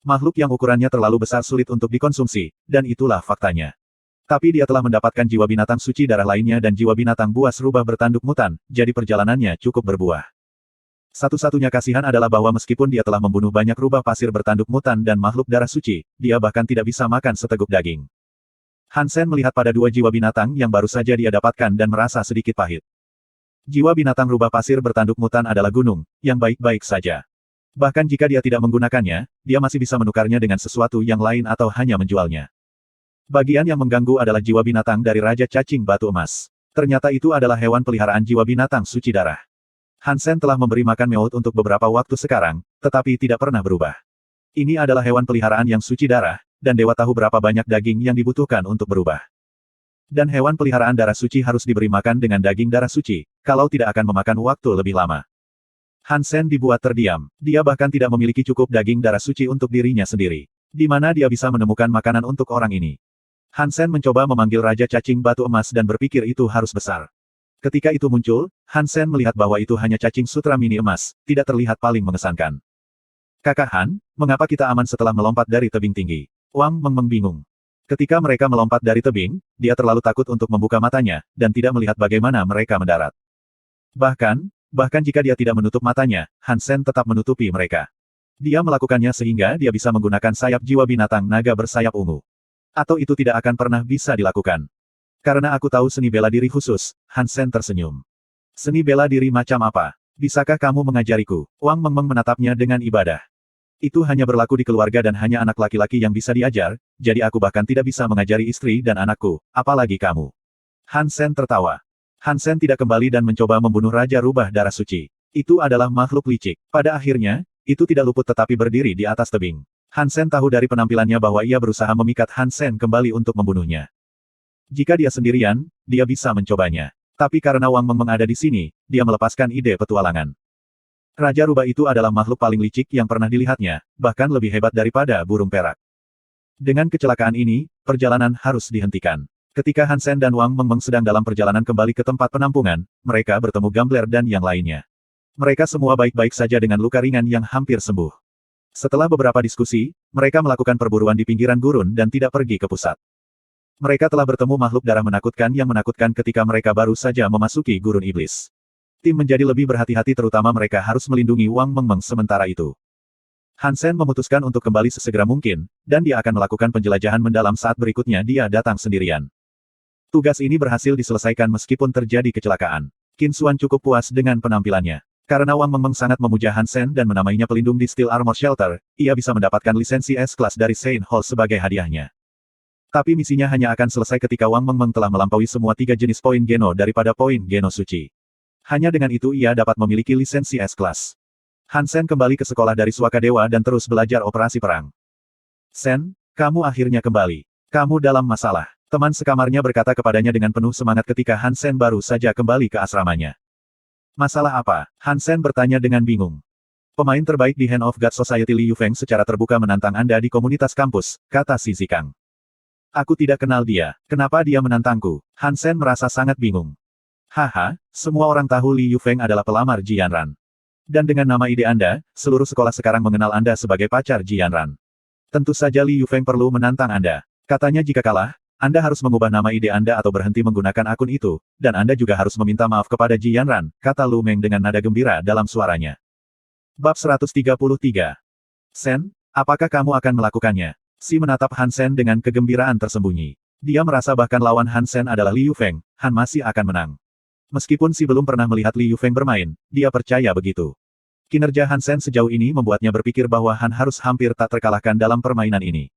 Makhluk yang ukurannya terlalu besar sulit untuk dikonsumsi, dan itulah faktanya. Tapi dia telah mendapatkan jiwa binatang suci darah lainnya dan jiwa binatang buas rubah bertanduk mutan, jadi perjalanannya cukup berbuah. Satu-satunya kasihan adalah bahwa meskipun dia telah membunuh banyak rubah pasir bertanduk mutan dan makhluk darah suci, dia bahkan tidak bisa makan seteguk daging. Hansen melihat pada 2 jiwa binatang yang baru saja dia dapatkan dan merasa sedikit pahit. Jiwa binatang rubah pasir bertanduk mutan adalah gunung, yang baik-baik saja. Bahkan jika dia tidak menggunakannya, dia masih bisa menukarnya dengan sesuatu yang lain atau hanya menjualnya. Bagian yang mengganggu adalah jiwa binatang dari Raja Cacing Batu Emas. Ternyata itu adalah hewan peliharaan jiwa binatang suci darah. Hansen telah memberi makan Meout untuk beberapa waktu sekarang, tetapi tidak pernah berubah. Ini adalah hewan peliharaan yang suci darah, dan dewa tahu berapa banyak daging yang dibutuhkan untuk berubah. Dan hewan peliharaan darah suci harus diberi makan dengan daging darah suci, kalau tidak akan memakan waktu lebih lama. Hansen dibuat terdiam. Dia bahkan tidak memiliki cukup daging darah suci untuk dirinya sendiri. Di mana dia bisa menemukan makanan untuk orang ini? Hansen mencoba memanggil Raja Cacing Batu Emas dan berpikir itu harus besar. Ketika itu muncul, Hansen melihat bahwa itu hanya cacing sutra mini emas, tidak terlihat paling mengesankan. Kakak Han, mengapa kita aman setelah melompat dari tebing tinggi? Wang Mengmeng bingung. Ketika mereka melompat dari tebing, dia terlalu takut untuk membuka matanya, dan tidak melihat bagaimana mereka mendarat. Bahkan jika dia tidak menutup matanya, Hansen tetap menutupi mereka. Dia melakukannya sehingga dia bisa menggunakan sayap jiwa binatang naga bersayap ungu. Atau itu tidak akan pernah bisa dilakukan. Karena aku tahu seni bela diri khusus, Hansen tersenyum. Seni bela diri macam apa? Bisakah kamu mengajariku? Wang Mengmeng menatapnya dengan ibadah. Itu hanya berlaku di keluarga dan hanya anak laki-laki yang bisa diajar, jadi aku bahkan tidak bisa mengajari istri dan anakku, apalagi kamu. Hansen tertawa. Hansen tidak kembali dan mencoba membunuh Raja Rubah Darah Suci. Itu adalah makhluk licik. Pada akhirnya, itu tidak luput tetapi berdiri di atas tebing. Hansen tahu dari penampilannya bahwa ia berusaha memikat Hansen kembali untuk membunuhnya. Jika dia sendirian, dia bisa mencobanya. Tapi karena Wang Mengmeng ada di sini, dia melepaskan ide petualangan. Raja Rubah itu adalah makhluk paling licik yang pernah dilihatnya, bahkan lebih hebat daripada burung perak. Dengan kecelakaan ini, perjalanan harus dihentikan. Ketika Hansen dan Wang Mengmeng sedang dalam perjalanan kembali ke tempat penampungan, mereka bertemu Gambler dan yang lainnya. Mereka semua baik-baik saja dengan luka ringan yang hampir sembuh. Setelah beberapa diskusi, mereka melakukan perburuan di pinggiran gurun dan tidak pergi ke pusat. Mereka telah bertemu makhluk darah menakutkan yang menakutkan ketika mereka baru saja memasuki gurun iblis. Tim menjadi lebih berhati-hati terutama mereka harus melindungi Wang Mengmeng sementara itu. Hansen memutuskan untuk kembali sesegera mungkin, dan dia akan melakukan penjelajahan mendalam saat berikutnya dia datang sendirian. Tugas ini berhasil diselesaikan meskipun terjadi kecelakaan. Qin Xuan cukup puas dengan penampilannya. Karena Wang Mengmeng sangat memuja Hansen dan menamainya pelindung di Steel Armor Shelter, ia bisa mendapatkan lisensi S-Class dari Saint Hall sebagai hadiahnya. Tapi misinya hanya akan selesai ketika Wang Mengmeng telah melampaui semua 3 jenis poin Geno daripada poin Geno Suci. Hanya dengan itu ia dapat memiliki lisensi S-Class. Hansen kembali ke sekolah dari Suaka Dewa dan terus belajar operasi perang. Sen, kamu akhirnya kembali. Kamu dalam masalah. Teman sekamarnya berkata kepadanya dengan penuh semangat ketika Hansen baru saja kembali ke asramanya. Masalah apa? Hansen bertanya dengan bingung. Pemain terbaik di Hand of God Society Li Yufeng secara terbuka menantang Anda di komunitas kampus, kata si Zikang. Aku tidak kenal dia. Kenapa dia menantangku? Hansen merasa sangat bingung. Haha, semua orang tahu Li Yufeng adalah pelamar Ji Yanran. Dan dengan nama ide Anda, seluruh sekolah sekarang mengenal Anda sebagai pacar Ji Yanran. Tentu saja Li Yufeng perlu menantang Anda. Katanya jika kalah, Anda harus mengubah nama ide Anda atau berhenti menggunakan akun itu, dan Anda juga harus meminta maaf kepada Ji Yanran, kata Lu Meng dengan nada gembira dalam suaranya. Bab 133. Sen, apakah kamu akan melakukannya? Si menatap Hansen dengan kegembiraan tersembunyi. Dia merasa bahkan lawan Hansen adalah Li Yufeng, Han masih akan menang. Meskipun si belum pernah melihat Li Yufeng bermain, dia percaya begitu. Kinerja Hansen sejauh ini membuatnya berpikir bahwa Han harus hampir tak terkalahkan dalam permainan ini.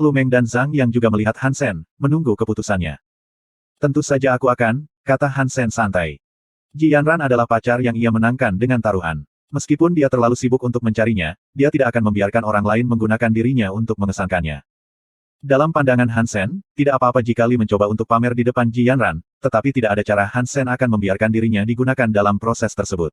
Lu Meng dan Zhang yang juga melihat Hansen, menunggu keputusannya. Tentu saja aku akan, kata Hansen santai. Ji Yanran adalah pacar yang ia menangkan dengan taruhan. Meskipun dia terlalu sibuk untuk mencarinya, dia tidak akan membiarkan orang lain menggunakan dirinya untuk mengesankannya. Dalam pandangan Hansen, tidak apa-apa jika Li mencoba untuk pamer di depan Ji Yanran, tetapi tidak ada cara Hansen akan membiarkan dirinya digunakan dalam proses tersebut.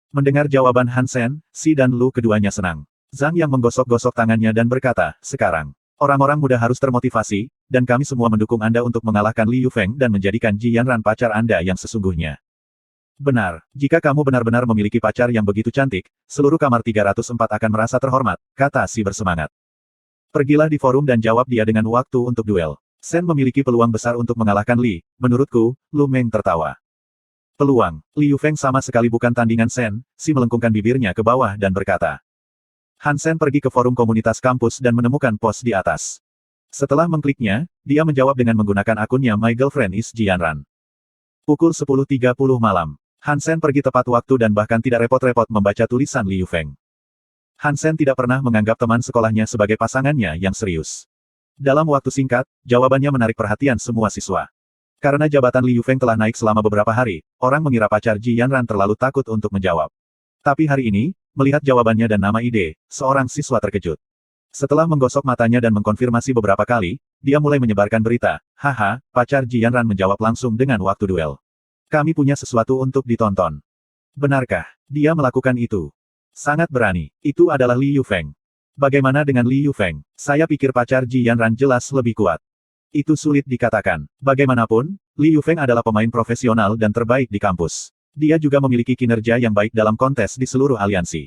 Mendengar jawaban Hansen, Si dan Lu keduanya senang. Zhang yang menggosok-gosok tangannya dan berkata, sekarang, orang-orang muda harus termotivasi, dan kami semua mendukung Anda untuk mengalahkan Li Yufeng dan menjadikan Ji Yanran pacar Anda yang sesungguhnya. Benar, jika kamu benar-benar memiliki pacar yang begitu cantik, seluruh kamar 304 akan merasa terhormat, kata Si bersemangat. Pergilah di forum dan jawab dia dengan waktu untuk duel. Sen memiliki peluang besar untuk mengalahkan Li, menurutku, Lu Meng tertawa. Peluang, Li Yufeng sama sekali bukan tandingan Sen, Si melengkungkan bibirnya ke bawah dan berkata. Han Sen pergi ke forum komunitas kampus dan menemukan pos di atas. Setelah mengkliknya, dia menjawab dengan menggunakan akunnya My Girlfriend is Ji Yanran. Pukul 10.30 malam. Han Sen pergi tepat waktu dan bahkan tidak repot-repot membaca tulisan Li Yufeng. Han Sen tidak pernah menganggap teman sekolahnya sebagai pasangannya yang serius. Dalam waktu singkat, jawabannya menarik perhatian semua siswa. Karena jabatan Li Yufeng telah naik selama beberapa hari, orang mengira pacar Ji Yanran terlalu takut untuk menjawab. Tapi hari ini, melihat jawabannya dan nama ide, seorang siswa terkejut. Setelah menggosok matanya dan mengkonfirmasi beberapa kali, dia mulai menyebarkan berita, haha, pacar Ji Yanran menjawab langsung dengan waktu duel. Kami punya sesuatu untuk ditonton. Benarkah, dia melakukan itu? Sangat berani. Itu adalah Li Yufeng. Bagaimana dengan Li Yufeng? Saya pikir pacar Ji Yanran jelas lebih kuat. Itu sulit dikatakan. Bagaimanapun, Li Yufeng adalah pemain profesional dan terbaik di kampus. Dia juga memiliki kinerja yang baik dalam kontes di seluruh aliansi.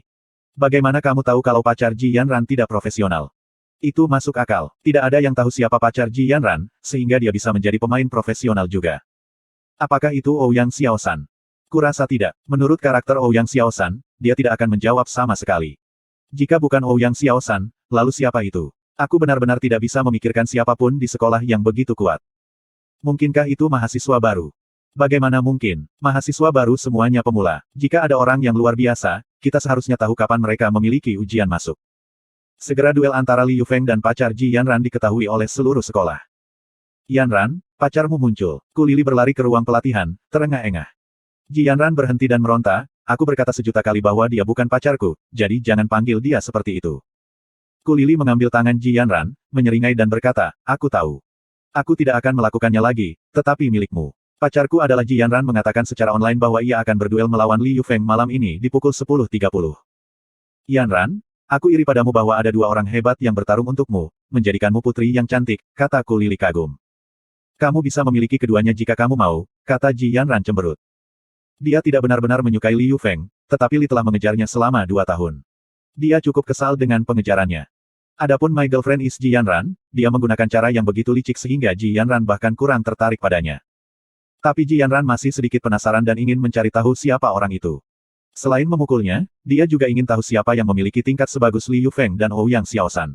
Bagaimana kamu tahu kalau pacar Ji Yanran tidak profesional? Itu masuk akal. Tidak ada yang tahu siapa pacar Ji Yanran, sehingga dia bisa menjadi pemain profesional juga. Apakah itu Ouyang Xiaoshan? Kurasa tidak. Menurut karakter Ouyang Xiaoshan, dia tidak akan menjawab sama sekali. Jika bukan Ouyang Xiaoshan, lalu siapa itu? Aku benar-benar tidak bisa memikirkan siapapun di sekolah yang begitu kuat. Mungkinkah itu mahasiswa baru? Bagaimana mungkin? Mahasiswa baru semuanya pemula. Jika ada orang yang luar biasa, kita seharusnya tahu kapan mereka memiliki ujian masuk. Segera duel antara Li Yufeng dan pacar Ji Yanran diketahui oleh seluruh sekolah. Yanran, pacarmu muncul. Ku Lili berlari ke ruang pelatihan, terengah-engah. Ji Yanran berhenti dan meronta, aku berkata sejuta kali bahwa dia bukan pacarku, jadi jangan panggil dia seperti itu. Ku Lili mengambil tangan Ji Yanran, menyeringai dan berkata, aku tahu. Aku tidak akan melakukannya lagi, tetapi milikmu. Pacarku adalah Ji Yanran mengatakan secara online bahwa ia akan berduel melawan Li Yufeng malam ini di pukul 10.30. Yanran, aku iri padamu bahwa ada dua orang hebat yang bertarung untukmu, menjadikanmu putri yang cantik, kata Ku Lili kagum. Kamu bisa memiliki keduanya jika kamu mau, kata Ji Yanran cemberut. Dia tidak benar-benar menyukai Li Yufeng, tetapi Li telah mengejarnya selama 2 tahun. Dia cukup kesal dengan pengejarannya. Adapun My Girlfriend is Ji Yanran, dia menggunakan cara yang begitu licik sehingga Ji Yanran bahkan kurang tertarik padanya. Tapi Ji Yanran masih sedikit penasaran dan ingin mencari tahu siapa orang itu. Selain memukulnya, dia juga ingin tahu siapa yang memiliki tingkat sebagus Li Yufeng dan Ouyang Xiaoshan.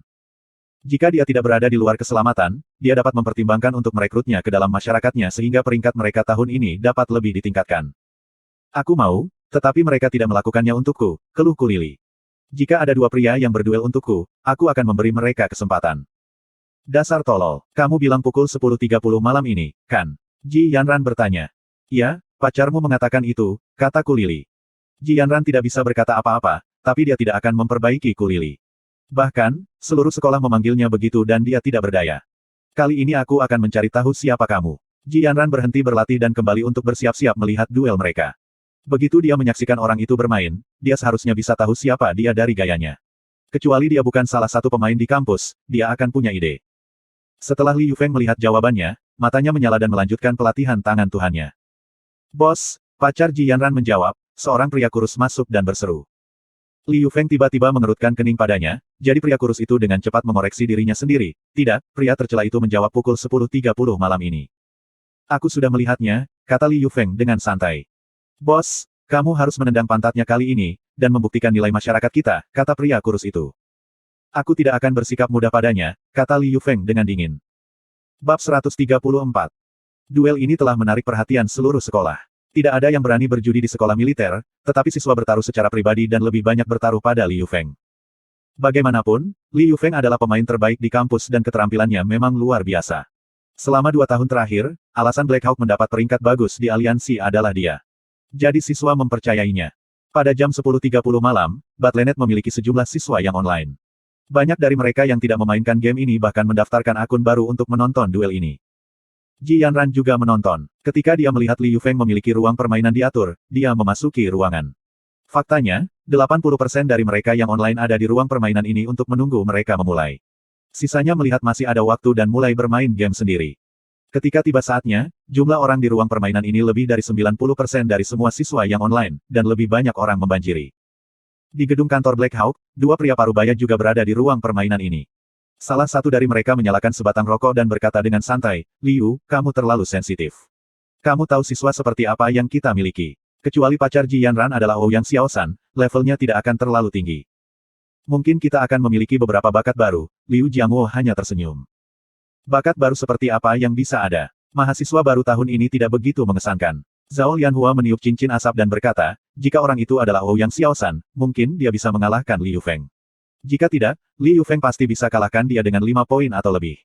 Jika dia tidak berada di luar keselamatan, dia dapat mempertimbangkan untuk merekrutnya ke dalam masyarakatnya sehingga peringkat mereka tahun ini dapat lebih ditingkatkan. Aku mau, tetapi mereka tidak melakukannya untukku, keluh Ku Lili. Jika ada dua pria yang berduel untukku, aku akan memberi mereka kesempatan. Dasar tolol, kamu bilang pukul 10.30 malam ini, kan? Ji Yanran bertanya. Ya, pacarmu mengatakan itu, kata Ku Lili. Ji Yanran tidak bisa berkata apa-apa, tapi dia tidak akan memperbaiki Ku Lili. Bahkan, seluruh sekolah memanggilnya begitu dan dia tidak berdaya. Kali ini aku akan mencari tahu siapa kamu. Ji Yanran berhenti berlatih dan kembali untuk bersiap-siap melihat duel mereka. Begitu dia menyaksikan orang itu bermain, dia seharusnya bisa tahu siapa dia dari gayanya. Kecuali dia bukan salah satu pemain di kampus, dia akan punya ide. Setelah Li Yufeng melihat jawabannya, matanya menyala dan melanjutkan pelatihan tangan Tuhannya. Bos, pacar Ji Yanran menjawab, seorang pria kurus masuk dan berseru. Li Yufeng tiba-tiba mengerutkan kening padanya, jadi pria kurus itu dengan cepat mengoreksi dirinya sendiri. Tidak, pria tercela itu menjawab pukul 10.30 malam ini. Aku sudah melihatnya, kata Li Yufeng dengan santai. Bos, kamu harus menendang pantatnya kali ini, dan membuktikan nilai masyarakat kita, kata pria kurus itu. Aku tidak akan bersikap mudah padanya, kata Li Yufeng dengan dingin. Bab 134. Duel ini telah menarik perhatian seluruh sekolah. Tidak ada yang berani berjudi di sekolah militer, tetapi siswa bertaruh secara pribadi dan lebih banyak bertaruh pada Li Yufeng. Bagaimanapun, Li Yufeng adalah pemain terbaik di kampus dan keterampilannya memang luar biasa. Selama 2 tahun terakhir, alasan Black Hawk mendapat peringkat bagus di aliansi adalah dia. Jadi siswa mempercayainya. Pada jam 10.30 malam, Battle.net memiliki sejumlah siswa yang online. Banyak dari mereka yang tidak memainkan game ini bahkan mendaftarkan akun baru untuk menonton duel ini. Ji Yanran juga menonton. Ketika dia melihat Liu Feng memiliki ruang permainan diatur, dia memasuki ruangan. Faktanya, 80% dari mereka yang online ada di ruang permainan ini untuk menunggu mereka memulai. Sisanya melihat masih ada waktu dan mulai bermain game sendiri. Ketika tiba saatnya, jumlah orang di ruang permainan ini lebih dari 90% dari semua siswa yang online, dan lebih banyak orang membanjiri. Di gedung kantor Black Hawk, dua pria parubaya juga berada di ruang permainan ini. Salah satu dari mereka menyalakan sebatang rokok dan berkata dengan santai, "Liu, kamu terlalu sensitif. Kamu tahu siswa seperti apa yang kita miliki. Kecuali pacar Ji Yanran adalah Ouyang Xiaoshan, levelnya tidak akan terlalu tinggi. Mungkin kita akan memiliki beberapa bakat baru." Liu Jiangwo hanya tersenyum. Bakat baru seperti apa yang bisa ada? Mahasiswa baru tahun ini tidak begitu mengesankan. Zhao Lianhua meniup cincin asap dan berkata, jika orang itu adalah Ouyang Xiaoshan, mungkin dia bisa mengalahkan Liu Feng. Jika tidak, Liu Feng pasti bisa kalahkan dia dengan 5 poin atau lebih.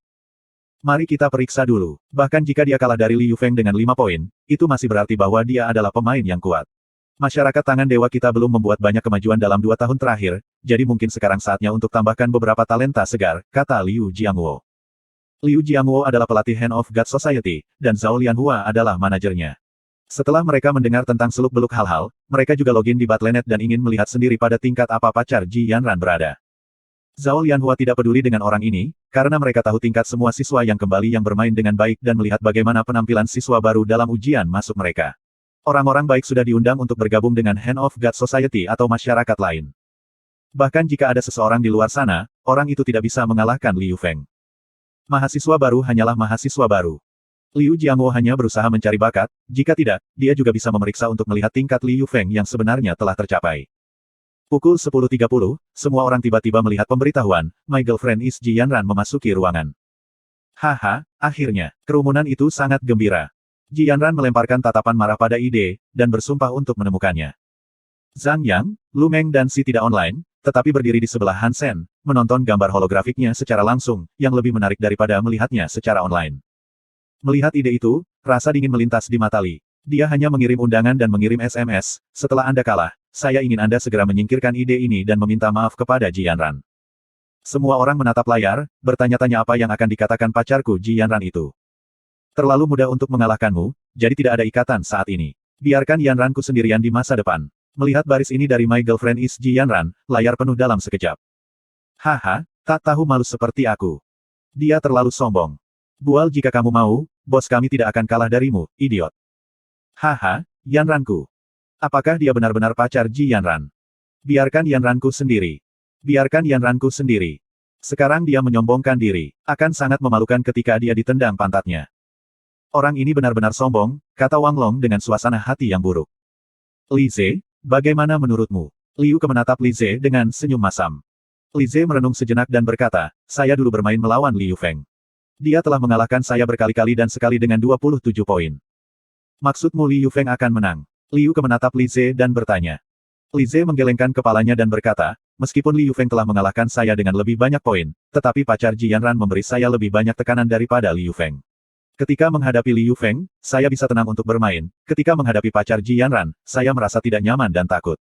Mari kita periksa dulu. Bahkan jika dia kalah dari Liu Feng dengan 5 poin, itu masih berarti bahwa dia adalah pemain yang kuat. Masyarakat tangan dewa kita belum membuat banyak kemajuan dalam 2 tahun terakhir, jadi mungkin sekarang saatnya untuk tambahkan beberapa talenta segar, kata Liu Jiangwo. Liu Jiangwo adalah pelatih Hand of God Society, dan Zhao Lianhua adalah manajernya. Setelah mereka mendengar tentang seluk-beluk hal-hal, mereka juga login di Battle.net dan ingin melihat sendiri pada tingkat apa pacar Ji Yanran berada. Zhao Lianhua tidak peduli dengan orang ini, karena mereka tahu tingkat semua siswa yang kembali yang bermain dengan baik dan melihat bagaimana penampilan siswa baru dalam ujian masuk mereka. Orang-orang baik sudah diundang untuk bergabung dengan Hand of God Society atau masyarakat lain. Bahkan jika ada seseorang di luar sana, orang itu tidak bisa mengalahkan Liu Feng. Mahasiswa baru hanyalah mahasiswa baru. Liu Jiangwo hanya berusaha mencari bakat, jika tidak, dia juga bisa memeriksa untuk melihat tingkat Liu Feng yang sebenarnya telah tercapai. Pukul 10.30, semua orang tiba-tiba melihat pemberitahuan, My girlfriend is Ji Yanran memasuki ruangan. Haha, akhirnya, kerumunan itu sangat gembira. Ji Yanran melemparkan tatapan marah pada ide, dan bersumpah untuk menemukannya. Zhang Yang, Lu Meng dan Si tidak online, tetapi berdiri di sebelah Han Sen, menonton gambar holografiknya secara langsung, yang lebih menarik daripada melihatnya secara online. Melihat ide itu, rasa dingin melintas di mata Li. Dia hanya mengirim undangan dan mengirim SMS, setelah Anda kalah, saya ingin Anda segera menyingkirkan ide ini dan meminta maaf kepada Ji Yanran. Semua orang menatap layar, bertanya-tanya apa yang akan dikatakan pacarku Ji Yanran itu. Terlalu mudah untuk mengalahkanmu, jadi tidak ada ikatan saat ini. Biarkan Yanranku sendirian di masa depan. Melihat baris ini dari My girlfriend is Ji Yanran, layar penuh dalam sekejap. Haha, tak tahu malu seperti aku. Dia terlalu sombong. Bual jika kamu mau, bos kami tidak akan kalah darimu, idiot. Haha, Yanranku. Apakah dia benar-benar pacar Ji Yanran? Biarkan Yanranku sendiri. Biarkan Yanranku sendiri. Sekarang dia menyombongkan diri. Akan sangat memalukan ketika dia ditendang pantatnya. Orang ini benar-benar sombong, kata Wang Long dengan suasana hati yang buruk. Li Ze, bagaimana menurutmu? Liu menatap Li Ze dengan senyum masam. Li Ze merenung sejenak dan berkata, saya dulu bermain melawan Liu Feng. Dia telah mengalahkan saya berkali-kali dan sekali dengan 27 poin. Maksudmu Liu Feng akan menang? Liu menatap Li Ze dan bertanya. Li Ze menggelengkan kepalanya dan berkata, meskipun Liu Feng telah mengalahkan saya dengan lebih banyak poin, tetapi pacar Ji Yanran memberi saya lebih banyak tekanan daripada Liu Feng. Ketika menghadapi Liu Feng, saya bisa tenang untuk bermain. Ketika menghadapi pacar Ji Yanran, saya merasa tidak nyaman dan takut.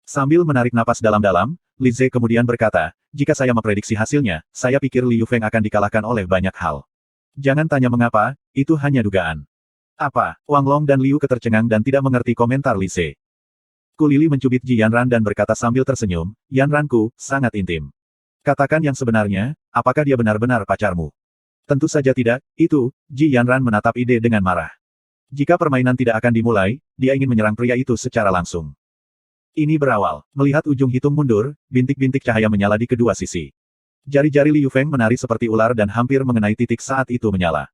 Sambil menarik napas dalam-dalam, Li Ze kemudian berkata, jika saya memprediksi hasilnya, saya pikir Liu Feng akan dikalahkan oleh banyak hal. Jangan tanya mengapa, itu hanya dugaan. Apa? Wang Long dan Liu ketercengang dan tidak mengerti komentar Li Ze. Kulili mencubit Ji Yanran dan berkata sambil tersenyum, Yanranku, sangat intim. Katakan yang sebenarnya, apakah dia benar-benar pacarmu? Tentu saja tidak, itu, Ji Yanran menatap ide dengan marah. Jika permainan tidak akan dimulai, dia ingin menyerang pria itu secara langsung. Ini berawal. Melihat ujung hitung mundur, bintik-bintik cahaya menyala di kedua sisi. Jari-jari Liu Feng menari seperti ular dan hampir mengenai titik saat itu menyala.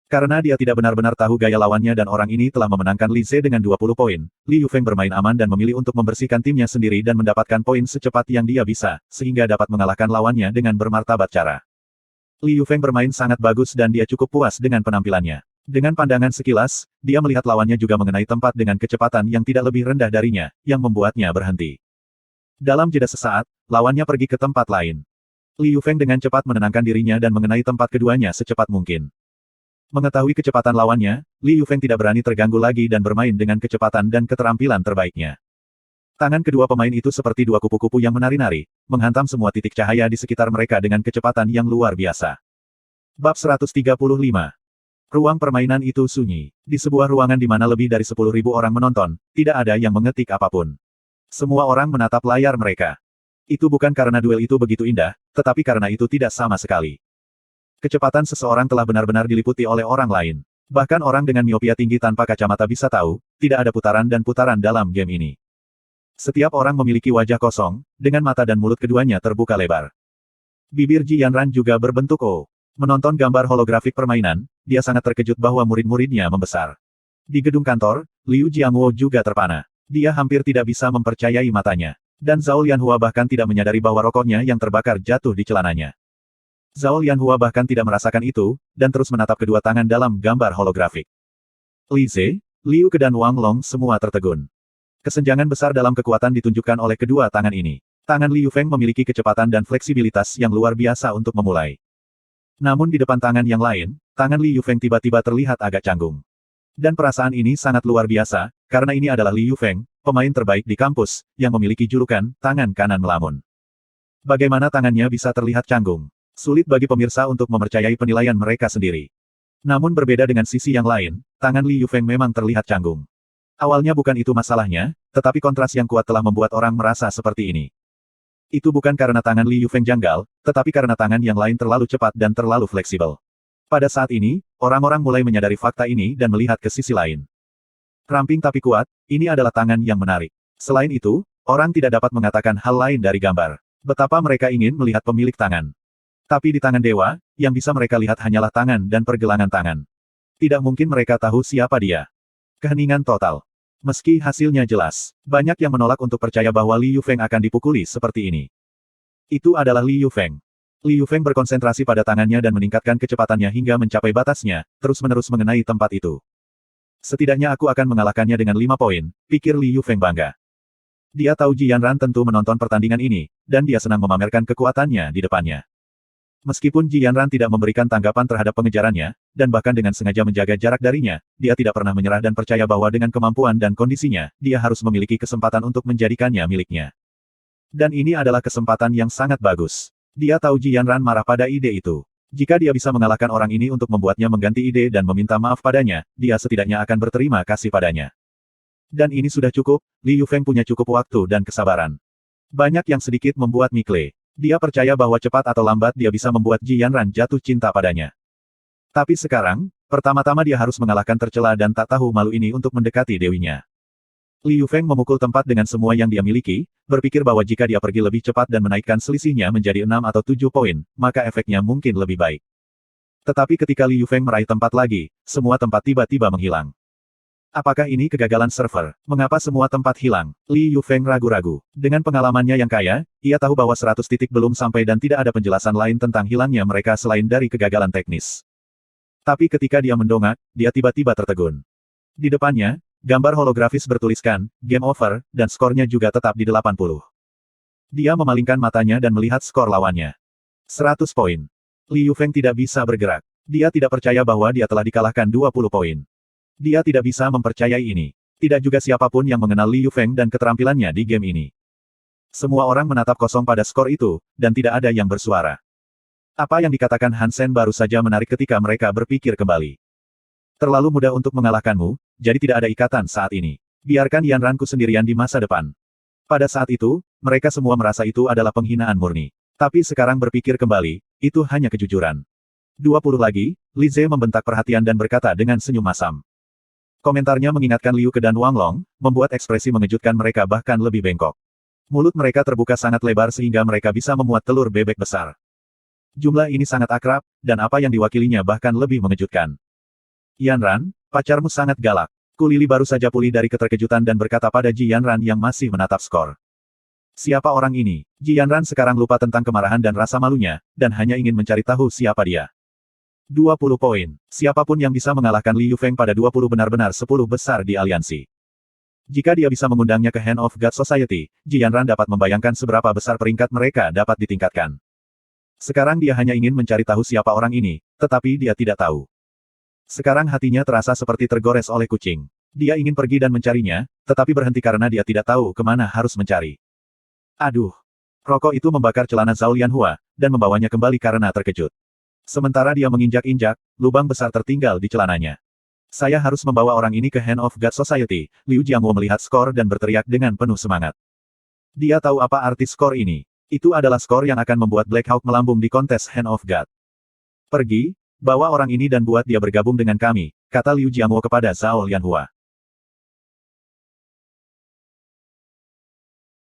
Karena dia tidak benar-benar tahu gaya lawannya dan orang ini telah memenangkan Li Ze dengan 20 poin, Liu Feng bermain aman dan memilih untuk membersihkan timnya sendiri dan mendapatkan poin secepat yang dia bisa, sehingga dapat mengalahkan lawannya dengan bermartabat cara. Liu Feng bermain sangat bagus dan dia cukup puas dengan penampilannya. Dengan pandangan sekilas, dia melihat lawannya juga mengenai tempat dengan kecepatan yang tidak lebih rendah darinya, yang membuatnya berhenti. Dalam jeda sesaat, lawannya pergi ke tempat lain. Liu Feng dengan cepat menenangkan dirinya dan mengenai tempat keduanya secepat mungkin. Mengetahui kecepatan lawannya, Liu Feng tidak berani terganggu lagi dan bermain dengan kecepatan dan keterampilan terbaiknya. Tangan kedua pemain itu seperti dua kupu-kupu yang menari-nari, menghantam semua titik cahaya di sekitar mereka dengan kecepatan yang luar biasa. Bab 135. Ruang permainan itu sunyi. Di sebuah ruangan di mana lebih dari 10.000 orang menonton, tidak ada yang mengetik apapun. Semua orang menatap layar mereka. Itu bukan karena duel itu begitu indah, tetapi karena itu tidak sama sekali. Kecepatan seseorang telah benar-benar diliputi oleh orang lain. Bahkan orang dengan miopia tinggi tanpa kacamata bisa tahu, tidak ada putaran dan putaran dalam game ini. Setiap orang memiliki wajah kosong, dengan mata dan mulut keduanya terbuka lebar. Bibir Ji Yanran juga berbentuk O. Menonton gambar holografik permainan, dia sangat terkejut bahwa murid-muridnya membesar. Di gedung kantor, Liu Jiangwo juga terpana. Dia hampir tidak bisa mempercayai matanya. Dan Zhao Lianhua bahkan tidak menyadari bahwa rokoknya yang terbakar jatuh di celananya. Zhao Lianhua bahkan tidak merasakan itu, dan terus menatap kedua tangan dalam gambar holografik. Li Ze, Liu Ke dan Wang Long semua tertegun. Kesenjangan besar dalam kekuatan ditunjukkan oleh kedua tangan ini. Tangan Liu Feng memiliki kecepatan dan fleksibilitas yang luar biasa untuk memulai. Namun di depan tangan yang lain, tangan Liu Feng tiba-tiba terlihat agak canggung. Dan perasaan ini sangat luar biasa, karena ini adalah Liu Feng, pemain terbaik di kampus, yang memiliki julukan, tangan kanan melamun. Bagaimana tangannya bisa terlihat canggung? Sulit bagi pemirsa untuk mempercayai penilaian mereka sendiri. Namun berbeda dengan sisi yang lain, tangan Liu Feng memang terlihat canggung. Awalnya bukan itu masalahnya, tetapi kontras yang kuat telah membuat orang merasa seperti ini. Itu bukan karena tangan Liu Feng janggal, tetapi karena tangan yang lain terlalu cepat dan terlalu fleksibel. Pada saat ini, orang-orang mulai menyadari fakta ini dan melihat ke sisi lain. Ramping tapi kuat, ini adalah tangan yang menarik. Selain itu, orang tidak dapat mengatakan hal lain dari gambar. Betapa mereka ingin melihat pemilik tangan. Tapi di tangan dewa, yang bisa mereka lihat hanyalah tangan dan pergelangan tangan. Tidak mungkin mereka tahu siapa dia. Keheningan total. Meski hasilnya jelas, banyak yang menolak untuk percaya bahwa Liu Feng akan dipukuli seperti ini. Itu adalah Liu Feng. Liu Feng berkonsentrasi pada tangannya dan meningkatkan kecepatannya hingga mencapai batasnya, terus-menerus mengenai tempat itu. Setidaknya aku akan mengalahkannya dengan 5 poin, pikir Liu Feng bangga. Dia tahu Ji Yanran tentu menonton pertandingan ini, dan dia senang memamerkan kekuatannya di depannya. Meskipun Ji Yanran tidak memberikan tanggapan terhadap pengejarannya, dan bahkan dengan sengaja menjaga jarak darinya, dia tidak pernah menyerah dan percaya bahwa dengan kemampuan dan kondisinya, dia harus memiliki kesempatan untuk menjadikannya miliknya. Dan ini adalah kesempatan yang sangat bagus. Dia tahu Ji Yanran marah pada ide itu. Jika dia bisa mengalahkan orang ini untuk membuatnya mengganti ide dan meminta maaf padanya, dia setidaknya akan berterima kasih padanya. Dan ini sudah cukup, Liu Feng punya cukup waktu dan kesabaran. Banyak yang sedikit membuat Mikle. Dia percaya bahwa cepat atau lambat dia bisa membuat Ji Yanran jatuh cinta padanya. Tapi sekarang, pertama-tama dia harus mengalahkan tercela dan tak tahu malu ini untuk mendekati dewinya. Liu Feng memukul tempat dengan semua yang dia miliki, berpikir bahwa jika dia pergi lebih cepat dan menaikkan selisihnya menjadi 6 atau 7 poin, maka efeknya mungkin lebih baik. Tetapi ketika Liu Feng meraih tempat lagi, semua tempat tiba-tiba menghilang. Apakah ini kegagalan server? Mengapa semua tempat hilang? Liu Feng ragu-ragu. Dengan pengalamannya yang kaya, ia tahu bahwa 100 titik belum sampai dan tidak ada penjelasan lain tentang hilangnya mereka selain dari kegagalan teknis. Tapi ketika dia mendongak, dia tiba-tiba tertegun. Di depannya, gambar holografis bertuliskan, game over, dan skornya juga tetap di 80. Dia memalingkan matanya dan melihat skor lawannya. 100 poin. Liu Feng tidak bisa bergerak. Dia tidak percaya bahwa dia telah dikalahkan 20 poin. Dia tidak bisa mempercayai ini. Tidak juga siapapun yang mengenal Liu Feng dan keterampilannya di game ini. Semua orang menatap kosong pada skor itu, dan tidak ada yang bersuara. Apa yang dikatakan Hansen baru saja menarik ketika mereka berpikir kembali. Terlalu mudah untuk mengalahkanmu, jadi tidak ada ikatan saat ini. Biarkan Yanranku sendirian di masa depan. Pada saat itu, mereka semua merasa itu adalah penghinaan murni. Tapi sekarang berpikir kembali, itu hanya kejujuran. 20 lagi, Li Ze membentak perhatian dan berkata dengan senyum masam. Komentarnya mengingatkan Liu Ke dan Wang Long, membuat ekspresi mengejutkan mereka bahkan lebih bengkok. Mulut mereka terbuka sangat lebar sehingga mereka bisa memuat telur bebek besar. Jumlah ini sangat akrab, dan apa yang diwakilinya bahkan lebih mengejutkan. Yanran, pacarmu sangat galak. Kulili baru saja pulih dari keterkejutan dan berkata pada Ji Yanran yang masih menatap skor. Siapa orang ini? Ji Yanran sekarang lupa tentang kemarahan dan rasa malunya, dan hanya ingin mencari tahu siapa dia. 20 poin. Siapapun yang bisa mengalahkan Liu Feng pada 20 benar-benar 10 besar di aliansi. Jika dia bisa mengundangnya ke Hand of God Society, Ji Yanran dapat membayangkan seberapa besar peringkat mereka dapat ditingkatkan. Sekarang dia hanya ingin mencari tahu siapa orang ini, tetapi dia tidak tahu. Sekarang hatinya terasa seperti tergores oleh kucing. Dia ingin pergi dan mencarinya, tetapi berhenti karena dia tidak tahu kemana harus mencari. Aduh! Rokok itu membakar celana Zhao Lianhua, dan membawanya kembali karena terkejut. Sementara dia menginjak-injak, lubang besar tertinggal di celananya. Saya harus membawa orang ini ke Hand of God Society. Liu Jiangwo melihat skor dan berteriak dengan penuh semangat. Dia tahu apa arti skor ini. Itu adalah skor yang akan membuat Black Hawk melambung di kontes Hand of God. Pergi, bawa orang ini dan buat dia bergabung dengan kami, kata Liu Jiangwo kepada Zhao Lianhua.